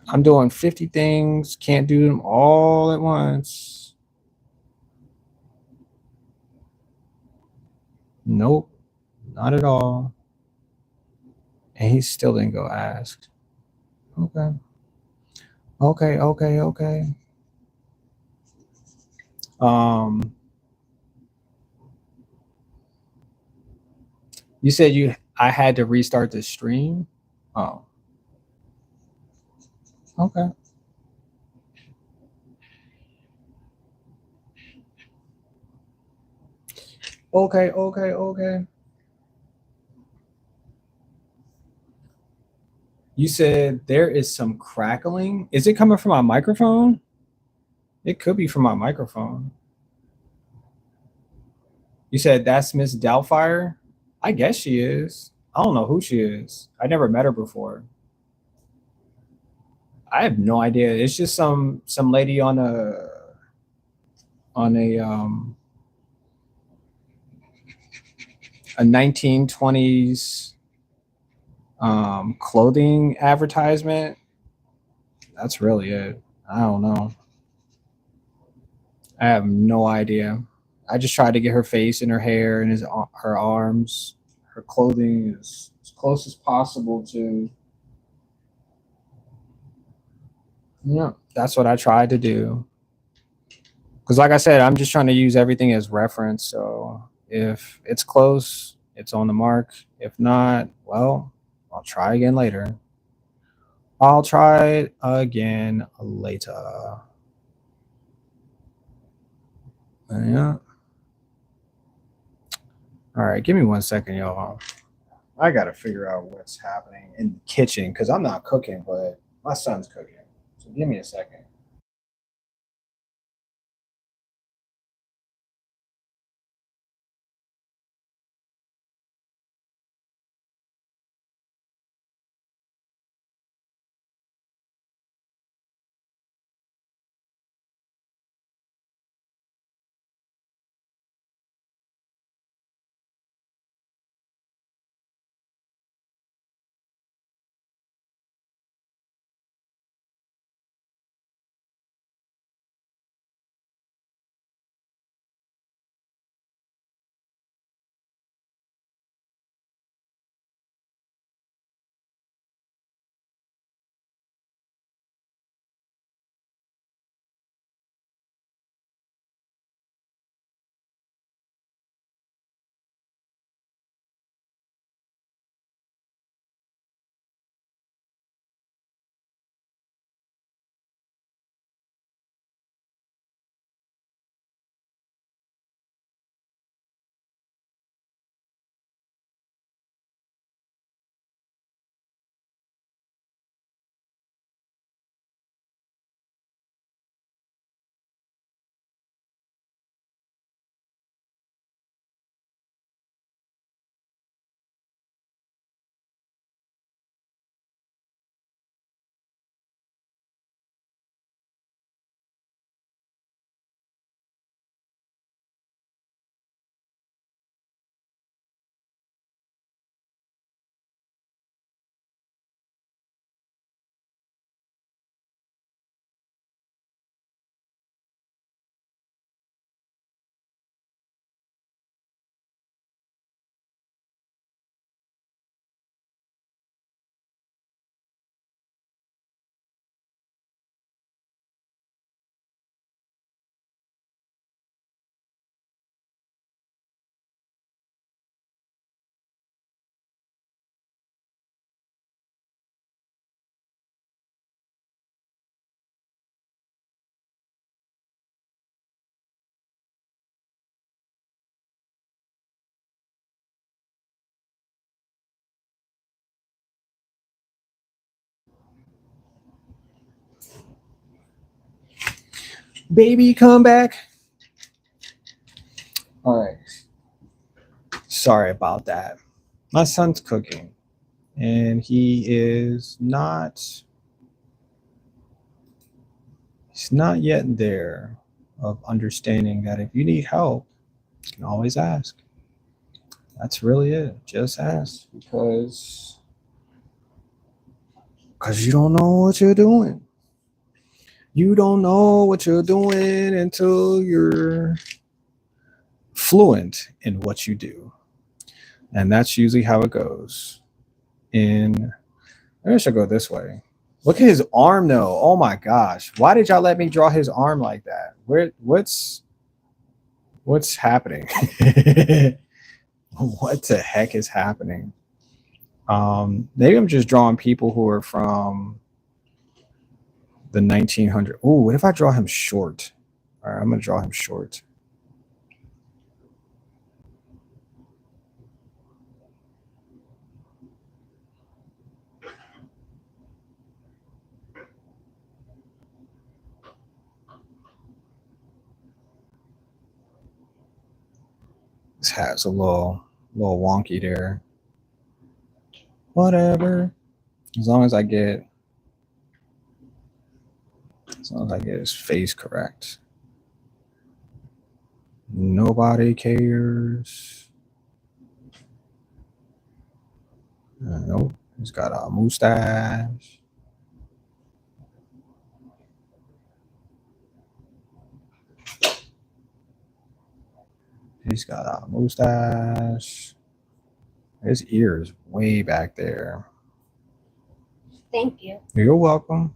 I'm doing 50 things, can't do them all at once. Nope, not at all. And he still didn't go ask. Okay. Okay, okay, okay. Um, you said I had to restart the stream. Oh, okay, okay, okay, okay. You said there is some crackling. Is it coming from my microphone? It could be from my microphone. You said that's Miss Doubtfire? I guess she is. I don't know who she is. I never met her before. I have no idea. It's just some lady on a 1920s clothing advertisement. That's really it. I don't know. I have no idea. I just tried to get her face and her hair and her arms. Her clothing is as close as possible to. Yeah, that's what I tried to do. Because, like I said, I'm just trying to use everything as reference. So if it's close, it's on the mark. If not, well, I'll try again later. I'll try it again later. Yeah. All right, give me 1 second, y'all. I gotta figure out what's happening in the kitchen because I'm not cooking, but my son's cooking. So give me a second. Baby, come back. All right. Sorry about that. My son's cooking, and he's not yet there of understanding that if you need help, you can always ask. That's really it. Just ask because you don't know what you're doing. You don't know what you're doing until you're fluent in what you do. And that's usually how it goes. In I should go this way. Look at his arm though. Oh my gosh. Why did y'all let me draw his arm like that? What's happening? What the heck is happening? Maybe I'm just drawing people who are from the 1900s. Oh, what if I draw him short? All right, I'm gonna draw him short. This hat's a little wonky there. Whatever. As long as I get his face correct. Nobody cares. Nope. He's got a mustache. He's got a mustache. His ear is way back there. Thank you. You're welcome.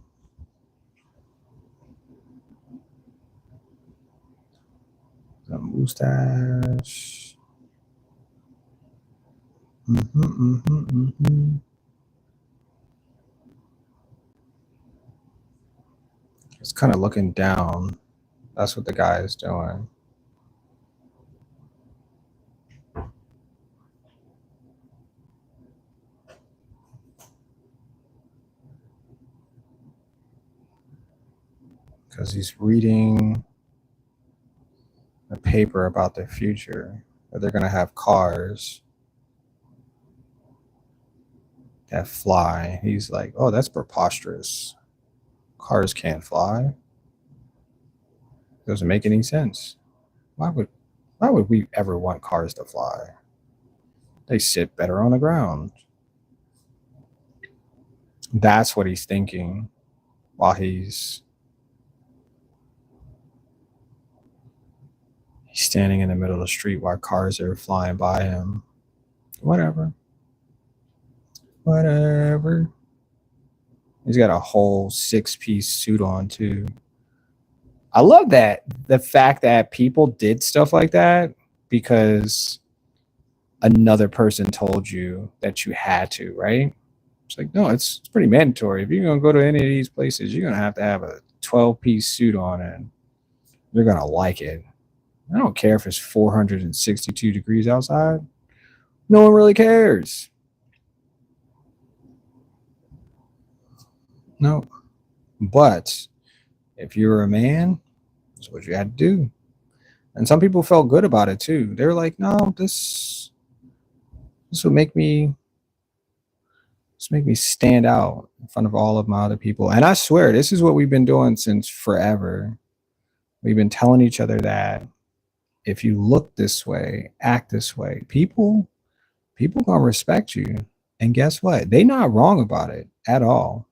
The mustache. It's kind of looking down. That's what the guy is doing. Because he's reading a paper about the future, that they're going to have cars that fly. He's like, oh, that's preposterous. Cars can't fly. Doesn't make any sense. Why would we ever want cars to fly? They sit better on the ground. That's what he's thinking while he's standing in the middle of the street while cars are flying by him. Whatever. He's got a whole 6-piece suit on too. I love that. The fact that people did stuff like that because another person told you that you had to, right? It's like, no, it's pretty mandatory. If you're going to go to any of these places, you're going to have a 12-piece suit on and you're going to like it. I don't care if it's 462 degrees outside. No one really cares. No. But if you're a man, that's what you had to do. And some people felt good about it too. They were like, no, this will make me stand out in front of all of my other people. And I swear, this is what we've been doing since forever. We've been telling each other that if you look this way, act this way, people gonna respect you. And guess what? They're not wrong about it at all.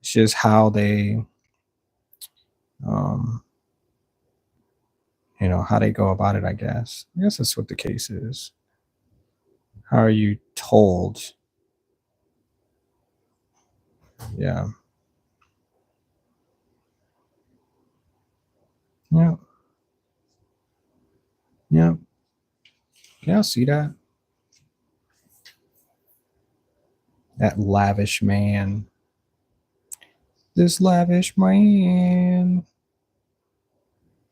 It's just how they, how they go about it, I guess. I guess that's what the case is. How are you told? Yeah. Yep. Yep. Yeah, I see that. That lavish man. This lavish man.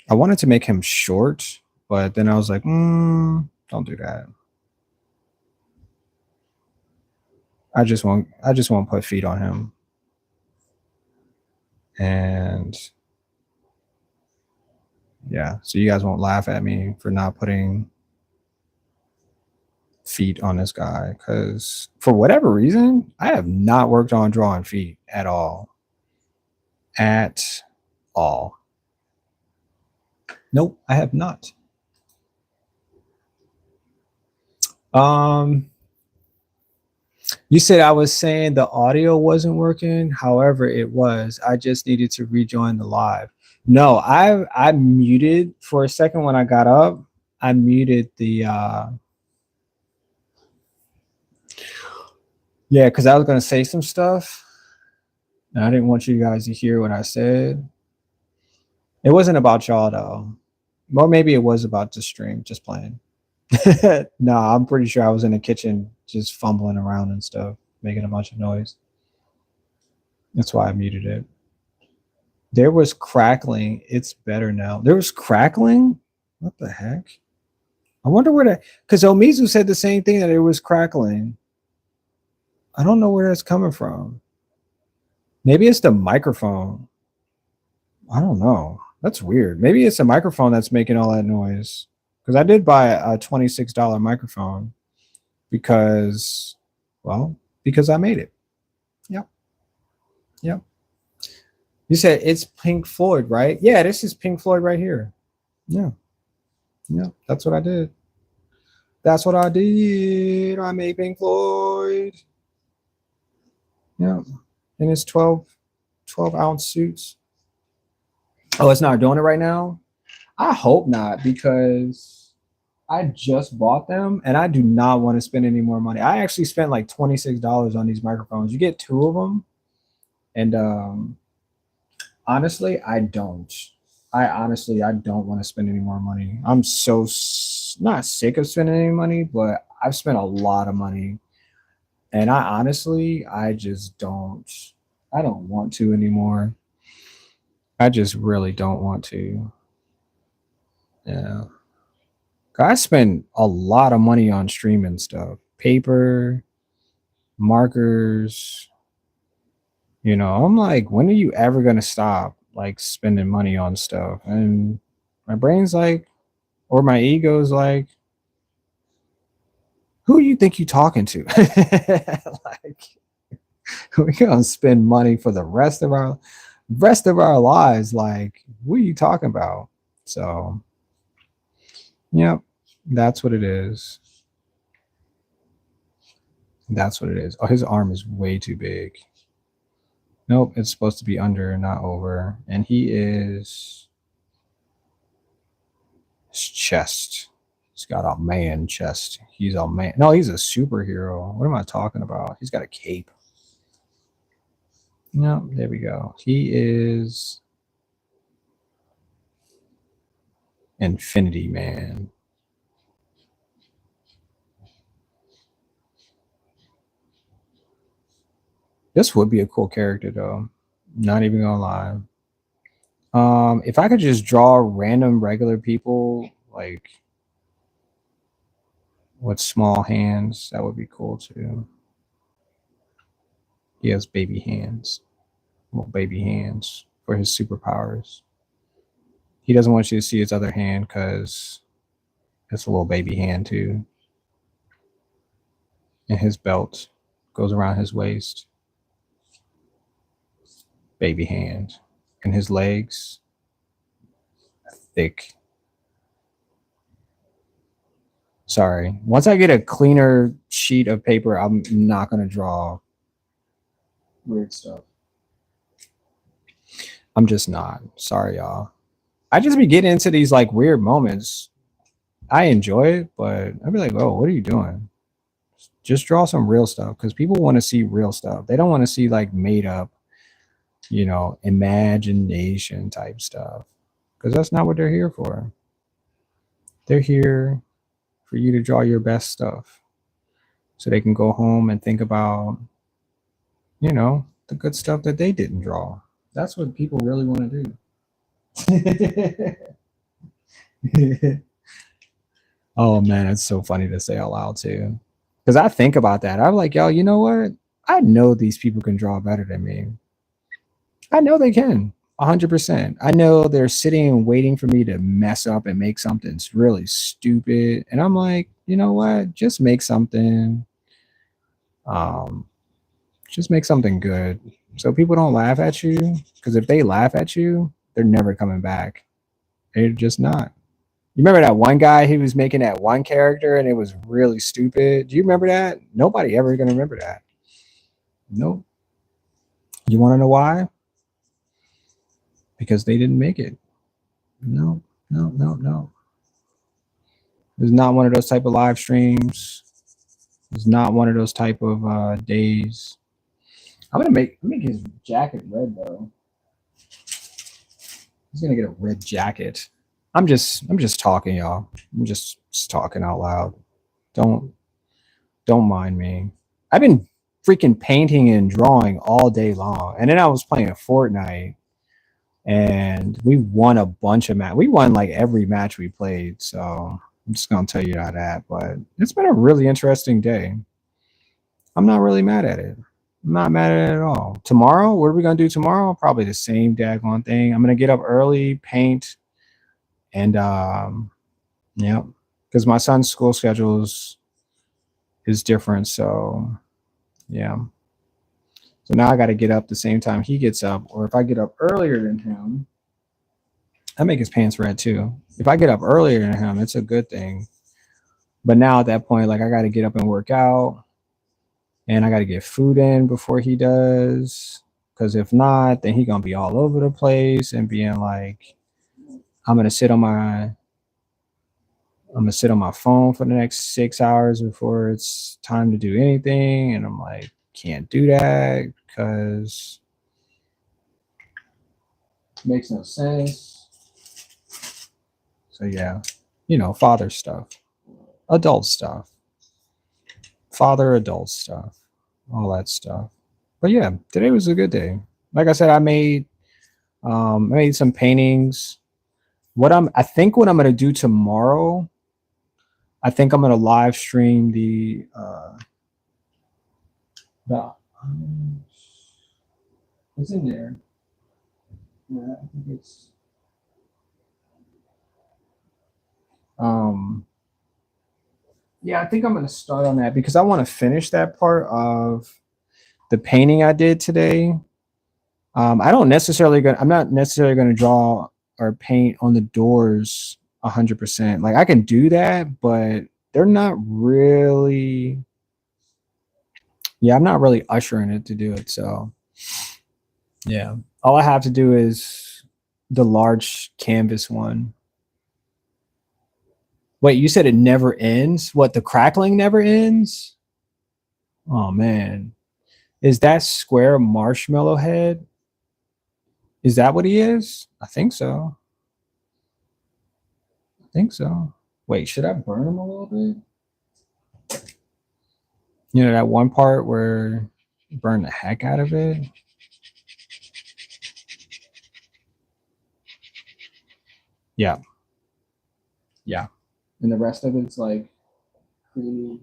I wanted to make him short, but then I was like, don't do that. I just won't put feet on him. And yeah, so you guys won't laugh at me for not putting feet on this guy, because for whatever reason, I have not worked on drawing feet at all. At all. Nope, I have not. You said I was saying the audio wasn't working. However, it was. I just needed to rejoin the live. No, I muted for a second when I got up. I muted the yeah, because I was gonna say some stuff. And I didn't want you guys to hear what I said. It wasn't about y'all though. Or maybe it was about the stream, just playing. No, I'm pretty sure I was in the kitchen just fumbling around and stuff, making a bunch of noise. That's why I muted it. There was crackling. It's better now. There was crackling? What the heck? I wonder where that, because Omizu said the same thing, that it was crackling. I don't know where that's coming from. Maybe it's the microphone. I don't know. That's weird. Maybe it's a microphone that's making all that noise. Because I did buy a $26 microphone because, well, because I made it. Yep. Yep. You said it's Pink Floyd, right? Yeah, this is Pink Floyd right here. Yeah. Yeah, that's what I did. That's what I did. I made Pink Floyd. Yeah. And it's 12-ounce suits. Oh, it's not doing it right now? I hope not, because I just bought them and I do not want to spend any more money. I actually spent like $26 on these microphones. You get 2 of them. And honestly, I don't want to spend any more money. I'm so not sick of spending any money, but I've spent a lot of money. And I just don't want to anymore. I just really don't want to. Yeah. I spend a lot of money on streaming stuff. Paper, markers. You know, I'm like, when are you ever going to stop like spending money on stuff? And my brain's like, or my ego's like, who do you think you talking to? Like, we're going to spend money for the rest of our lives. Like, what are you talking about? So, yep, that's what it is. That's what it is. Oh, his arm is way too big. Nope, it's supposed to be under, not over. And he is his chest. He's got a man chest. He's a man. No, he's a superhero. What am I talking about? He's got a cape. No, there we go. He is Infinity Man. This would be a cool character though. Not even gonna lie. If I could just draw random regular people like with small hands, that would be cool too. He has baby hands. Little baby hands for his superpowers. He doesn't want you to see his other hand because it's a little baby hand too. And his belt goes around his waist. Baby hand. And his legs, thick. Sorry. Once I get a cleaner sheet of paper, I'm not going to draw weird stuff. I'm just not. Sorry, y'all. I just be getting into these like weird moments. I enjoy it, but I'd be like, oh, what are you doing? Just draw some real stuff, because people want to see real stuff. They don't want to see like made up, you know, imagination type stuff, because that's not what they're here for. They're here for you to draw your best stuff so they can go home and think about, you know, the good stuff that they didn't draw. That's what people really want to do. Oh man, it's so funny to say out loud too, because I think about that. I'm like, yo, you know what? I know these people can draw better than me. I know they can, 100%. I know they're sitting and waiting for me to mess up and make something really stupid, and I'm like, you know what? Just make something. Just make something good, so people don't laugh at you. Because if they laugh at you, they're never coming back. They're just not. You remember that one guy who was making that one character and it was really stupid? Do you remember that? Nobody ever gonna remember that. Nope. You want to know why? Because they didn't make it. No. It's not one of those type of live streams. It's not one of those type of days. I'm gonna make his jacket red though. He's gonna get a red jacket. I'm just talking, y'all. I'm just talking out loud. Don't don't mind me. I've been freaking painting and drawing all day long, and then I was playing Fortnite, and we won a bunch of match. We won like every match we played. So I'm just gonna tell you that. But it's been a really interesting day. I'm not really mad at it. I'm not mad at it at all. Tomorrow, what are we gonna do tomorrow? Probably the same daggone thing. I'm gonna get up early, paint, and yeah, because my son's school schedules is different. So yeah. So now I got to get up the same time he gets up, or if I get up earlier than him, I make his pants red too. If I get up earlier than him, it's a good thing. But now at that point, like I got to get up and work out, and I got to get food in before he does. Because if not, then he gonna be all over the place and being like, I'm gonna sit on my phone for the next 6 hours before it's time to do anything, and I'm like, can't do that because it makes no sense. So yeah, father stuff, adult stuff, father adult stuff, all that stuff. But yeah, today was a good day. Like I said, I made some paintings. I think what I'm gonna do tomorrow, I think I'm gonna live stream the what's in there. Yeah, I think it's yeah, I think I'm gonna start on that because I want to finish that part of the painting I did today. I'm not necessarily gonna draw or paint on the doors 100%. Like I can do that, but they're not really. Yeah, I'm not really ushering it to do it. So yeah, all I have to do is the large canvas one. Wait, you said it never ends? What, the crackling never ends? Oh man. Is that Square Marshmallow Head? Is that what he is? I think so. I think so. Wait, should I burn him a little bit? That one part where you burn the heck out of it? Yeah. Yeah. And the rest of it's like creamy.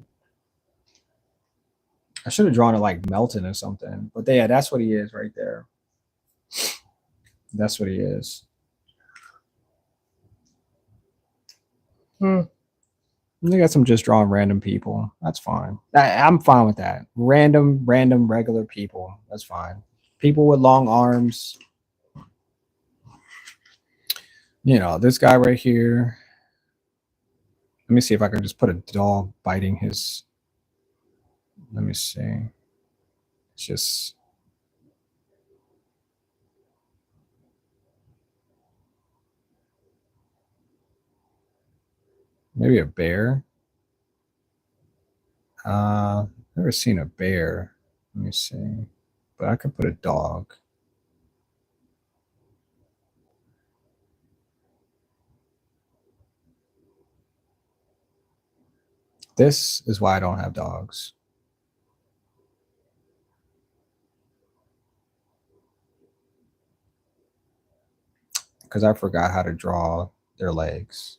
I should have drawn it like melting or something. But yeah, that's what he is right there. That's what he is. I guess I'm just drawing random people. That's fine. I'm fine with that. Random, regular people. That's fine. People with long arms. This guy right here. Let me see if I can just put a dog biting his. Let me see. It's just. Maybe a bear. Never seen a bear. Let me see. But I could put a dog. This is why I don't have dogs. Because I forgot how to draw their legs.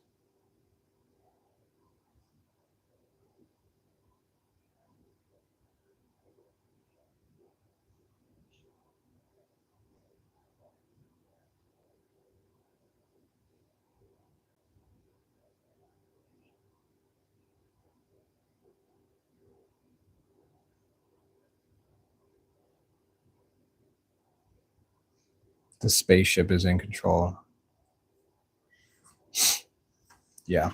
The spaceship is in control. Yeah.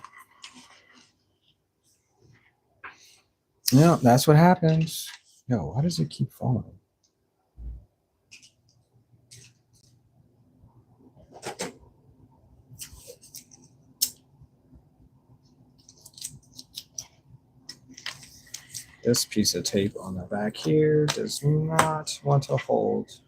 Yeah, that's what happens. Yo, why does it keep falling? This piece of tape on the back here does not want to hold.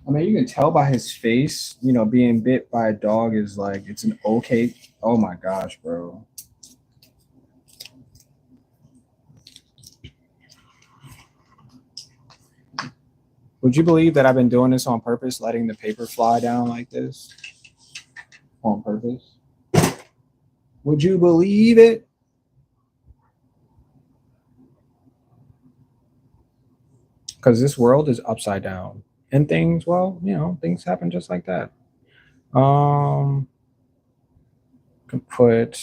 I mean, you can tell by his face, you know, being bit by a dog is like, it's an okay. Oh my gosh, bro. Would you believe that I've been doing this on purpose, letting the paper fly down like this? On purpose? Would you believe it? Because this world is upside down. And things, well, you know, things happen just like that. Can put.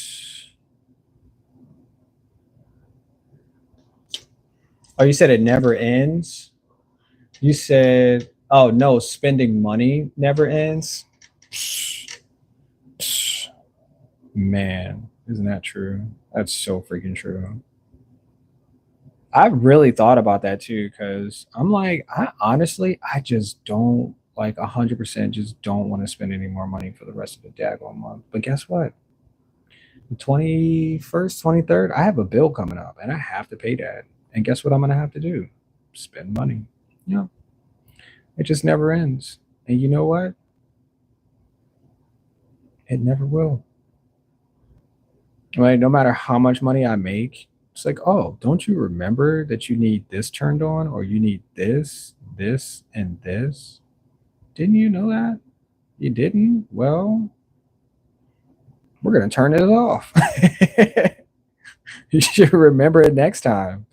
Oh, you said it never ends? You said, oh no, spending money never ends? Man, isn't that true? That's so freaking true. I really thought about that too, because I'm like, I honestly, I just don't like 100% just don't want to spend any more money for the rest of the daggone month. But guess what? The 21st, 23rd, I have a bill coming up and I have to pay that. And guess what I'm gonna have to do? Spend money. You know, it just never ends. And you know what? It never will. Right? No matter how much money I make, it's like, oh, don't you remember that you need this turned on or you need this, this, and this? Didn't you know that? You didn't? Well, we're going to turn it off. You should remember it next time,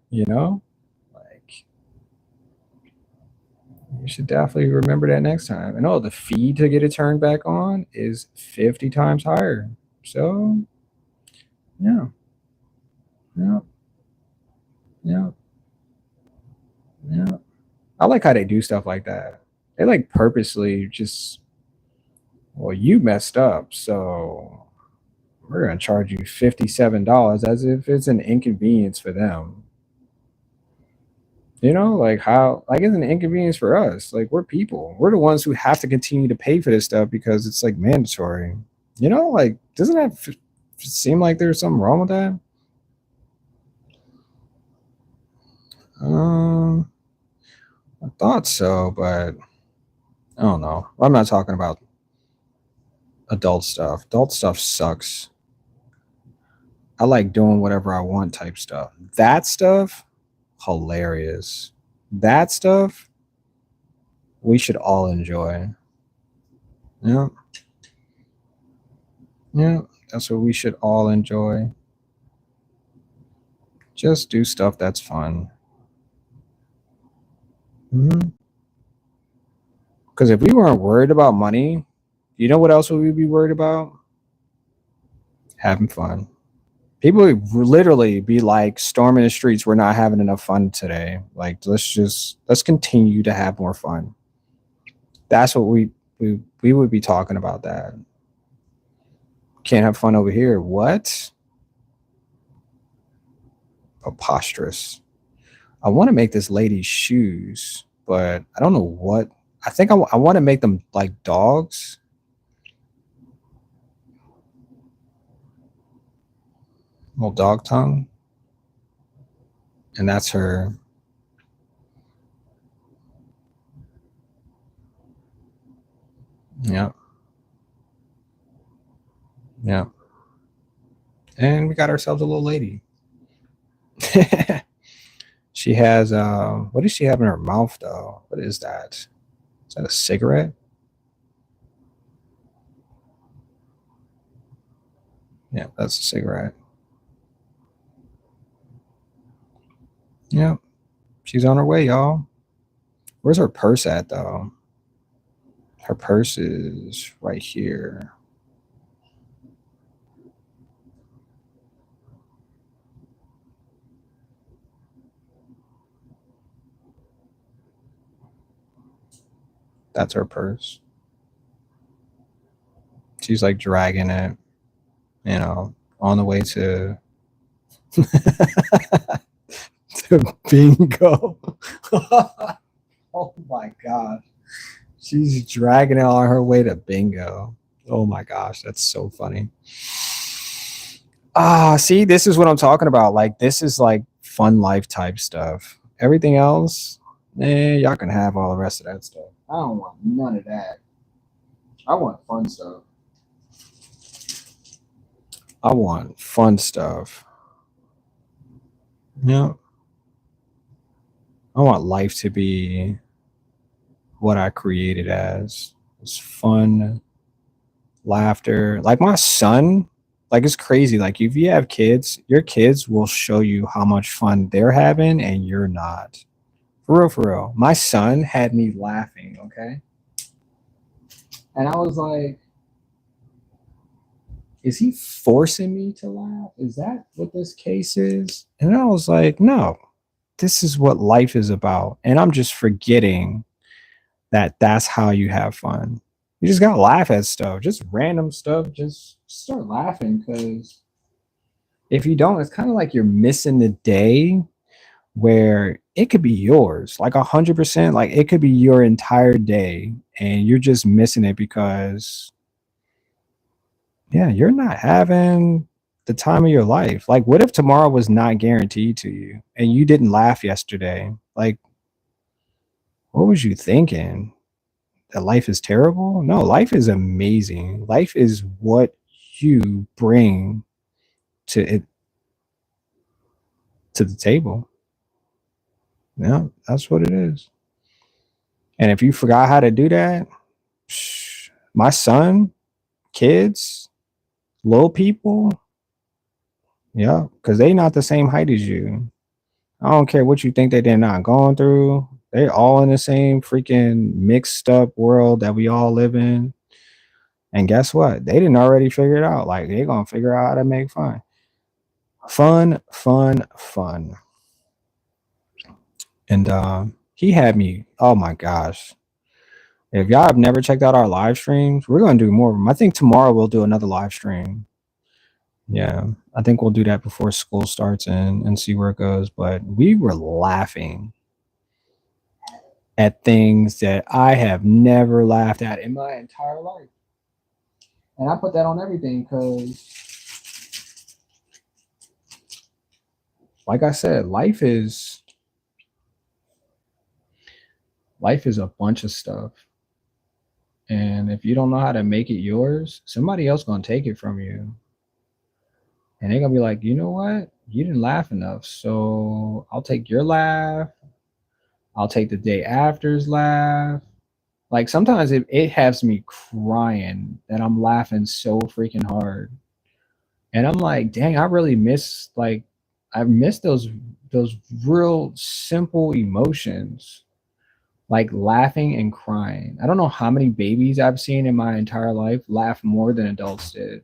you know? Like, you should definitely remember that next time. And oh, the fee to get it turned back on is 50 times higher. So, yeah, yeah, yeah, yeah. I like how they do stuff like that. They like purposely just, well, you messed up, so we're gonna charge you $57 as if it's an inconvenience for them. You know, like how like it's an inconvenience for us. Like we're people. We're the ones who have to continue to pay for this stuff because it's like mandatory. You know, like doesn't that seem like there's something wrong with that? Um, I thought so, but I don't know. I'm not talking about adult stuff. Adult stuff sucks. I like doing whatever I want type stuff. That stuff, hilarious. That stuff, we should all enjoy. Yeah. Yeah. That's what we should all enjoy. Just do stuff that's fun. Because if we weren't worried about money, you know what else would we be worried about? Having fun. People would literally be like storming the streets. We're not having enough fun today. Like let's continue to have more fun. That's what we would be talking about. That can't have fun over here. What? Preposterous. I want to make this lady's shoes, but I don't know what. I think I want to make them like dogs. Little dog tongue. And that's her. Yeah. Yeah. And we got ourselves a little lady. She has what does she have in her mouth though? What is that? Is that a cigarette? Yeah, that's a cigarette. Yeah. She's on her way, y'all. Where's her purse at though? Her purse is right here. That's her purse. She's like dragging it, you know, on the way to to bingo. Oh my god. She's dragging it on her way to bingo. Oh my gosh, that's so funny. See, this is what I'm talking about. Like, this is like fun life type stuff. Everything else, y'all can have all the rest of that stuff. I don't want none of that. I want fun stuff. I want fun stuff. Yeah. I want life to be what I created as. It's fun, laughter. Like my son, like it's crazy. Like if you have kids, your kids will show you how much fun they're having and you're not. For real, for real. My son had me laughing, okay? And I was like, is he forcing me to laugh? Is that what this case is? And I was like, no, this is what life is about. And I'm just forgetting that that's how you have fun. You just gotta laugh at stuff, just random stuff. Just start laughing because if you don't, it's kind of like you're missing the day where it could be yours, like 100%. Like it could be your entire day, and you're just missing it because yeah, you're not having the time of your life. Like, what if tomorrow was not guaranteed to you and you didn't laugh yesterday? Like, what was you thinking? That life is terrible? No, life is amazing. Life is what you bring to it to the table. Yeah, that's what it is. And if you forgot how to do that, my son, kids, little people, yeah, because they not the same height as you. I don't care what you think they're not going through. They're all in the same freaking mixed up world that we all live in. And guess what? They didn't already figure it out. Like they're gonna figure out how to make fun. Fun, fun, fun. And he had me, oh my gosh. If y'all have never checked out our live streams, we're gonna do more of them. I think tomorrow we'll do another live stream. Yeah, I think we'll do that before school starts and see where it goes. But we were laughing at things that I have never laughed at in my entire life. And I put that on everything because, like I said, life is a bunch of stuff. And if you don't know how to make it yours, somebody else gonna take it from you. And they're gonna be like, you know what? You didn't laugh enough. So I'll take your laugh. I'll take the day after's laugh. Like sometimes it has me crying that I'm laughing so freaking hard. And I'm like, dang, I really miss like I miss those real simple emotions like laughing and crying. I don't know how many babies I've seen in my entire life laugh more than adults did,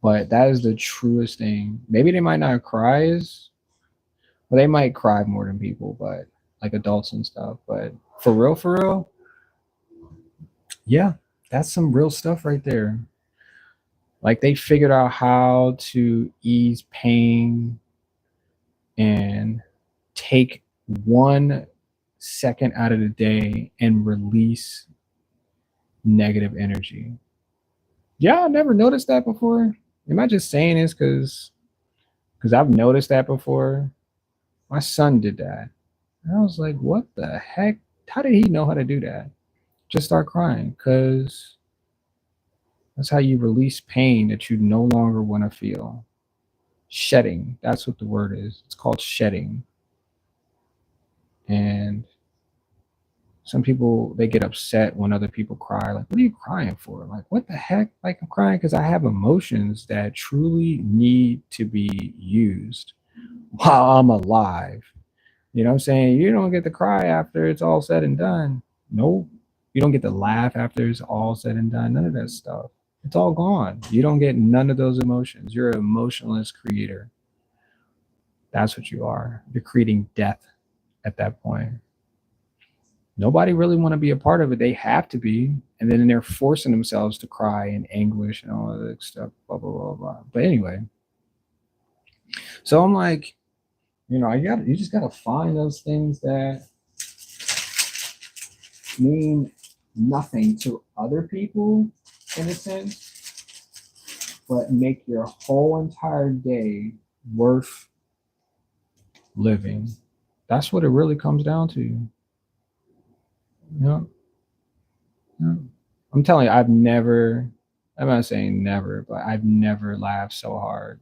but that is the truest thing. Maybe they might not cry well, they might cry more than people, but like adults and stuff. But for real, yeah, that's some real stuff right there. Like they figured out how to ease pain and take 1 second out of the day and release negative energy. Yeah, I never noticed that before. Am I just saying this because I've noticed that before? My son did that. And I was like, what the heck? How did he know how to do that? Just start crying because that's how you release pain that you no longer want to feel. Shedding. That's what the word is. It's called shedding. And some people they get upset when other people cry. Like, what are you crying for? Like, what the heck? Like, I'm crying because I have emotions that truly need to be used while I'm alive. You know what I'm saying? You don't get to cry after it's all said and done. Nope. You don't get to laugh after it's all said and done. None of that stuff. It's all gone. You don't get none of those emotions. You're an emotionless creator. That's what you are. You're creating death at that point. Nobody really want to be a part of it. They have to be, and then they're forcing themselves to cry and anguish and all of that stuff. Blah blah blah blah. But anyway, so I'm like, you just gotta find those things that mean nothing to other people in a sense, but make your whole entire day worth living. That's what it really comes down to. Yeah. Yeah. I'm telling you, I'm not saying never, but I've never laughed so hard.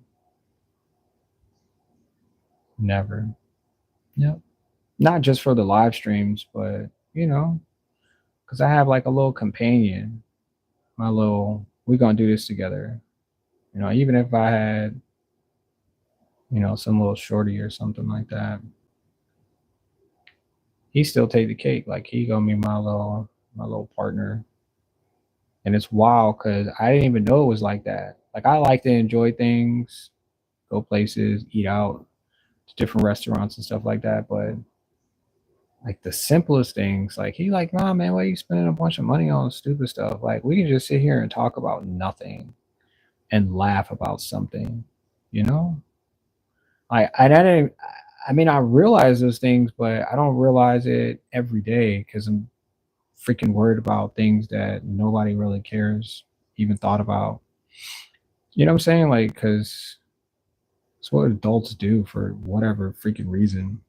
Never. Yep. Not just for the live streams, but, because I have like a little companion, we're going to do this together. Even if I had, some little shorty or something like that, he still take the cake. Like he gonna be my little partner. And it's wild because I didn't even know it was like that. Like I like to enjoy things, go places, eat out to different restaurants and stuff like that. But like the simplest things, like he like, nah, man, why are you spending a bunch of money on stupid stuff? Like we can just sit here and talk about nothing and laugh about something, you know? I didn't. I mean, I realize those things, but I don't realize it every day because I'm freaking worried about things that nobody really cares, even thought about. You know what I'm saying? Like, because it's what adults do for whatever freaking reason.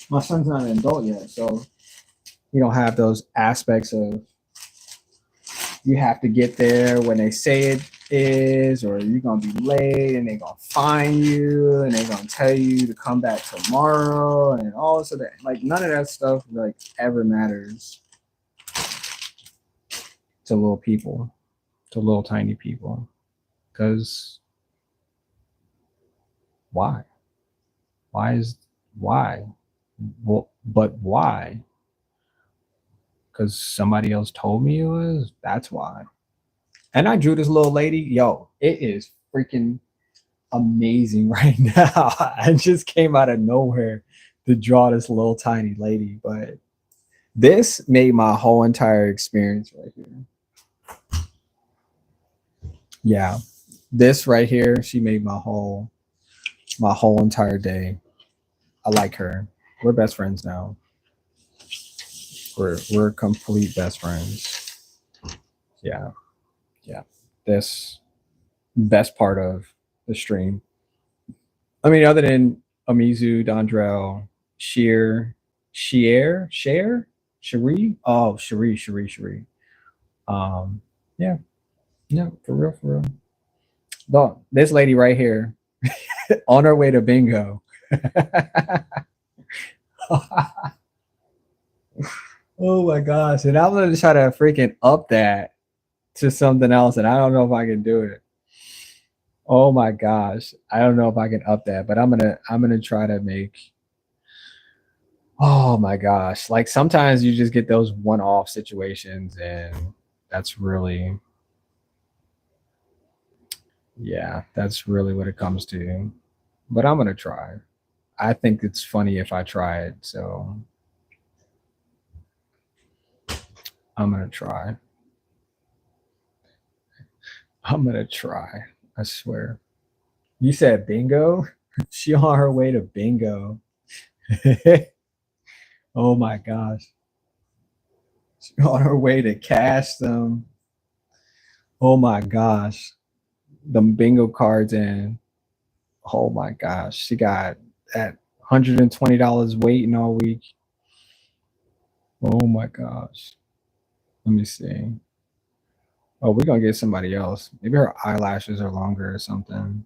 My son's not an adult yet, so you don't have those aspects of you have to get there when they say it is, or you're gonna be late and they're gonna fine you and they're gonna tell you to come back tomorrow and all this other like none of that stuff like ever matters to little people, to little tiny people. Because why? Why? Well, but why? Because somebody else told me it was. That's why. And I drew this little lady. Yo, it is freaking amazing right now. I just came out of nowhere to draw this little tiny lady, but this made my whole entire experience right here. Yeah, this right here, she made my whole entire day. I like her. We're best friends now. We're complete best friends. Yeah, yeah. This best part of the stream. I mean, other than Amizu, Dondrell, Sheer, Cherie. Oh, Cherie. Um, yeah, yeah, for real, for real. This lady right here on her way to bingo. Oh my gosh. And I'm gonna try to freaking up that to something else, and I don't know if I can do it. Oh my gosh. I don't know if I can up that, but I'm gonna try to make oh my gosh. Like sometimes you just get those one-off situations and that's really yeah, that's really what it comes to. But I'm gonna try. I think it's funny if I try it, so I'm gonna try. I'm gonna try. I swear. You said bingo? She on her way to bingo. Oh my gosh. She on her way to cash them. Oh my gosh. Them bingo cards in. Oh my gosh. She got that $120 waiting all week. Oh my gosh. Let me see. Oh, we're gonna get somebody else. Maybe her eyelashes are longer or something.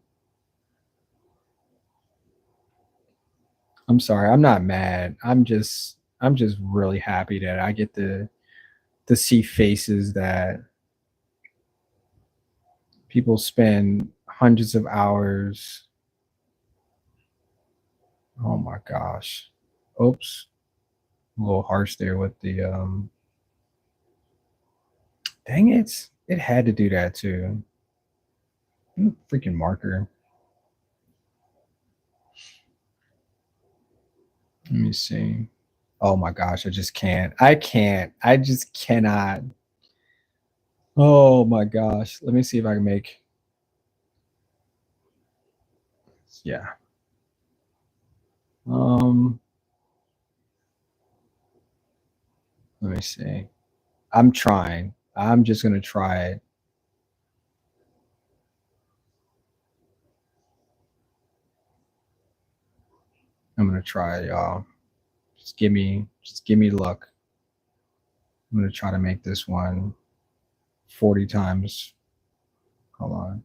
I'm sorry. I'm not mad. I'm just really happy that I get to see faces that people spend hundreds of hours. Oh my gosh. Oops. A little harsh there with the dang it. It had to do that too. Freaking marker. Let me see. Oh my gosh, I just can't. I can't. I just cannot. Oh my gosh. Let me see if I can make yeah. Um let me see. I'm trying. I'm just gonna try it. I'm gonna try it, y'all. Just give me luck. I'm gonna try to make this one 40 times. Hold on.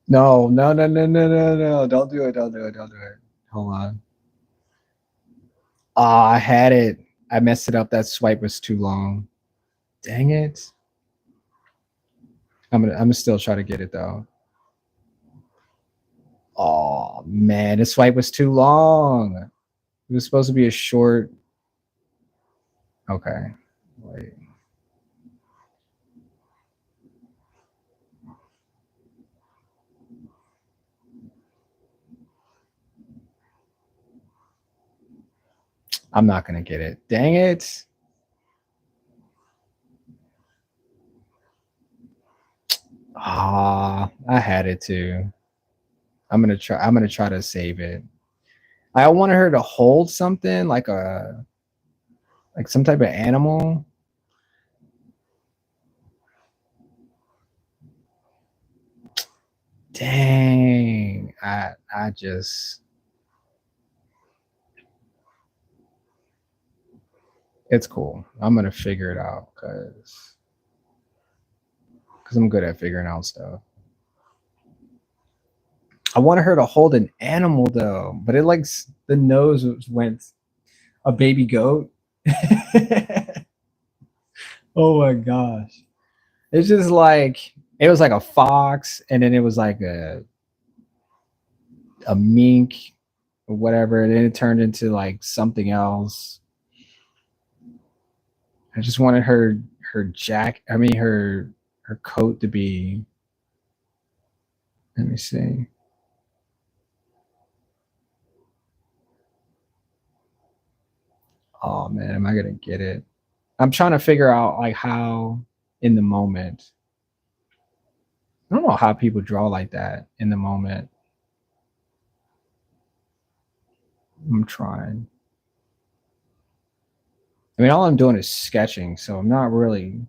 No, no, no, no, no, no, no. Don't do it. Don't do it. Don't do it. Hold on. Ah, I had it. I messed it up. That swipe was too long. Dang it. I'm gonna still try to get it though. Oh man, the swipe was too long. It was supposed to be a short. Okay. Wait. I'm not gonna get it. Dang it. Ah, I had it too. I'm gonna try to save it. I wanted her to hold something like some type of animal. Dang. I just it's cool. I'm gonna figure it out because I'm good at figuring out stuff. I wanted her to hold an animal though, but it like the nose went a baby goat. Oh my gosh. It's just like it was like a fox, and then it was like a mink or whatever, and then it turned into like something else. I just wanted her her coat to be, let me see. Oh man, am I gonna get it? I'm trying to figure out like how in the moment. I don't know how people draw like that in the moment. I'm trying. I mean, all I'm doing is sketching, so I'm not really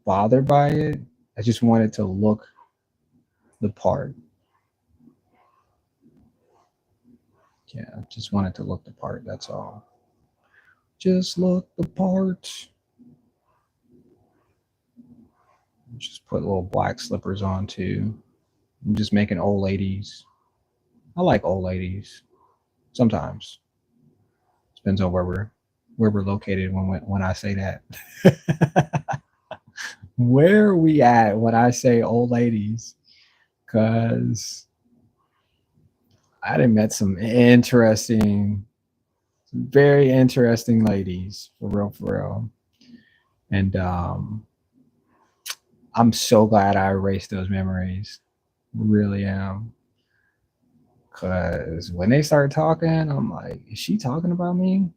bothered by it. I just wanted to look the part. Yeah, just wanted to look the part. That's all. Just look the part. Just put little black slippers on too. I'm just making old ladies. I like old ladies. Sometimes depends on where we're located when I say that. Where are we at when I say old ladies? Because I done met some very interesting ladies for real. And I'm so glad I erased those memories. Really am. Cause when they start talking, I'm like, is she talking about me?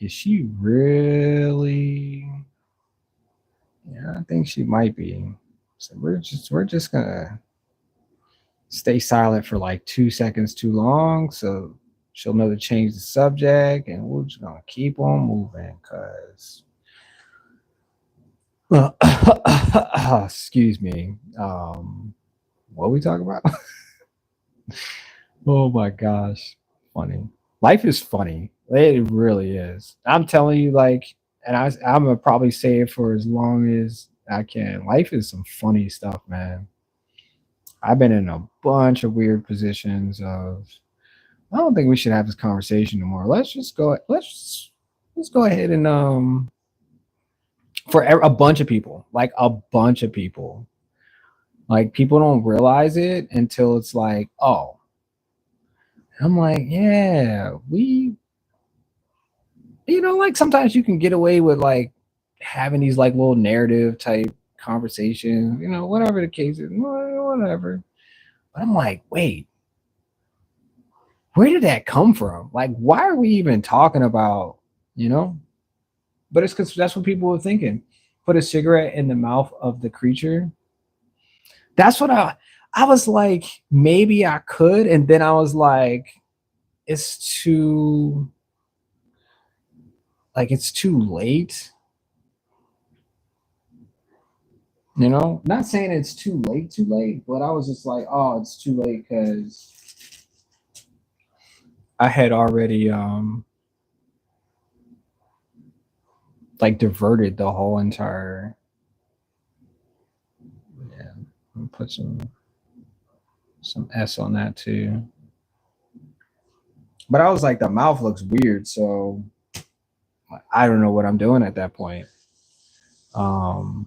Is she really? Yeah, I think she might be. So we're just gonna stay silent for like 2 seconds too long, so she'll know to change the subject, and we're just gonna keep on moving. Cause, excuse me. What are we talking about? Oh my gosh, funny. Life is funny. It really is. I'm telling you, like, and I'm gonna probably say it for as long as I can. Life is some funny stuff, man. I've been in a bunch of weird positions of. I don't think we should have this conversation anymore. Let's just go. Let's go ahead and for a bunch of people, like a bunch of people, like people don't realize it until it's like, oh, I'm like, yeah, like sometimes you can get away with like having these like little narrative type conversations, whatever the case is, whatever. But I'm like, wait, where did that come from? Like, why are we even talking about, you know? But it's because that's what people were thinking. Put a cigarette in the mouth of the creature. That's what I was like, maybe I could, and then I was like, it's too it's too late. You know, not saying it's too late, but I was just like, oh, it's too late because I had already like diverted the whole entire. Yeah, I'll put some S on that too. But I was like, the mouth looks weird, so I don't know what I'm doing at that point. Um,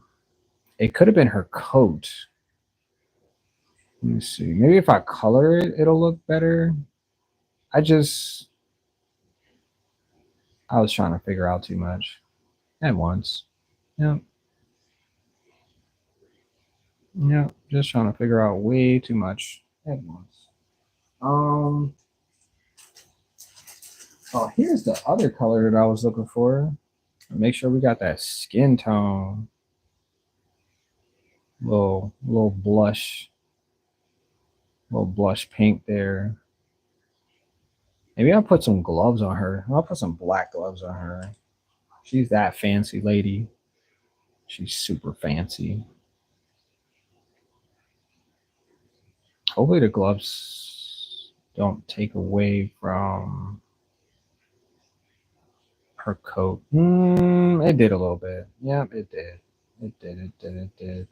it could have been her coat. Let me see. Maybe if I color it, it'll look better. I just I was trying to figure out too much at once. Yep. Yep. Just trying to figure out way too much at once. Um. Oh, here's the other color that I was looking for. Make sure we got that skin tone. Little blush. Little blush pink there. Maybe I'll put some gloves on her. I'll put some black gloves on her. She's that fancy lady. She's super fancy. Hopefully the gloves don't take away from her coat. It did a little bit. Yep, it did. It did.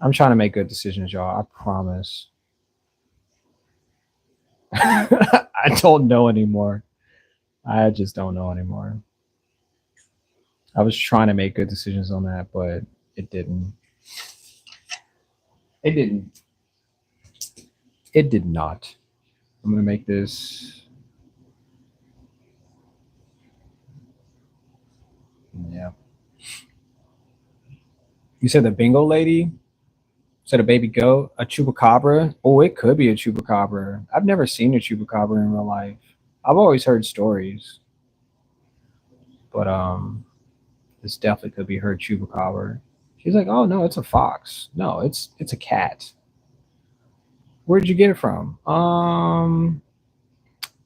I'm trying to make good decisions, y'all. I promise. I don't know anymore. I just don't know anymore. I was trying to make good decisions on that, but it didn't. It didn't. It did not. I'm gonna make this. Yeah. You said the bingo lady? Said a baby goat? A chupacabra? Oh, it could be a chupacabra. I've never seen a chupacabra in real life. I've always heard stories, but this definitely could be her chupacabra. She's like, oh no, it's a fox. No, it's a cat. Where'd you get it from?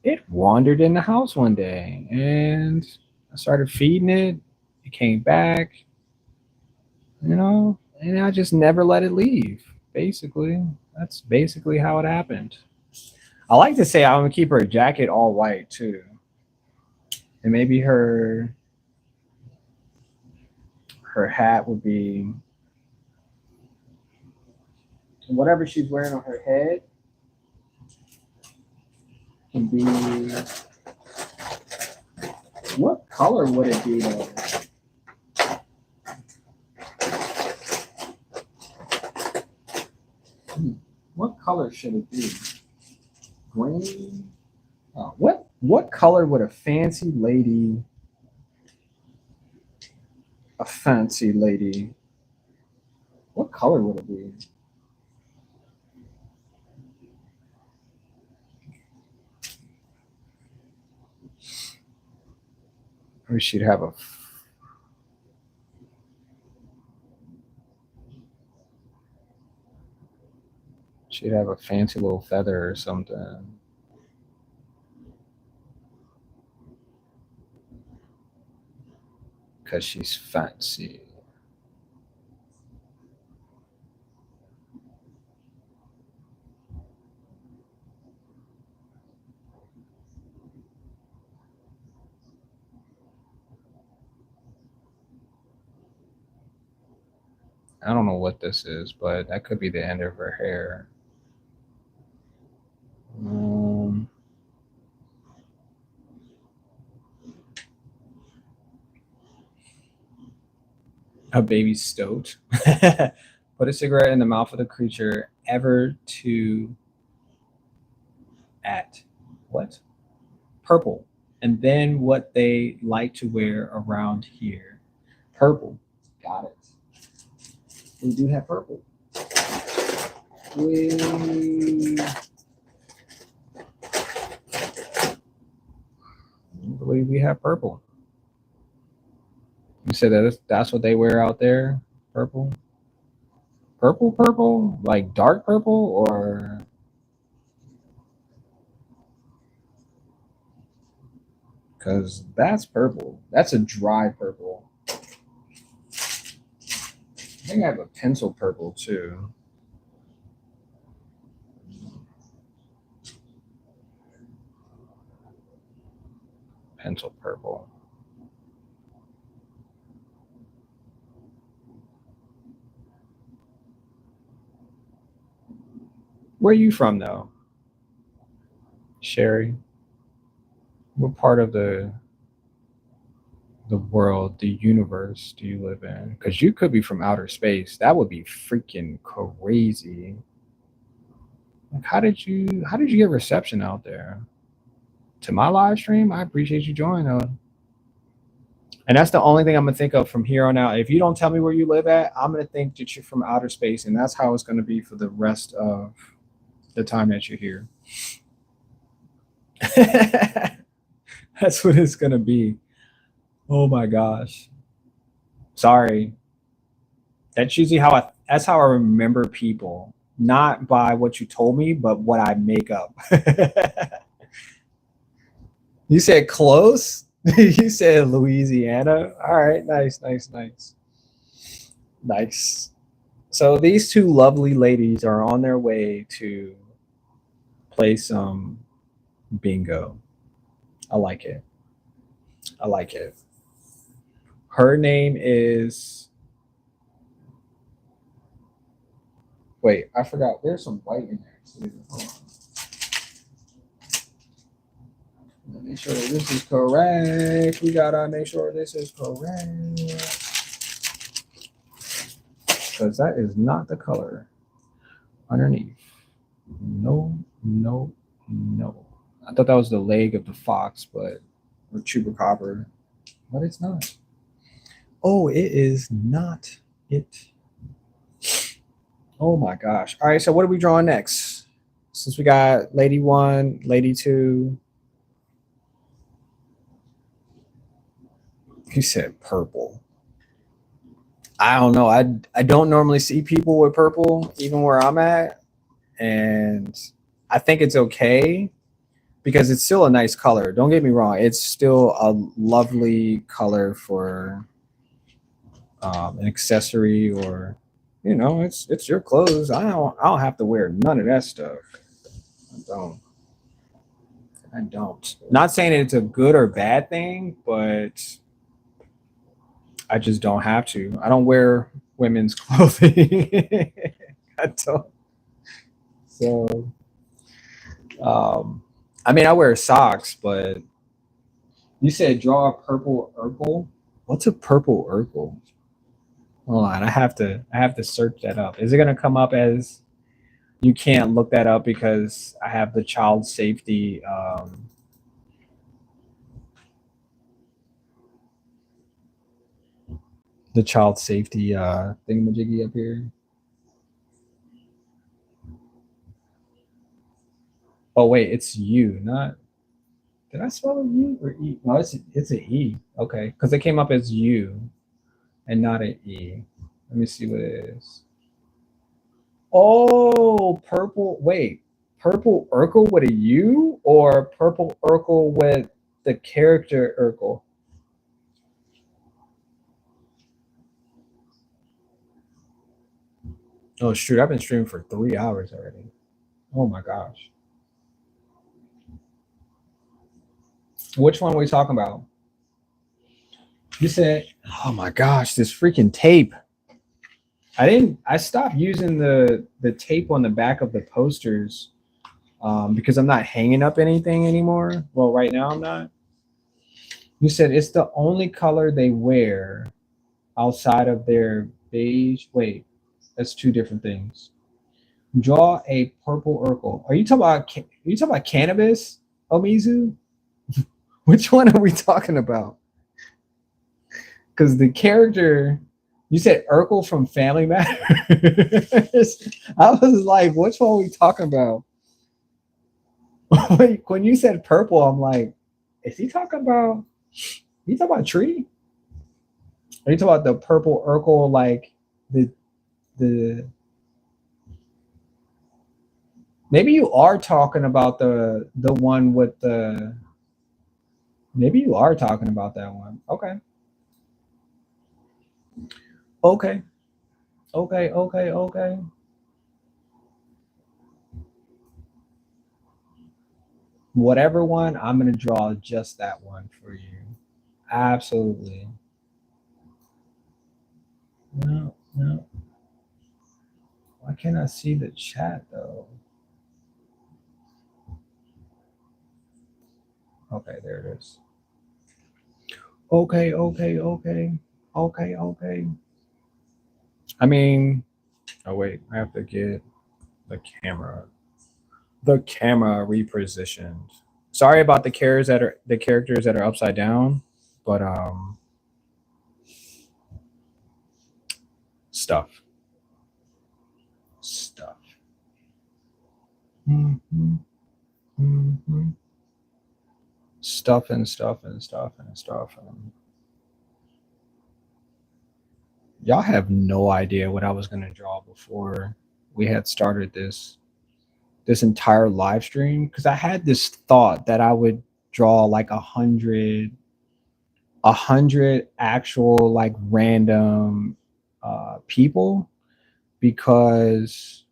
It wandered in the house one day, and I started feeding it. It came back, and I just never let it leave. Basically, that's basically how it happened. I like to say I'm gonna keep her jacket all white too, and maybe her hat would be whatever she's wearing on her head can be. What color would it be though? What color should it be? Green. What color would a fancy lady? What color would it be? Or she'd have a. She'd have a fancy little feather or something. Because she's fancy. I don't know what this is, but that could be the end of her hair. Um, a baby stoat. Put a cigarette in the mouth of the creature ever to at what? Purple. And then what they like to wear around here. Purple. Got it. We do have purple. We we have purple. You said that's what they wear out there? Purple? Purple? Like dark purple or because that's purple. That's a dry purple. I think I have a pencil purple too. Pencil purple. Where are you from though? Sherry? What part of the world, the universe do you live in? Because you could be from outer space. That would be freaking crazy. Like, how did you get reception out there? To my live stream, I appreciate you joining though. And that's the only thing I'm gonna think of from here on out. If you don't tell me where you live at, I'm gonna think that you're from outer space, and that's how it's gonna be for the rest of the time that you're here. That's what it's gonna be. Oh my gosh. Sorry. That's how I remember people. Not by what you told me, but what I make up. You said close? You said Louisiana. All right, nice. Nice. So these two lovely ladies are on their way to play some bingo. I like it. Her name is. Wait, I forgot. There's some white in there too. Hold on. Let me make sure that this is correct. We gotta make sure this is correct. Because that is not the color underneath. No. I thought that was the leg of the fox, or chupacabra, but it's not. Oh, it is not it. Oh my gosh. All right, so what are we drawing next? Since we got lady 1, lady 2. You said purple. I don't know. I don't normally see people with purple, even where I'm at. And I think it's okay because it's still a nice color. Don't get me wrong. It's still a lovely color for an accessory, or it's your clothes. I don't have to wear none of that stuff. I don't. Not saying it's a good or bad thing, but I just don't have to. I don't wear women's clothing. I don't. So, I mean, I wear socks, but you said draw a purple Urkel. What's a purple Urkel? Hold on, I have to search that up. Is it gonna come up as? You can't look that up because I have the child safety. The child safety thingamajiggy up here. Oh wait, it's U, not. Did I spell it U or E? No, it's an E. Okay, because it came up as U, and not an E. Let me see what it is. Oh, purple. Wait, purple Urkel with a U, or purple Urkel with the character Urkel? Oh shoot, I've been streaming for 3 hours already. Oh my gosh. Which one are we talking about? You said, oh my gosh, this freaking tape. I stopped using the tape on the back of the posters because I'm not hanging up anything anymore. Well, right now I'm not. You said it's the only color they wear outside of their beige. Wait, that's two different things. Draw a purple Urkel. Are you talking about cannabis, Omizu? Which one are we talking about? Because the character, you said Urkel from Family Matters. I was like, which one are we talking about? When you said purple, I'm like, is he talking about? You talking about tree? Are you talking about the purple Urkel, like the maybe you are talking about the one with the maybe you are talking about that one. Okay. Okay. Okay. Okay. Okay. Whatever one, I'm gonna draw just that one for you. Absolutely. No, no. Why can't I see the chat though? Okay, there it is. Okay, okay, okay. Okay, okay. I mean, oh wait, I have to get the camera repositioned. Sorry about the characters that are upside down, but stuff. Stuff. Mm-hmm. Mm-hmm. Stuff and stuff and stuff and stuff. Y'all have no idea what I was gonna draw before we had started this entire live stream, because I had this thought that I would draw like a hundred actual like random people, because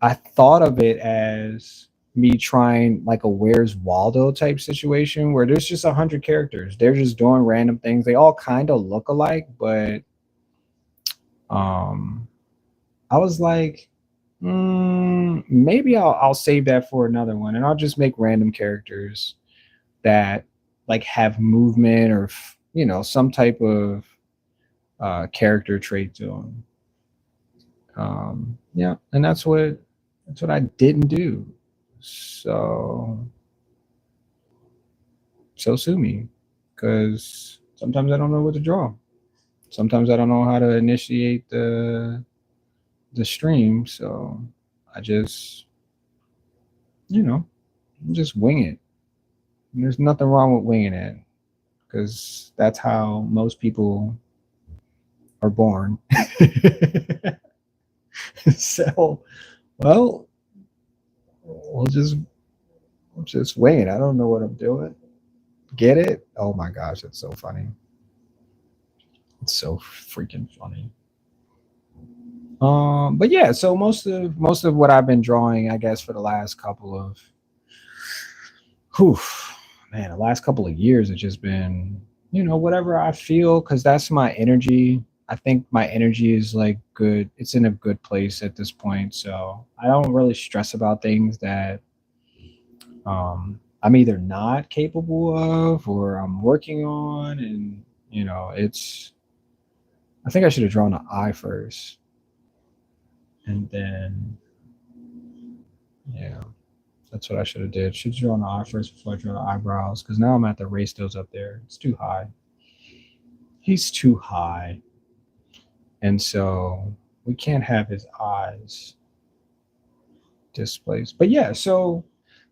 I thought of it as me trying like a Where's Waldo type situation where there's just 100 characters. They're just doing random things. They all kind of look alike, but um, I was like, maybe I'll save that for another one, and I'll just make random characters that like have movement or some type of character trait to them. Yeah, and that's what I didn't do. So sue me, because sometimes I don't know what to draw. Sometimes I don't know how to initiate the stream, so I just just wing it. And there's nothing wrong with winging it, because that's how most people are born. So, well, we'll just wing it. I don't know what I'm doing. Get it? Oh my gosh, it's so funny. It's so freaking funny. But yeah, so most of what I've been drawing, I guess, for the last couple of whew, man, the last couple of years, it's just been, whatever I feel, because that's my energy. I think my energy is like good. It's in a good place at this point. So I don't really stress about things that I'm either not capable of or I'm working on. And, I think I should have drawn an eye first. And then, yeah, that's what I should have did. Should have drawn the eye first before I draw the eyebrows, because now I'm at the race those up there. It's too high. He's too high. And so we can't have his eyes displaced. But yeah, so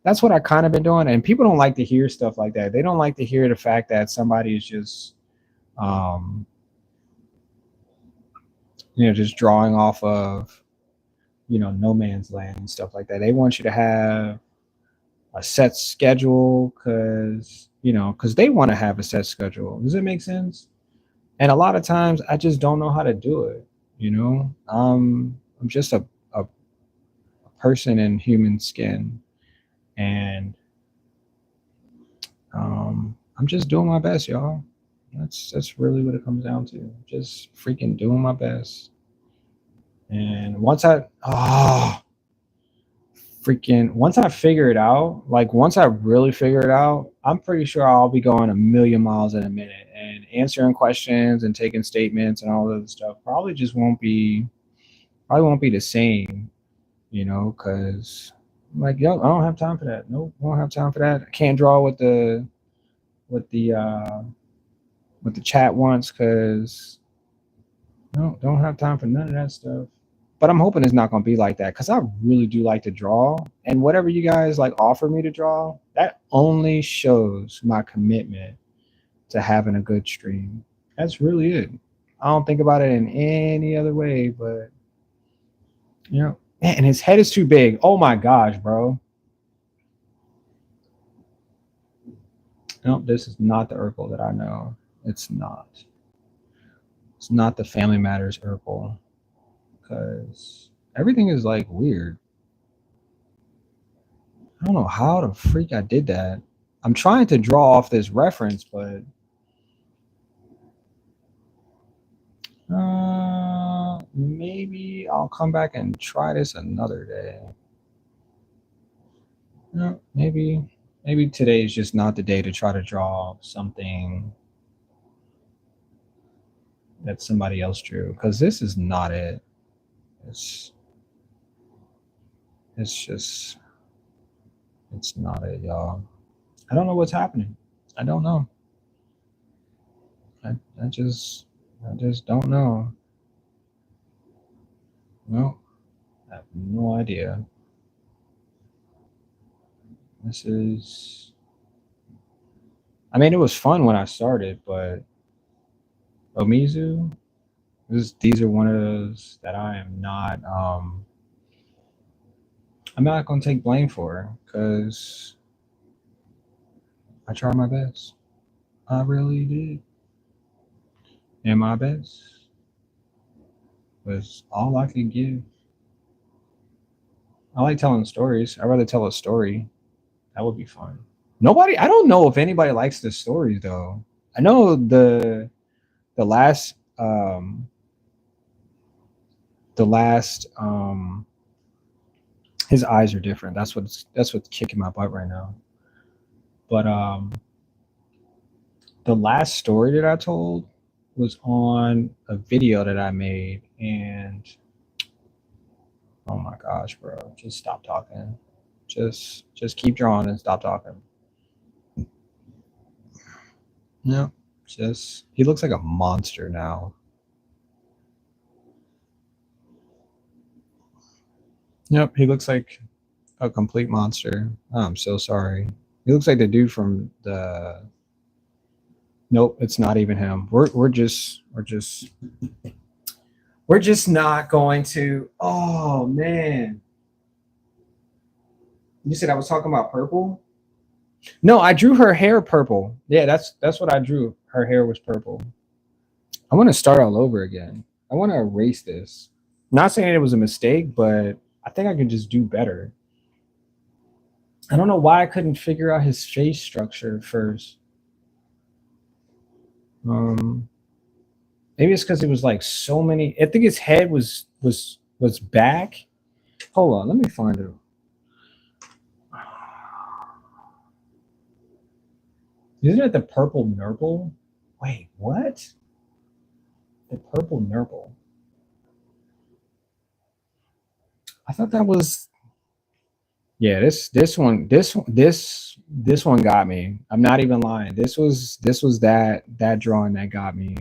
that's what I kind of been doing. And people don't like to hear stuff like that. They don't like to hear the fact that somebody is just just drawing off of no man's land and stuff like that. They want you to have a set schedule, because they want to have a set schedule. Does it make sense? And a lot of times I just don't know how to do it. I'm just a person in human skin, and I'm just doing my best, y'all. That's really what it comes down to. Just freaking doing my best. And once I figure it out, like once I really figure it out, I'm pretty sure I'll be going a million miles in a minute and answering questions and taking statements and all of this stuff. Probably won't be the same, because like, yo, I don't have time for that. Nope, I don't have time for that. I can't draw with the chat once, because no, don't have time for none of that stuff. But I'm hoping it's not going to be like that, because I really do like to draw. And whatever you guys like offer me to draw, that only shows my commitment to having a good stream. That's really it. I don't think about it in any other way, but you know, man, and his head is too big. Oh my gosh, bro. No, this is not the Urkel that I know. It's not. It's not the Family Matters Urkel. Because everything is like weird. I don't know how the freak I did that. I'm trying to draw off this reference, but maybe I'll come back and try this another day. No, maybe today is just not the day to try to draw something that somebody else drew, because this is not it. It's just, it's not it, y'all. I don't know what's happening. I don't know. I just don't know. No, I have no idea. This is, I mean, it was fun when I started, but Omizu, these are one of those that I am not, I'm not going to take blame for, because I tried my best. I really did. And my best was all I could give. I like telling stories. I'd rather tell a story. That would be fun. Nobody, I don't know if anybody likes the stories though. I know the last his eyes are different. That's what's kicking my butt right now. But the last story that I told was on a video that I made, and oh my gosh, bro, just stop talking. Just keep drawing and stop talking. No, just he looks like a monster now. Yep, he looks like a complete monster. Oh, I'm so sorry. He looks like the dude from the. Nope, it's not even him. We're just not going to. Oh man, you said I was talking about purple. No, I drew her hair purple. Yeah, that's what I drew. Her hair was purple. I want to start all over again. I want to erase this. Not saying it was a mistake, but I think I can just do better. I don't know why I couldn't figure out his face structure first. Maybe it's because it was like so many. I think his head was back. Hold on, let me find it. Isn't it the purple nurple? Wait, what? The purple nurple. I thought that was. Yeah, this one got me. I'm not even lying. This was that drawing that got me.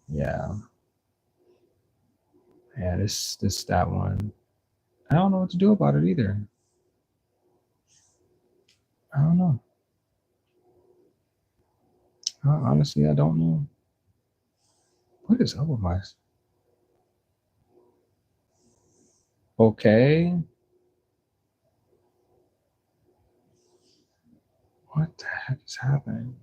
Yeah. Yeah, this that one. I don't know what to do about it either. I don't know. Honestly, I don't know. What is up with my? Okay. What the heck is happening?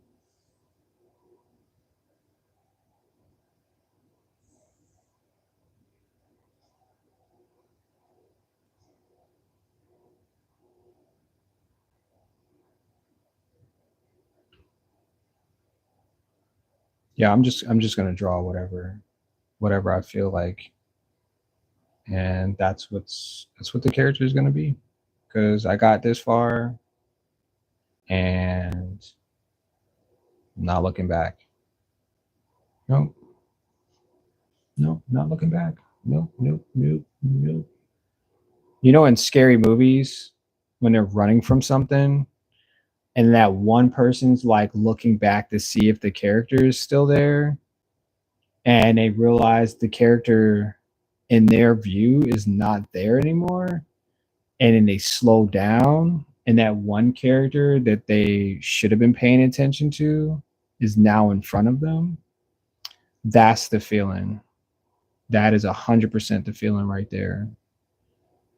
Yeah, I'm just gonna draw whatever I feel like, and that's what the character is gonna be, because I got this far, and I'm not looking back. Nope. Nope, not looking back. Nope. You know, in scary movies, when they're running from something, and that one person's like looking back to see if the character is still there, and they realize the character in their view is not there anymore, and then they slow down, and that one character that they should have been paying attention to is now in front of them, that's the feeling. That is 100% the feeling right there.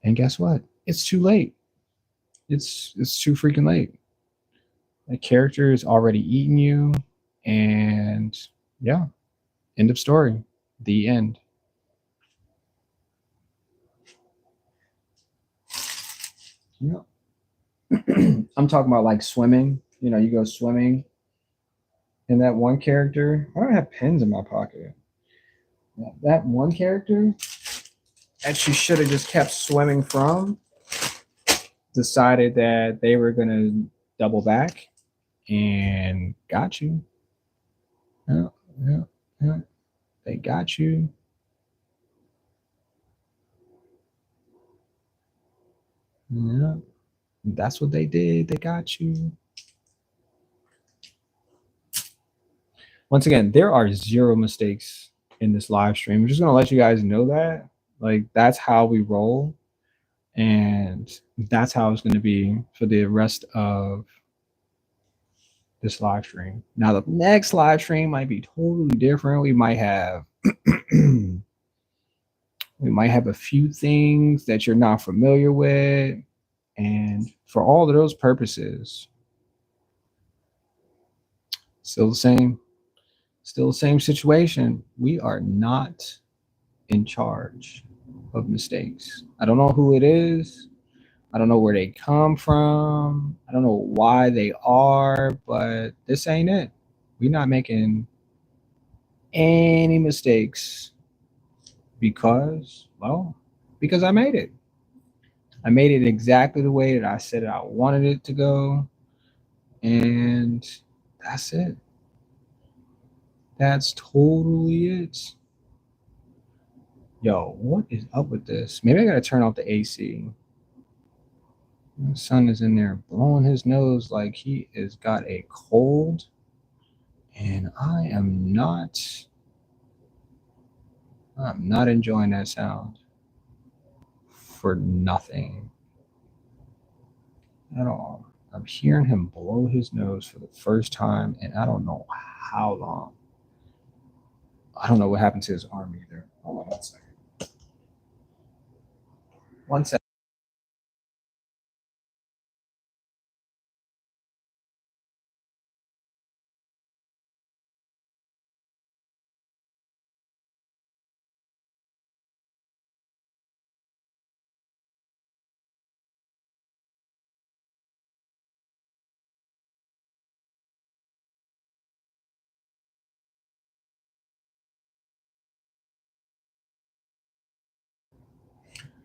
And guess what? It's too late. It's too freaking late. The character is already eating you, and yeah, end of story. The end. Yeah. I'm talking about like swimming. You know, you go swimming, and that one character. I don't have pens in my pocket. That one character that you should have just kept swimming from decided that they were gonna double back and got you. Yeah, yeah, yeah. They got you. Yeah, that's what they did. They got you. Once again, there are zero mistakes in this live stream. I'm just gonna let you guys know that. Like that's how we roll, and that's how it's gonna be for the rest of this live stream. Now the next live stream might be totally different. We might have we might have a few things that you're not familiar with, and for all of those purposes, still the same. Still the same situation. We are not in charge of mistakes. I don't know who it is. I don't know where they come from. I don't know why they are, but this ain't it. We're not making any mistakes because, well, because I made it. I made it exactly the way that I said I wanted it to go. And that's it. That's totally it. Yo, what is up with this? Maybe I gotta turn off the AC. My son is in there blowing his nose like he has got a cold. And I'm not enjoying that sound for nothing at all. I'm hearing him blow his nose for the first time, and I don't know how long. I don't know what happened to his arm either. Hold on 1 second. 1 second.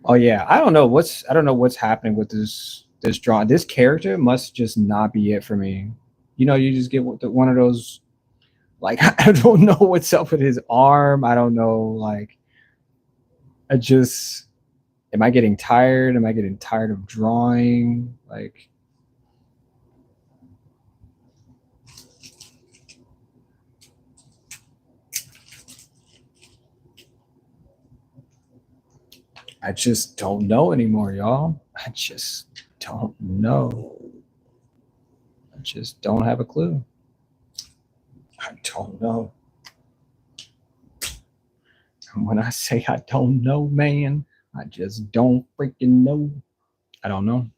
Oh yeah, I don't know what's happening with this drawing. This character must just not be it for me. You know, you just get one of those like I don't know what's up with his arm. I don't know like I just am I getting tired? Am I getting tired of drawing? Like I just don't know anymore, y'all. I just don't know. I just don't have a clue. I don't know. And when I say I don't know, man, I just don't freaking know. I don't know.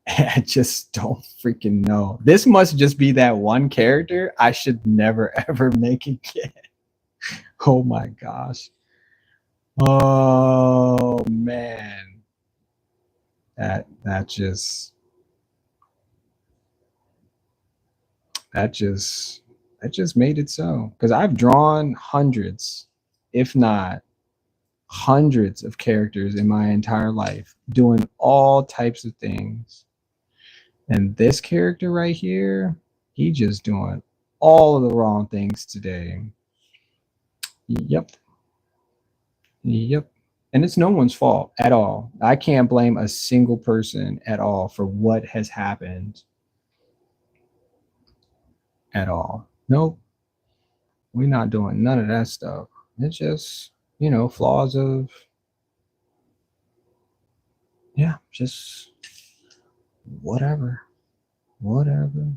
I just don't freaking know. This must just be that one character I should never ever make again. Oh my gosh. Oh man. That just that just that just made it so. Because I've drawn hundreds, if not hundreds of characters in my entire life, doing all types of things. And this character right here, he just doing all of the wrong things today. Yep. Yep. And it's no one's fault at all. I can't blame a single person at all for what has happened at all. Nope. We're not doing none of that stuff. It's just, flaws of, yeah, just whatever. Whatever.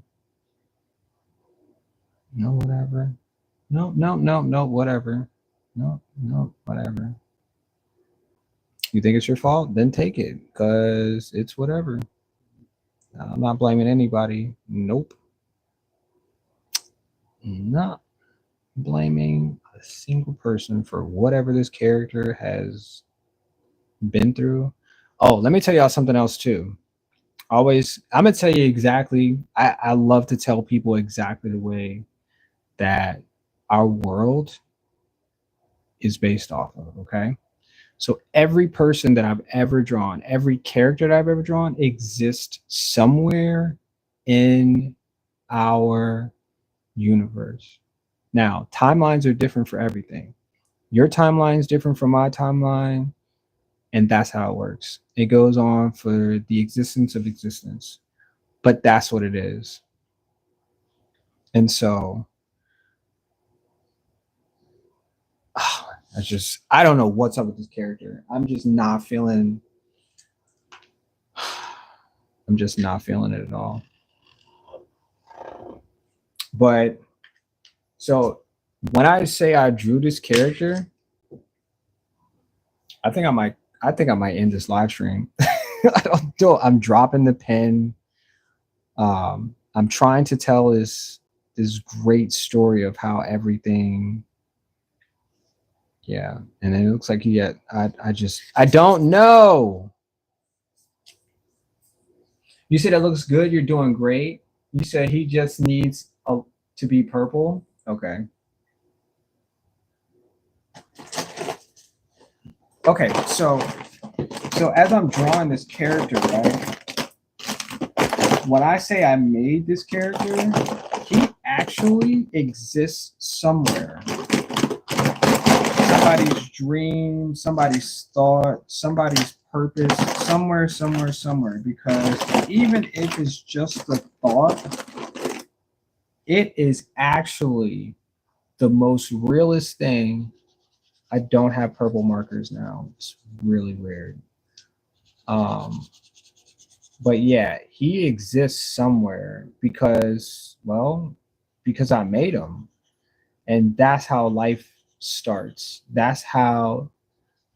No, whatever. No, no, no, no, whatever. No, no, whatever. You think it's your fault? Then take it, cause it's whatever. I'm not blaming anybody. Nope. Not blaming a single person for whatever this character has been through. Oh, let me tell y'all something else too. Always, I'm gonna tell you exactly. I love to tell people exactly the way that our world is based off of. Okay. So every person that I've ever drawn, every character that I've ever drawn exists somewhere in our universe. Now, timelines are different for everything. Your timeline is different from my timeline, and that's how it works. It goes on for the existence of existence, but that's what it is. And so, I don't know what's up with this character. I'm just not feeling, I'm just not feeling it at all. But so when I say I drew this character, I think I might end this live stream. I don't do. I'm dropping the pen. I'm trying to tell this great story of how everything. Yeah, and then it looks like you get. I don't know. You said it looks good. You're doing great. You said he just needs to be purple. Okay. Okay. So as I'm drawing this character, right? When I say I made this character, he actually exists somewhere. Somebody's dream, somebody's thought, somebody's purpose, somewhere. Because even if it's just the thought, it is actually the most realest thing. I don't have purple markers now. It's really weird. Um, but yeah, he exists somewhere because I made him, and that's how life starts. That's how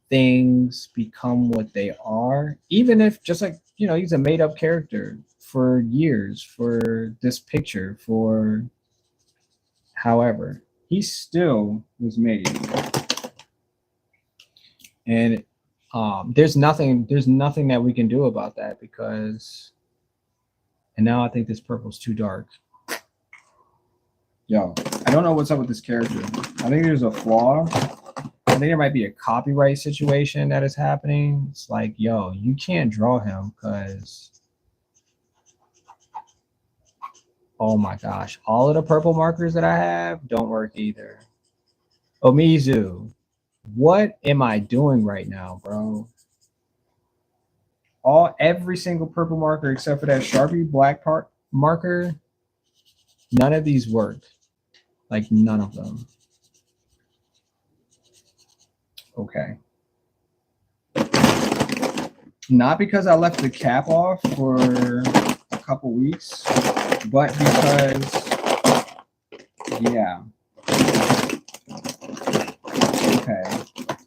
things become what they are, even if just like he's a made up character for years, for this picture, for however he still was made. And there's nothing that we can do about that, because and now I think this purple's too dark. Yo, I don't know what's up with this character. I think there's a flaw. I think there might be a copyright situation that is happening. It's like, yo, you can't draw him because, oh my gosh, all of the purple markers that I have don't work either. Omizu, what am I doing right now, bro? Every single purple marker except for that Sharpie black part marker, none of these work. Like none of them. Okay. Not because I left the cap off for a couple weeks, but because, yeah. Okay.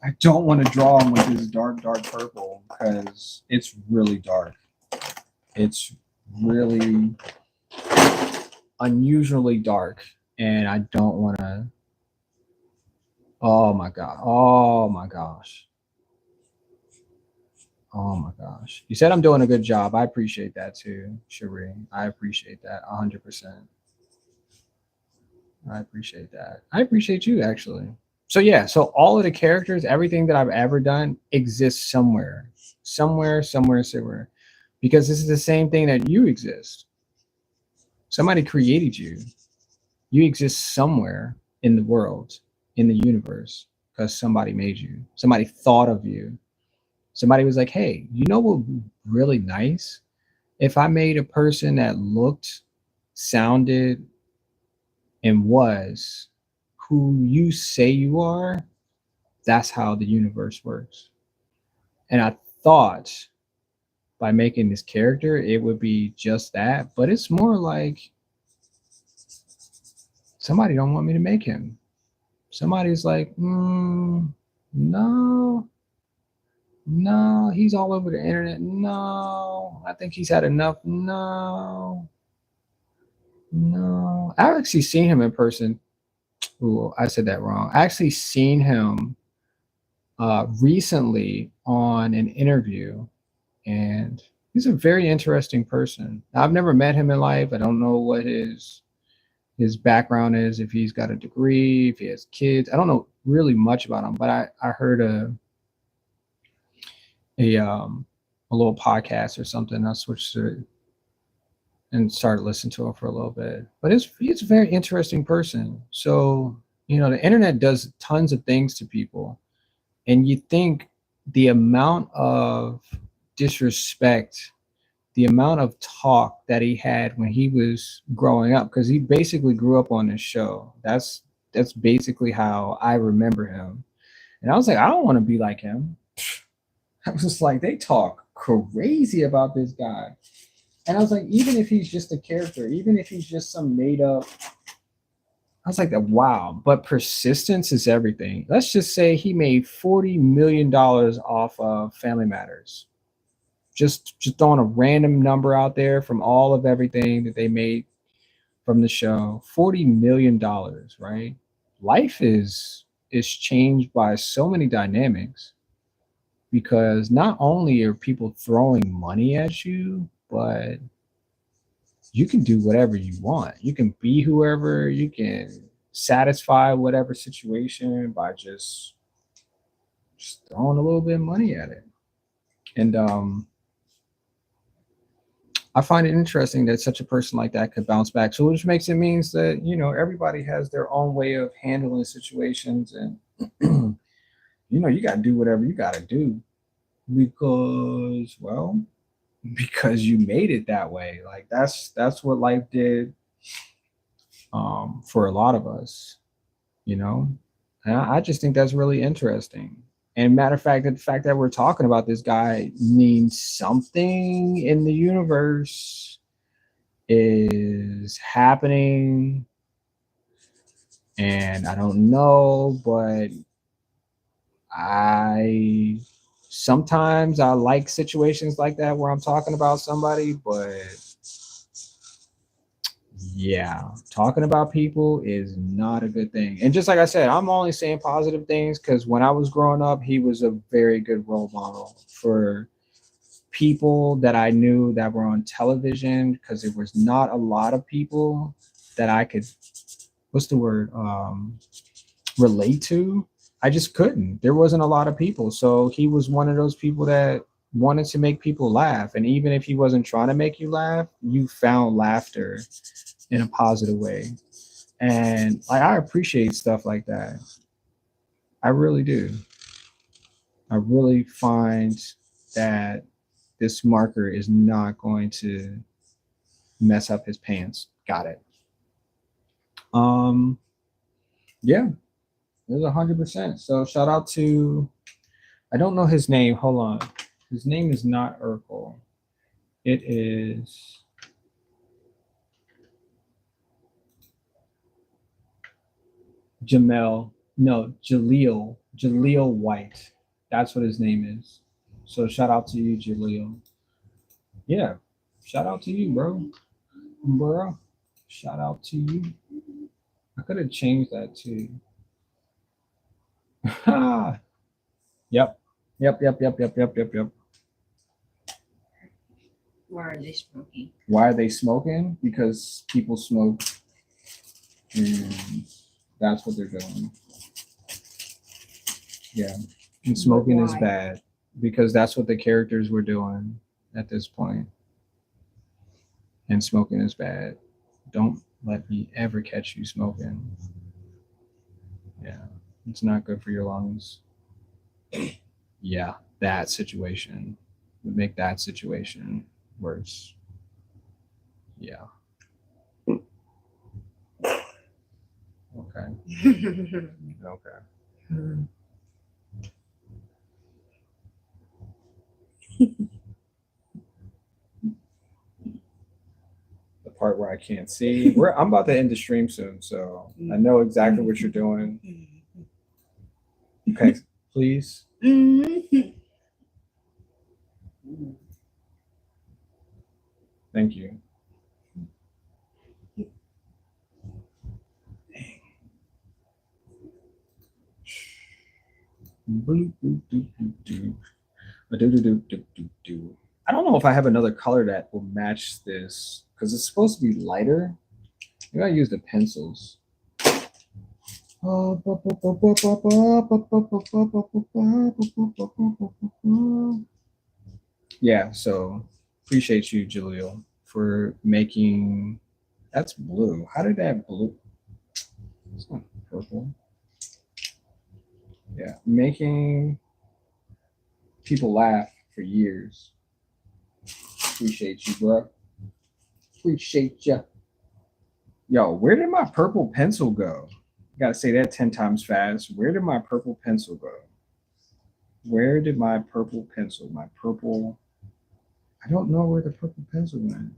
I don't want to draw him with this dark purple because it's really dark. It's really unusually dark, and I don't want to. Oh my god. Oh my gosh. Oh my gosh. You said I'm doing a good job. I appreciate that too, Cherie. I appreciate that 100%. I appreciate that. I appreciate you actually. So yeah, so all of the characters, everything that I've ever done exists somewhere. Somewhere. Because this is the same thing that you exist. Somebody created you. You exist somewhere in the world, in the universe, because somebody made you. Somebody thought of you. Somebody was like, hey, you know what would be really nice? If I made a person that looked, sounded, and was who you say you are, that's how the universe works. And I thought by making this character, it would be just that, but it's more like somebody don't want me to make him. Somebody's like, no, he's all over the internet. No, I think he's had enough. No. I actually seen him in person. Ooh, I said that wrong. I actually seen him recently on an interview, and he's a very interesting person. I've never met him in life. I don't know what his background is, if he's got a degree, if he has kids. I don't know really much about him, but I heard a little podcast or something. I switched to it and started listening to him for a little bit. But he's a very interesting person. So, the internet does tons of things to people. And you think the amount of disrespect, the amount of talk that he had when he was growing up, because he basically grew up on this show. That's basically how I remember him. And I was like, I don't want to be like him. I was just like, they talk crazy about this guy. And I was like, even if he's just a character, even if he's just some made up, I was like, wow. But persistence is everything. Let's just say he made $40 million off of Family Matters. Just throwing a random number out there from all of everything that they made from the show. $40 million, right? Life is changed by so many dynamics, because not only are people throwing money at you, but you can do whatever you want. You can be whoever, you can satisfy whatever situation by just throwing a little bit of money at it. And I find it interesting that such a person like that could bounce back. So which makes it means that, everybody has their own way of handling situations, and you got to do whatever you got to do, because you made it that way. Like that's what life did for a lot of us, and I just think that's really interesting. And matter of fact, the fact that we're talking about this guy means something in the universe is happening. And I don't know, but sometimes I like situations like that where I'm talking about somebody, but yeah, talking about people is not a good thing. And just like I said, I'm only saying positive things because when I was growing up, he was a very good role model for people that I knew that were on television, because there was not a lot of people that I could, relate to. I just couldn't. There wasn't a lot of people. So he was one of those people that wanted to make people laugh. And even if he wasn't trying to make you laugh, you found laughter in a positive way. And I appreciate stuff like that. I really do. I really find that this marker is not going to mess up his pants. Got it. Yeah, it was 100%. So shout out to, I don't know his name. Hold on. His name is not Urkel. It is Jaleel White. That's what his name is. So shout out to you, Jaleel. Yeah, shout out to you, bro. Shout out to you. I could have changed that too. Yep. Why are they smoking? Why are they smoking? Because people smoke, and that's what they're doing. Yeah, and smoking is bad because that's what the characters were doing at this point. And smoking is bad. Don't let me ever catch you smoking. Yeah, it's not good for your lungs. Yeah, that situation would make that situation worse. Yeah. Okay. Okay. The part where I can't see. I'm about to end the stream soon, so I know exactly what you're doing. Okay, please. Thank you. I don't know if I have another color that will match this because it's supposed to be lighter. Maybe I use the pencils. Yeah, so appreciate you, Jaleel, for making. That's blue. How did that blue? It's not purple. Yeah, making people laugh for years. Appreciate you, bro. Appreciate you. Yo, where did my purple pencil go? Gotta say that 10 times fast. Where did my purple pencil go? Where did my purple pencil? My purple. I don't know where the purple pencil went.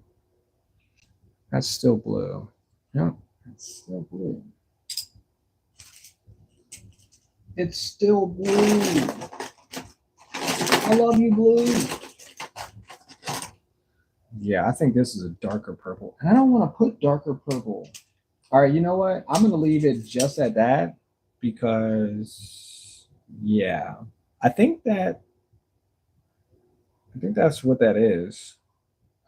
That's still blue. Yep, that's still blue. It's still blue. I love you, blue. Yeah, I think this is a darker purple. And I don't want to put darker purple. All right, you know what? I'm going to leave it just at that because, yeah, I think that's what that is.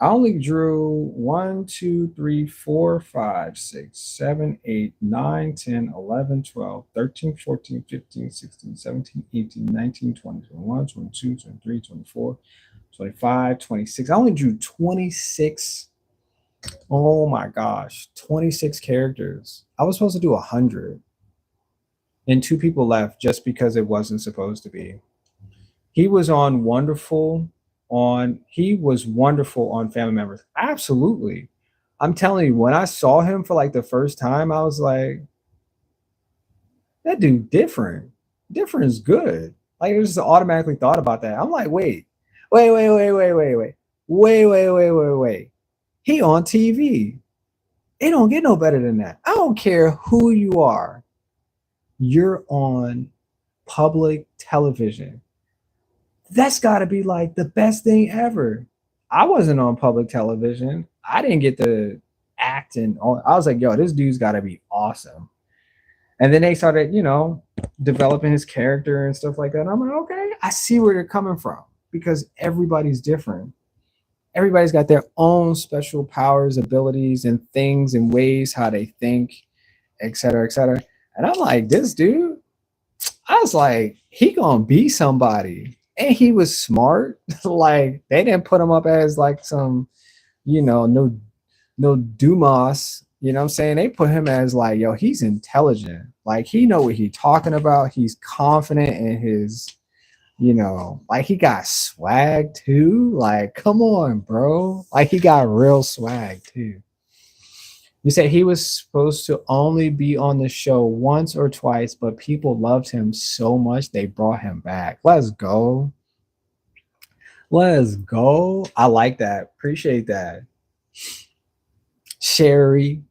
I only drew 1, 2, 3, 4, 5, 6, 7, 8, 9, 10, 11, 12, 13, 14, 15, 16, 17, 18, 19, 20, 21, 22, 23, 24, 25, 26. I only drew 26. Oh my gosh, 26 characters. I was supposed to do 100. And 2 people left just because it wasn't supposed to be. He was wonderful on Family Members. Absolutely. I'm telling you, when I saw him for like the first time, I was like, that dude different. Different is good. Like, it just automatically thought about that. I'm like, wait. He on TV. It don't get no better than that. I don't care who you are. You're on public television. That's got to be like the best thing ever. I wasn't on public television. I didn't get to act and I was like, yo, this dude's got to be awesome. And then they started, developing his character and stuff like that. And I'm like, okay, I see where they're coming from because everybody's different. Everybody's got their own special powers, abilities, and things and ways how they think, et cetera, et cetera. And I'm like, this dude, I was like, he gonna be somebody. And he was smart. Like, they didn't put him up as like some, no Dumas. You know what I'm saying? They put him as like, yo, he's intelligent. Like, he know what he's talking about. He's confident in his, like, he got swag too. Like, come on, bro. Like, he got real swag too. You said he was supposed to only be on the show once or twice, but people loved him so much they brought him back. Let's go. Let's go. I like that. Appreciate that. Sherry,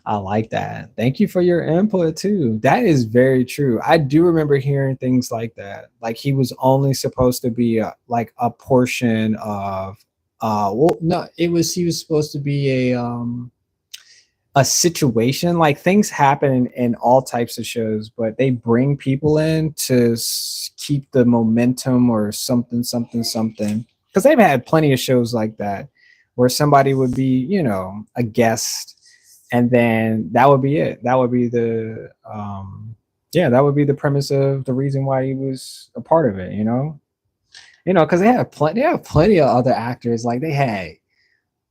I like that. Thank you for your input too. That is very true. I do remember hearing things like that. Like, he was only supposed to be a portion of he was supposed to be a situation. Like, things happen in all types of shows, but they bring people in to keep the momentum or something. Because they've had plenty of shows like that where somebody would be, a guest, and then that would be it. That would be the that would be the premise of the reason why he was a part of it. Because they have plenty of other actors. Like, they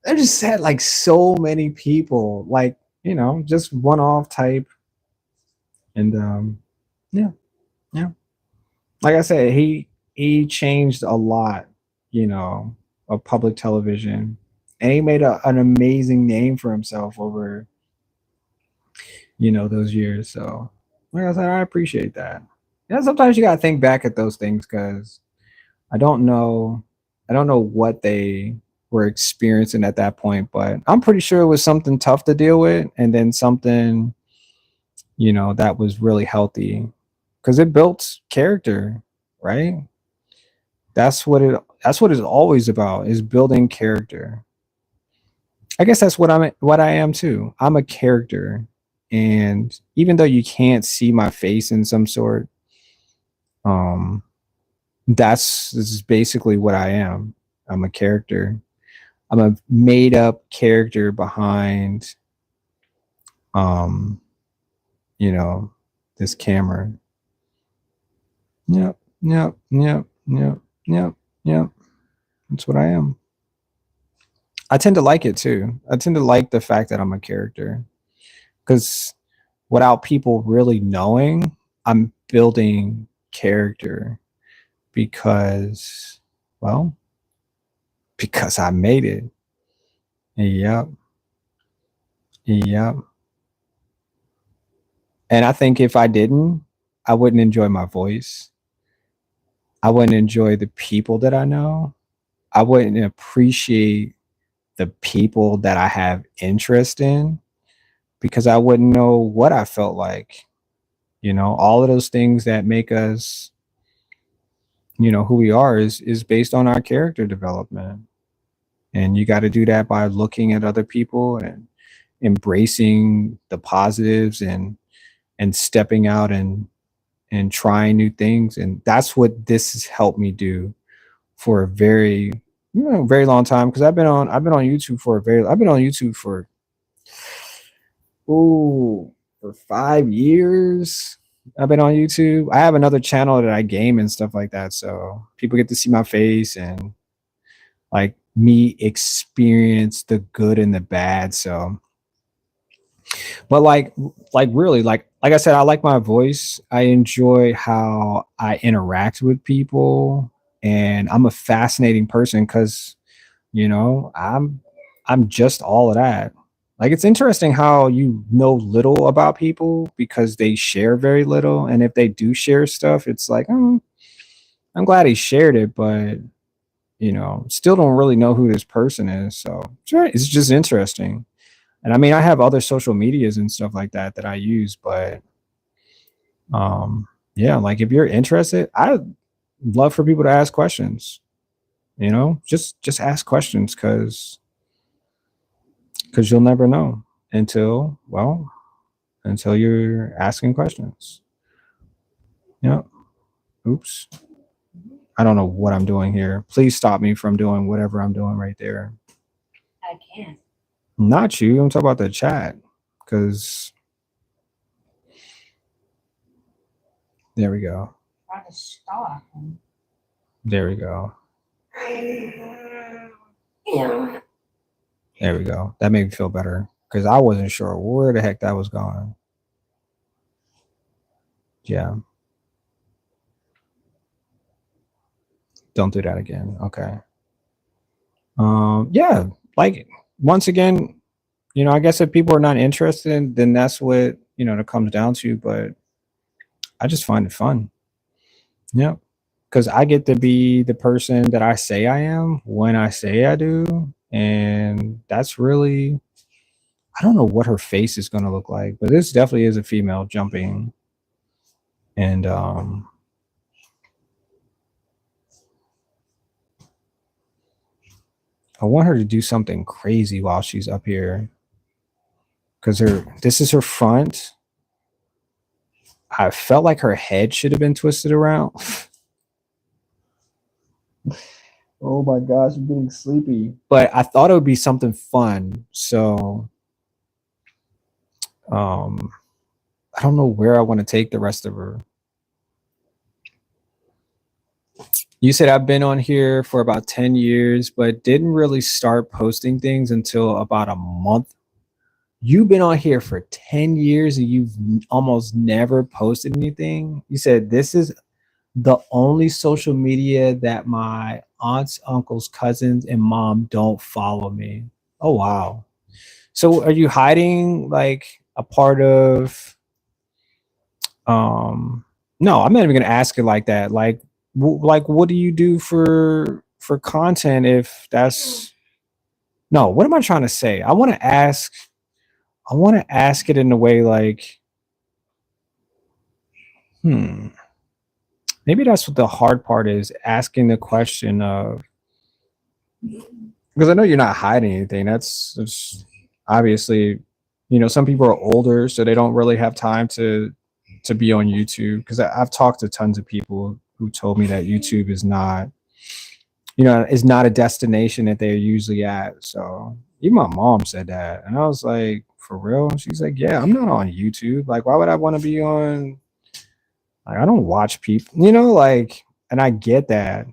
just had like so many people, like, just one-off type. And yeah. Like I said, he changed a lot, of public television, and he made an amazing name for himself over, those years. So, like I said, I appreciate that. Sometimes you gotta think back at those things because I don't know what they were experiencing at that point. But I'm pretty sure it was something tough to deal with, and then something, that was really healthy, because it built character, right? That's what it's always about, is building character. I guess that's what I am too. I'm a character. And even though you can't see my face in some sort, um this is basically what I am. I'm a character. I'm a made up character behind um you know this camera. Yep, yep, yep, yep, yep, yep. That's what I am. I tend to like it too. I tend to like the fact that I'm a character, because without people really knowing, I'm building character, because, well, because I made it. Yep. Yep. And I think if I didn't, I wouldn't enjoy my voice. I wouldn't enjoy the people that I know. I wouldn't appreciate the people that I have interest in, because I wouldn't know what I felt like. All of those things that make us, who we are is based on our character development. And you got to do that by looking at other people and embracing the positives, and stepping out and trying new things. And that's what this has helped me do for a very long time, because I've been on YouTube I've been on YouTube for, for 5 years. I've been on YouTube. I have another channel that I game and stuff like that, so people get to see my face and like me experience the good and the bad. So, but like really, like I said, I like my voice. I enjoy how I interact with people, and I'm a fascinating person, because I'm just all of that. Like, it's interesting how you know little about people because they share very little, and if they do share stuff, it's like, oh, I'm glad he shared it, but still don't really know who this person is. So sure, it's just interesting. And I mean, I have other social medias and stuff like that I use, but yeah, like if you're interested, I'd love for people to ask questions. Just ask questions, because you'll never know until you're asking questions. Yeah. Oops. I don't know what I'm doing here. Please stop me from doing whatever I'm doing right there. I can't. Not you. I'm talking about the chat. Because there we go. Try to stop. There we go. Yeah. There we go. That made me feel better, because I wasn't sure where the heck that was going. Yeah. Don't do that again. Okay. Yeah. Like, once again, I guess if people are not interested, then that's what, it comes down to. But I just find it fun. Yeah. Because I get to be the person that I say I am when I say I do. And that's really, I don't know what her face is going to look like, but this definitely is a female jumping. And I want her to do something crazy while she's up here, because this is her front. I felt like her head should have been twisted around. Oh my gosh, I'm getting sleepy. But I thought it would be something fun. So I don't know where I want to take the rest of her. You said I've been on here for about 10 years, but didn't really start posting things until about a month. You've been on here for 10 years and you've almost never posted anything. You said this is the only social media that my aunts, uncles, cousins, and mom don't follow me. Oh, wow. So are you hiding like a part of, no, I'm not even going to ask it like that. Like what do you do for content if that's No, what am I trying to say? I want to ask it in a way like, maybe that's what the hard part is, asking the question of, because I know you're not hiding anything. That's obviously, some people are older, so they don't really have time to be on YouTube. Because I've talked to tons of people who told me that YouTube is not, is not a destination that they're usually at. So even my mom said that, and I was like, for real? And she's like, yeah, I'm not on YouTube. Like, why would I want to be on? Like, I don't watch people, like, and I get that.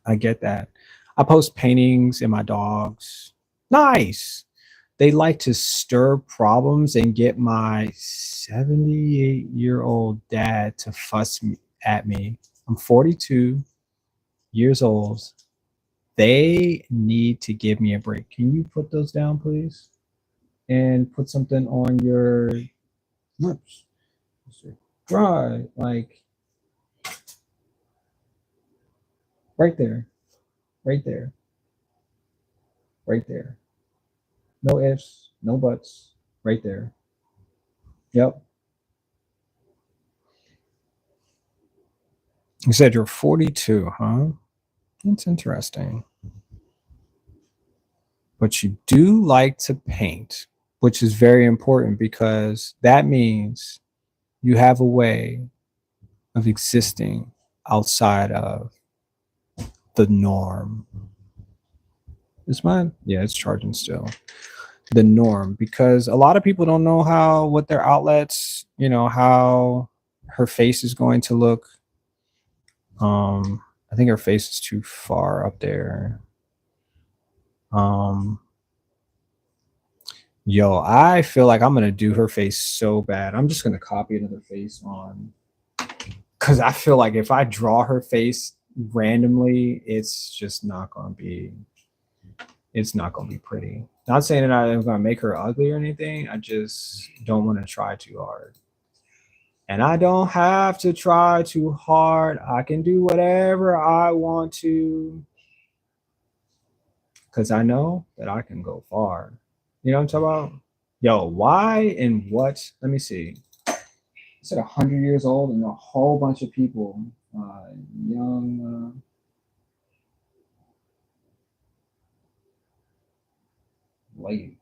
I get that. I post paintings and my dogs. Nice. They like to stir problems and get my 78-year-old dad to fuss at me. I'm 42 years old. They need to give me a break. Can you put those down, please? And put something on your lips. Dry, like right there, right there, right there. No ifs, no buts, right there. Yep. You said you're 42, huh? That's interesting. But you do like to paint, which is very important because that means you have a way of existing outside of the norm. Is mine? Yeah, it's charging still. The norm, because a lot of people don't know what their outlets, how her face is going to look. I think her face is too far up there. Yo, I feel like I'm gonna do her face so bad. I'm just gonna copy another face on, because I feel like if I draw her face randomly, it's not gonna be pretty. Not saying that I'm gonna make her ugly or anything. I just don't want to try too hard. And I don't have to try too hard. I can do whatever I want to, because I know that I can go far. You know what I'm talking about? Yo, why and what? Let me see. It's at 100 years old and a whole bunch of people, young. Lady.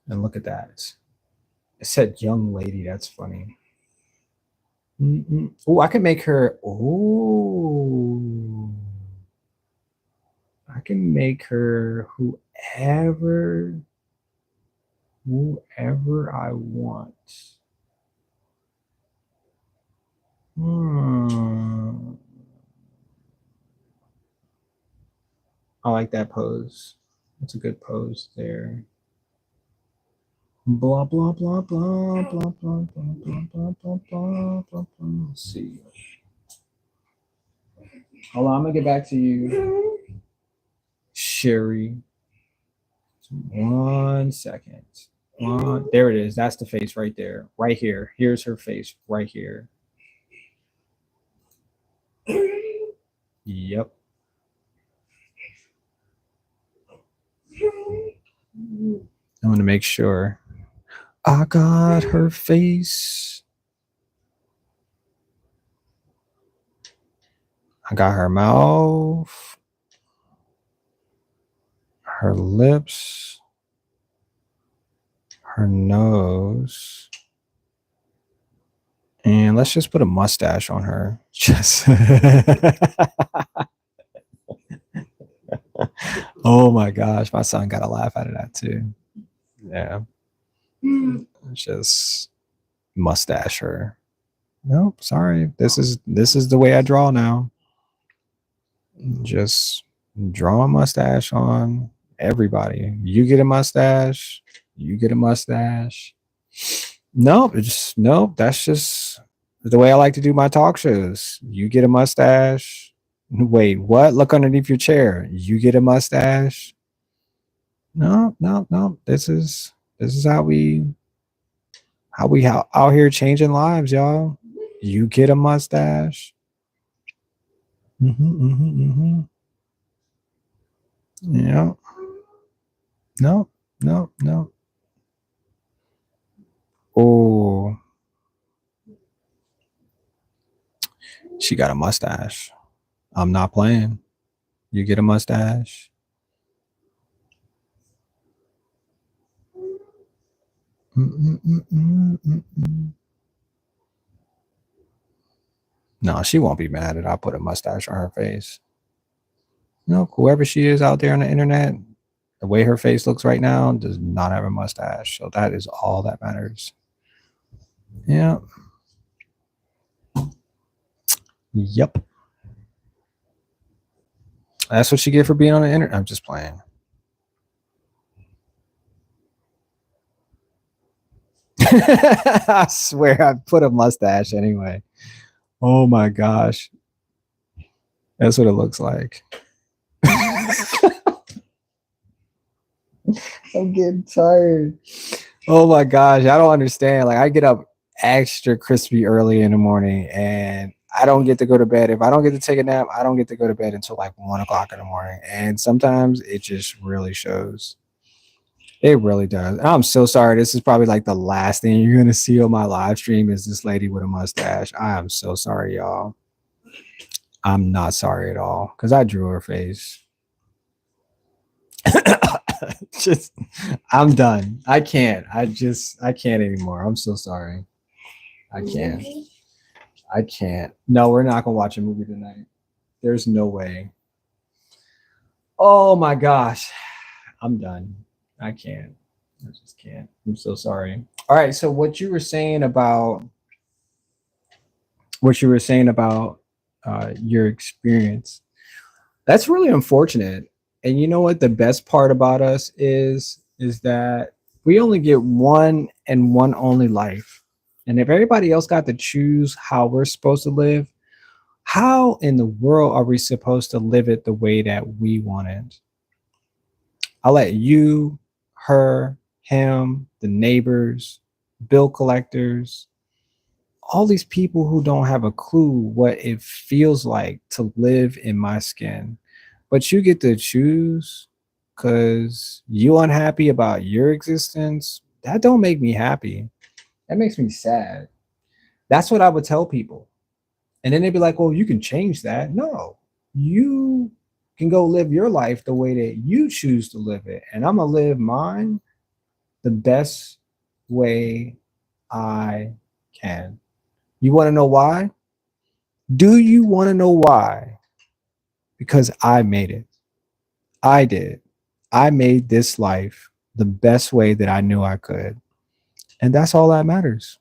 And look at that. It said young lady. That's funny. Oh, I can make her. Oh, I can make her whoever I want. I like that pose. That's a good pose there. Blah blah blah blah blah blah blah blah blah blah blah blah. Let's see. Hold on, I'm gonna get back to you, Sherry. 1 second. There it is. That's the face right there. Right here. Here's her face right here. Yep. I'm gonna make sure I got her face. I got her mouth, her lips, her nose, and let's just put a mustache on her. Just oh my gosh, my son got a laugh out of that too. Yeah. Just mustache her. Nope, sorry. This is the way I draw now. Just draw a mustache on everybody. You get a mustache. You get a mustache. Nope, that's just the way I like to do my talk shows. You get a mustache. Wait, what? Look underneath your chair. You get a mustache. No. This is how we out here changing lives, y'all. You get a mustache. Yeah. No, no, no. Oh, she got a mustache. I'm not playing. You get a mustache. Mm-mm-mm-mm-mm-mm. No, she won't be mad that I put a mustache on her face. No, whoever she is out there on the internet, the way her face looks right now does not have a mustache. So that is all that matters. Yeah. Yep. That's what she get for being on the internet. I'm just playing. I swear I put a mustache anyway. Oh my gosh. That's what it looks like. I'm getting tired. Oh my gosh. I don't understand. Like I get up extra crispy early in the morning and I don't get to go to bed. If I don't get to take a nap, I don't get to go to bed until like 1 o'clock in the morning. And sometimes it just really shows. It really does. And I'm so sorry. This is probably like the last thing you're gonna see on my live stream is this lady with a mustache. I am so sorry, y'all. I'm not sorry at all because I drew her face. Just I'm done. I can't. I can't anymore. I'm so sorry. I can't. I can't. No, we're not gonna watch a movie tonight. There's no way. Oh my gosh. I'm done. I can't. I just can't. I'm so sorry. All right. So what you were saying about your experience, that's really unfortunate. And you know what the best part about us is that we only get one and one only life. And if everybody else got to choose how we're supposed to live, how in the world are we supposed to live it the way that we want it? I'll let you, her, him, the neighbors, bill collectors, all these people who don't have a clue what it feels like to live in my skin. But you get to choose because you unhappy about your existence. That don't make me happy. That makes me sad. That's what I would tell people. And then they'd be like, well, you can change that. No, you can go live your life the way that you choose to live it. And I'm going to live mine the best way I can. You want to know why? Do you want to know why? Because I made it. I did. I made this life the best way that I knew I could. And that's all that matters.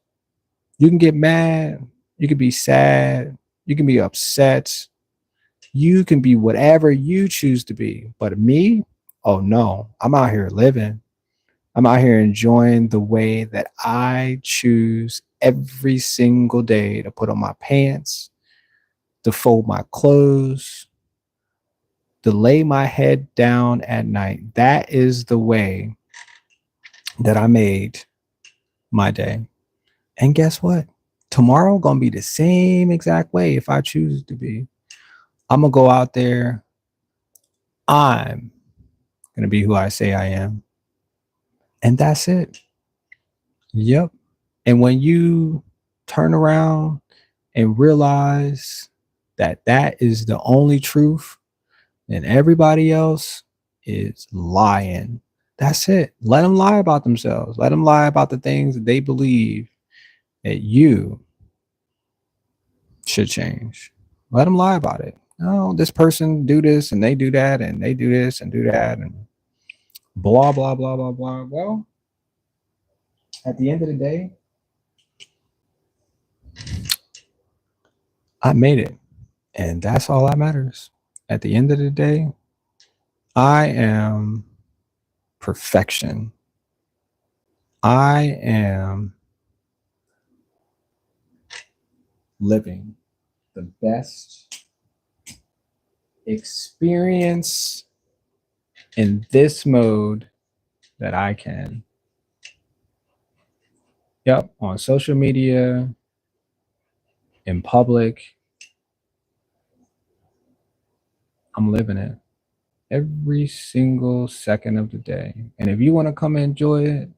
You can get mad. You can be sad. You can be upset. You can be whatever you choose to be. But me, oh no, I'm out here living. I'm out here enjoying the way that I choose every single day to put on my pants, to fold my clothes, to lay my head down at night. That is the way that I made my day. And guess what? Tomorrow gonna be the same exact way if I choose to be. I'm gonna go out there. I'm gonna be who I say I am. And that's it. Yep. And when you turn around and realize that that is the only truth, and everybody else is lying. That's it. Let them lie about themselves. Let them lie about the things that they believe that you should change. Let them lie about it. Oh, this person do this and they do that and they do this and do that and blah blah blah blah blah. Well, at the end of the day, I made it, and that's all that matters. At the end of the day, I am perfection. I am living the best experience in this mode that I can. Yep, on social media, in public, I'm living it. every single second of the day. And if you want to come enjoy it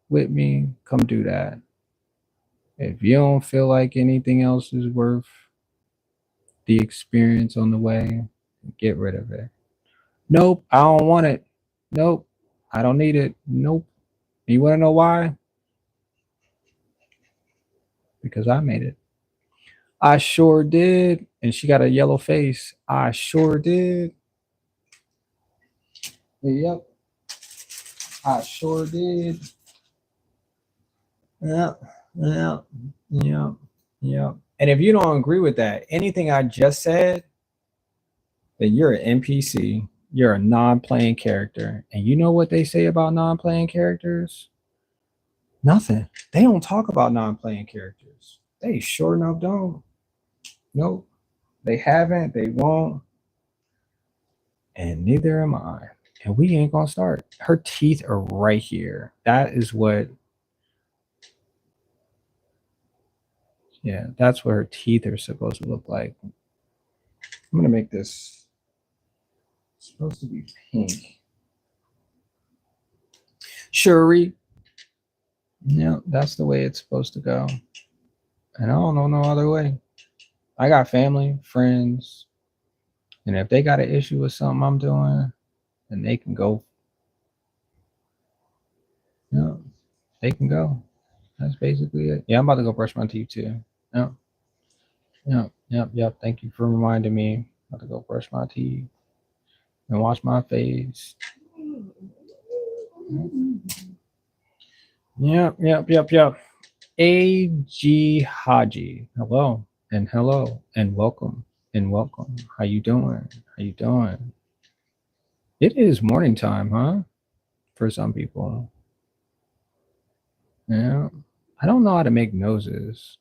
with me, come do that. If you don't feel like anything else is worth the experience on the way, get rid of it. Nope, I don't want it. Nope, I don't need it. Nope. You want to know why? Because I made it. I sure did. And she got a yellow face. I sure did. Yep. I sure did. Yep. Yep. Yep. Yep. And if you don't agree with that, anything I just said, then you're an NPC. You're a non-playing character. And you know what they say about non-playing characters? Nothing. They don't talk about non-playing characters. They sure enough don't. Nope. They haven't. They won't. And neither am I. And we ain't gonna start. Her teeth are right here. That is what. Yeah, that's what her teeth are supposed to look like. I'm gonna make this. It's supposed to be pink. Shuri. Yeah, that's the way it's supposed to go. And I don't know no other way. I got family, friends, and if they got an issue with something I'm doing, then they can go. Yeah, they can go. That's basically it. Yeah, I'm about to go brush my teeth too. Yep. Yep. Thank you for reminding me. I'm about to go brush my teeth and wash my face. Yep. A.G. Haji. Hello and welcome. How you doing? It is morning time, huh? For some people. Yeah. I don't know how to make noses.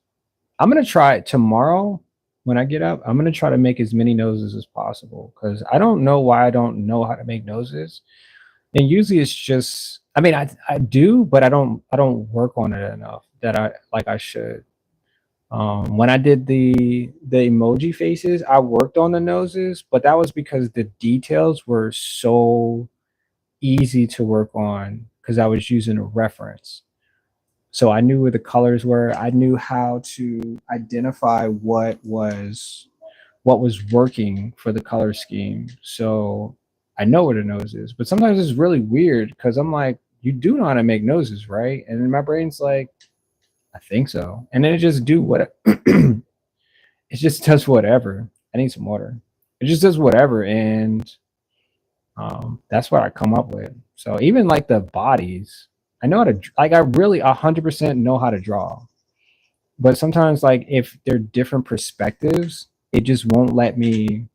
I'm going to try it tomorrow when I get up. I'm going to try to make as many noses as possible because I don't know why I don't know how to make noses. And usually it's just, I mean, I do, but I don't work on it enough that I should. When I did the emoji faces, I worked on the noses, but that was because the details were so easy to work on because I was using a reference. So I knew where the colors were. I knew how to identify what was working for the color scheme. So I know what a nose is. But sometimes it's really weird because I'm like, you do know how to make noses, right? And then my brain's like, I think so. And then it just do what it just does whatever. I need some water. It just does whatever. And that's what I come up with. So even like the bodies, I know how to, like, I really 100% know how to draw. But sometimes, like, if they're different perspectives, it just won't let me,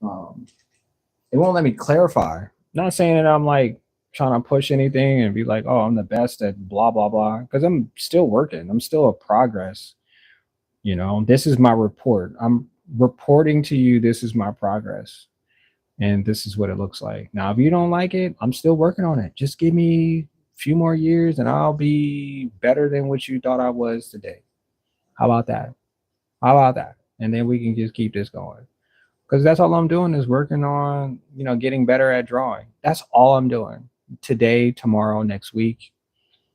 it won't let me clarify. Not saying that I'm like trying to push anything and be like, oh, I'm the best at blah, blah, blah. Because I'm still working. I'm still a progress. You know, this is my report. I'm reporting to you, this is my progress. And this is what it looks like. Now, if you don't like it, I'm still working on it. Just give me a few more years and I'll be better than what you thought I was today. How about that? And then we can just keep this going. Because that's all I'm doing is working on, getting better at drawing. That's all I'm doing. Today, tomorrow, next week,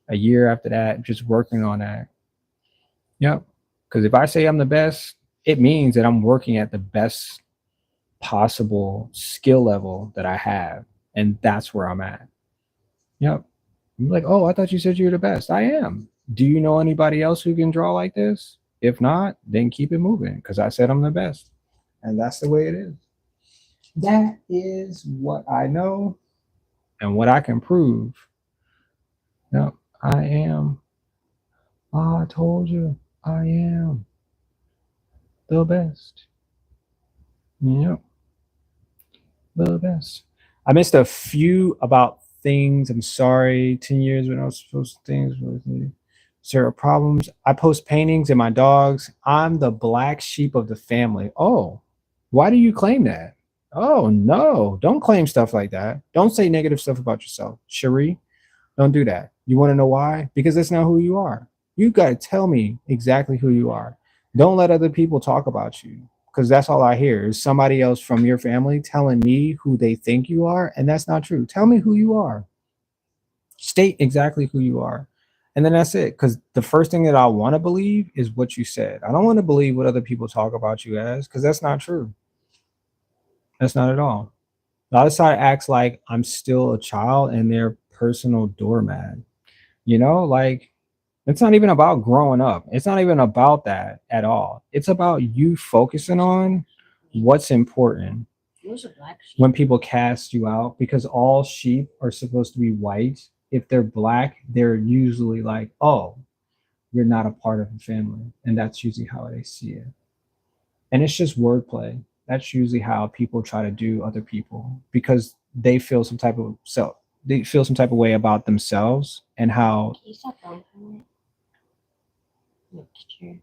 a year after that, just working on that. Yep. Because if I say I'm the best, it means that I'm working at the best possible skill level that I have, and that's where I'm at. Yep. I'm like, oh, I thought you said you're the best. I am. Do you know anybody else who can draw like this? If not, then keep it moving because I said I'm the best, and that's the way it is. That is what I know and what I can prove. Yep, I am. I told you I am the best. Yep. The best. I missed a few about things. I'm sorry. 10 years when I was supposed to things with me. There are problems. I post paintings and my dogs. I'm the black sheep of the family. Oh, why do you claim that? Oh, no. Don't claim stuff like that. Don't say negative stuff about yourself. Cherie, don't do that. You want to know why? Because that's not who you are. You got to tell me exactly who you are. Don't let other people talk about you because that's all I hear is somebody else from your family telling me who they think you are, and that's not true. Tell me who you are. State exactly who you are. And then that's it. Because the first thing that I want to believe is what you said. I don't want to believe what other people talk about you as, because that's not true. That's not at all. The other side acts like I'm still a child and they're personal doormat. You know, like it's not even about growing up. It's not even about that at all. It's about you focusing on what's important It was a black sheep. when people cast you out, because all sheep are supposed to be white. If they're black, they're usually like, oh, you're not a part of the family. And that's usually how they see it. And it's just wordplay. That's usually how people try to do other people, because they feel some type of way about themselves and how Can you stop going from it? Look at your.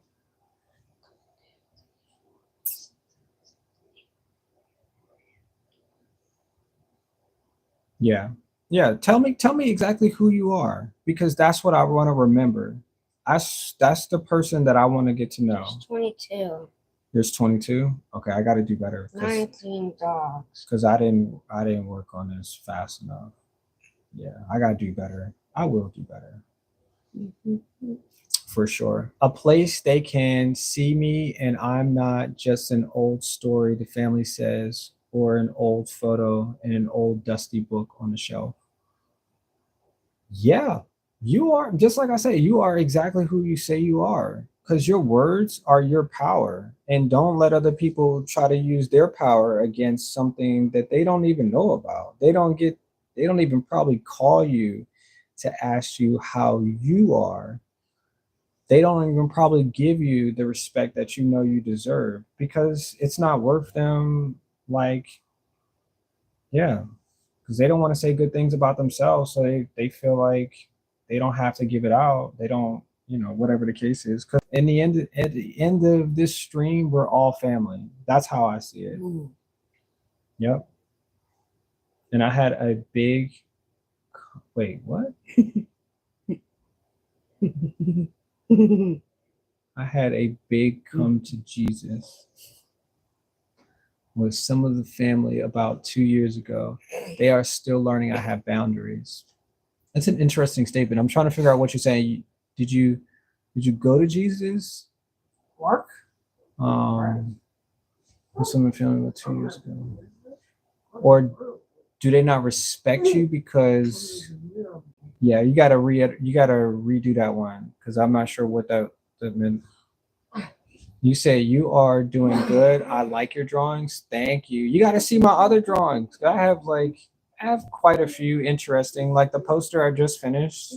yeah, tell me exactly who you are, because that's what I want to remember. That's the person that I want to get to know. There's 22. There's 22. Okay, I got to do better 19 dogs. because I didn't work on this fast enough. Yeah, I got to do better. I will do better. For sure. A place they can see me and I'm not just an old story the family says, or an old photo in an old dusty book on the shelf. Yeah, you are, just like I say, you are exactly who you say you are, because your words are your power. And don't let other people try to use their power against something that they don't even know about. They don't even probably call you to ask you how you are. They don't even probably give you the respect that you know you deserve, because it's not worth them. Like, yeah, because they don't want to say good things about themselves, so they feel like they don't have to give it out. They don't, whatever the case is. Because at the end of this stream, we're all family. That's how I see it. Ooh. Yep. And I had a big, wait, what? I had a big come to Jesus with some of the family about 2 years ago. They are still learning I have boundaries. That's an interesting statement. I'm trying to figure out what you're saying. Did you go to Jesus? Work? With some of the family about 2 years ago? Or do they not respect you because? Yeah, you gotta redo that one, because I'm not sure what that meant. You say you are doing good. I like your drawings. Thank you. You got to see my other drawings. I have quite a few interesting, like the poster I just finished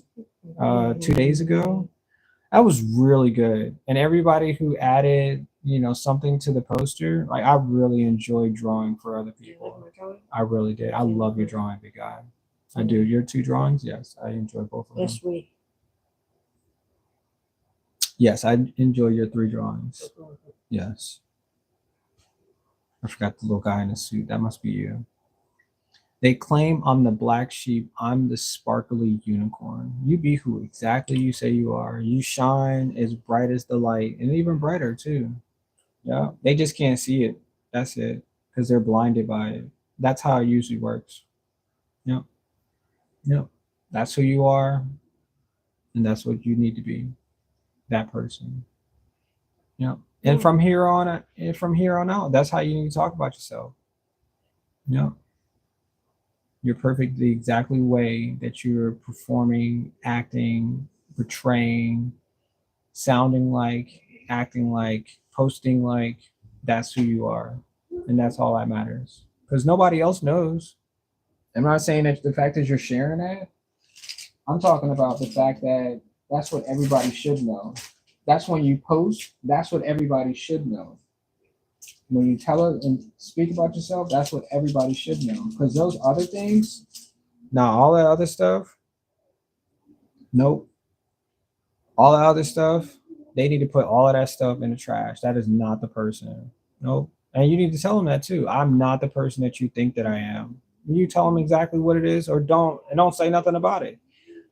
2 days ago. That was really good. And everybody who added, something to the poster, like I really enjoyed drawing for other people. I really did. I love your drawing, big guy. I do. Your 2 drawings, yes, I enjoy both of them. This week. Yes, I enjoy your 3 drawings. Yes. I forgot the little guy in the suit. That must be you. They claim I'm the black sheep. I'm the sparkly unicorn. You be who exactly you say you are. You shine as bright as the light, and even brighter too. Yeah. They just can't see it. That's it. Because they're blinded by it. That's how it usually works. Yep. Yep. That's who you are. And that's what you need to be. That person. Yep. And from here on out, that's how you need to talk about yourself. Yep. You're perfect the exactly way that you're performing, acting, portraying, sounding like, acting like, posting like. That's who you are. And that's all that matters. Because nobody else knows. I'm not saying that the fact that you're sharing that. I'm talking about the fact that that's what everybody should know. That's when you post, that's what everybody should know. When you tell it and speak about yourself, that's what everybody should know. Because those other things, all that other stuff, nope. All that other stuff, they need to put all of that stuff in the trash. That is not the person. Nope. And you need to tell them that too. I'm not the person that you think that I am. You tell them exactly what it is, or don't say nothing about it.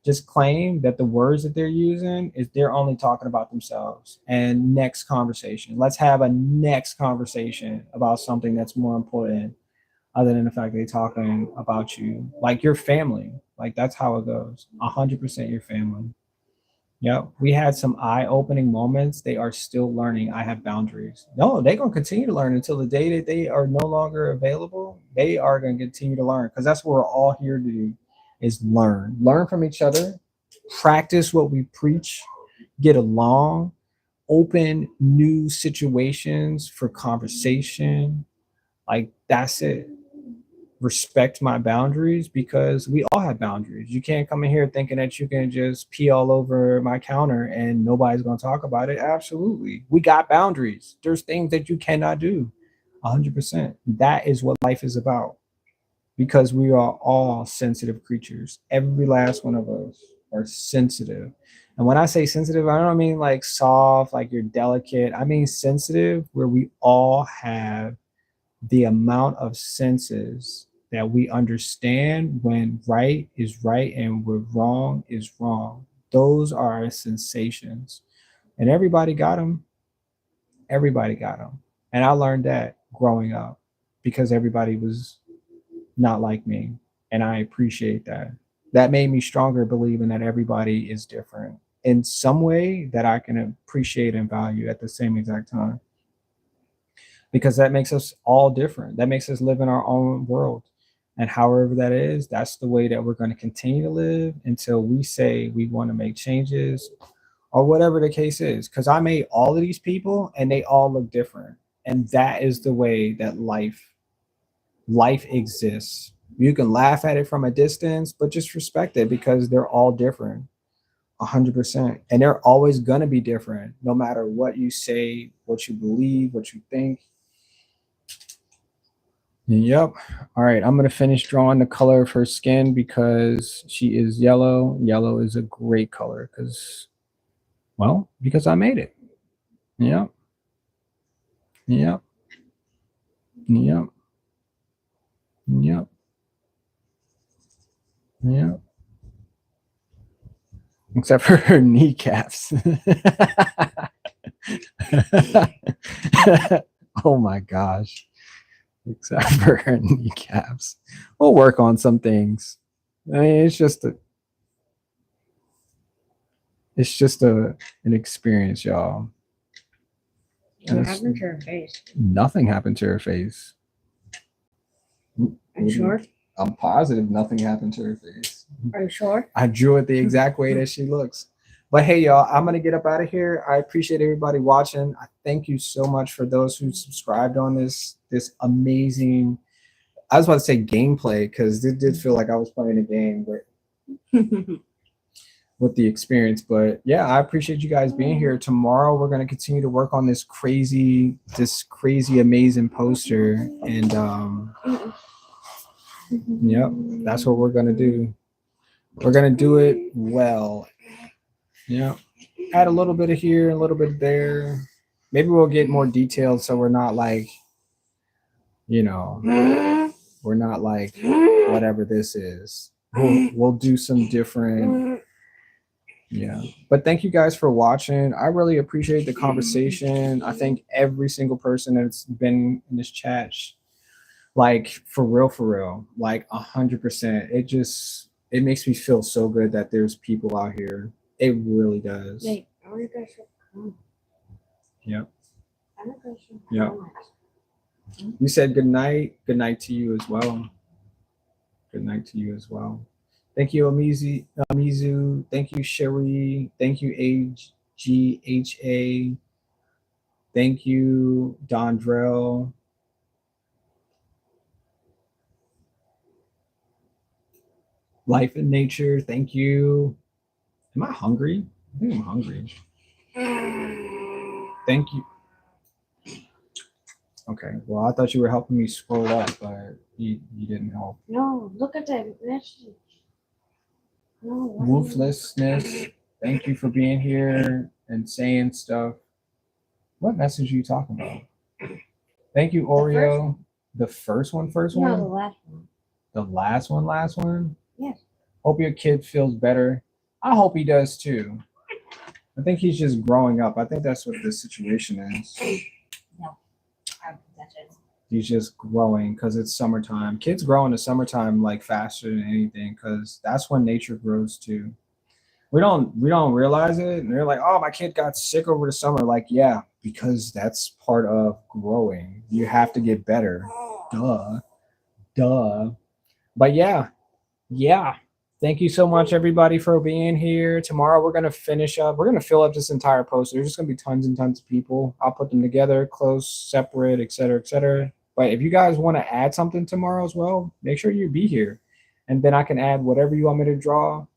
just claim that the words that they're using is they're only talking about themselves. And next conversation, let's have a next conversation about something that's more important other than the fact that they're talking about you, like your family. Like that's how it goes. 100% your family. Yep. We had some eye-opening moments. They are still learning. I have boundaries. No, they're gonna continue to learn until the day that they are no longer available. They are gonna continue to learn because that's what we're all here to do is learn. Learn from each other, practice what we preach, get along, open new situations for conversation. Like that's it. Respect my boundaries because we all have boundaries. You can't come in here thinking that you can just pee all over my counter and nobody's going to talk about it. Absolutely. We got boundaries. There's things that you cannot do. 100%. That is what life is about because we are all sensitive creatures. Every last one of us are sensitive. And when I say sensitive, I don't mean like soft, like you're delicate. I mean sensitive where we all have the amount of senses that we understand when right is right and when wrong is wrong. Those are our sensations. And everybody got them. Everybody got them. And I learned that growing up because everybody was not like me. And I appreciate that. That made me stronger believing that everybody is different in some way that I can appreciate and value at the same exact time. Because that makes us all different. That makes us live in our own world. And however that is, that's the way that we're going to continue to live until we say we want to make changes or whatever the case is. Because I made all of these people and they all look different. And that is the way that life exists. You can laugh at it from a distance, but just respect it because they're all different. 100%. And they're always going to be different no matter what you say, what you believe, what you think. Yep. All right. I'm going to finish drawing the color of her skin because she is yellow. Yellow is a great color because I made it. Yep. Yep. Yep. Yep. Yep. Except for her kneecaps. Oh my gosh. Except for her kneecaps. We'll work on some things. I mean, it's just an experience, y'all. What happened to her face? Nothing happened to her face. Are you sure? I'm positive nothing happened to her face. Are you sure? I drew it the exact way that she looks. But hey, y'all, I'm going to get up out of here. I appreciate everybody watching. I thank you so much for those who subscribed on this amazing, I was about to say gameplay because it did feel like I was playing a game with the experience. But yeah, I appreciate you guys being here. Tomorrow, we're going to continue to work on this crazy, amazing poster. And yep, that's what we're going to do. We're going to do it well. Yeah, add a little bit of here, a little bit there. Maybe we'll get more detailed so we're not like, we're not like whatever this is. We'll do some different. Yeah, but thank you guys for watching. I really appreciate the conversation. I think every single person that's been in this chat, like for real, like 100%. It makes me feel so good that there's people out here. It really does. Wait, are you guys? Yep. I'm not gonna show Yep. You said good night. Good night to you as well. Good night to you as well. Thank you, Amizu. Thank you, Sherry. Thank you, AGHA. Thank you, Dondrell. Life in Nature. Thank you. Am I hungry? I think I'm hungry. Thank you. Okay. Well, I thought you were helping me scroll up, but you didn't help. No, look at that message. No. Wooflessness. Thank you for being here and saying stuff. What message are you talking about? Thank you, Oreo. The first one? No, the last one. The last one? Yes. Hope your kid feels better. I hope he does too. I think he's just growing up. I think that's what the situation is. That's it. He's just growing because it's summertime. Kids grow in the summertime like faster than anything because that's when nature grows too. We don't realize it, and they're like, "Oh, my kid got sick over the summer." Like, yeah, because that's part of growing. You have to get better. Duh, duh. But yeah, yeah. Thank you so much, everybody, for being here. Tomorrow we're gonna finish up. We're gonna fill up this entire post. There's just gonna be tons and tons of people. I'll put them together, close, separate, etc., etc. But if you guys want to add something tomorrow as well, make sure you be here, and then I can add whatever you want me to draw.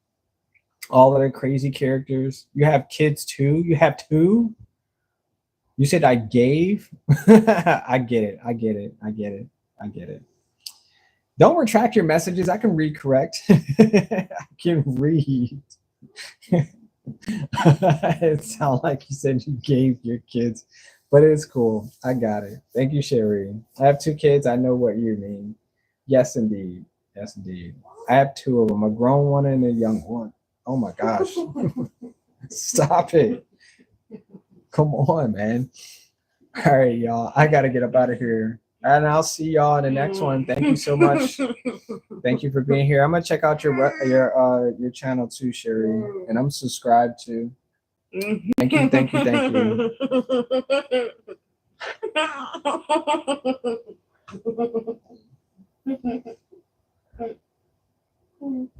All of the crazy characters. You have kids too. You have two. You said I gave. I get it. I get it. I get it. I get it. Don't retract your messages. I can read correct. I can read. It sounds like you said you gave your kids, but it's cool. I got it. Thank you, Sherry. I have two kids. I know what you mean. Yes, indeed. Yes, indeed. I have two of them, a grown one and a young one. Oh my gosh. Stop it. Come on, man. All right, y'all. I got to get up out of here. And I'll see y'all in the next one. Thank you so much. Thank you for being here. I'm gonna check out your channel too, Sherry, and I'm subscribed to. Thank you, thank you, thank you.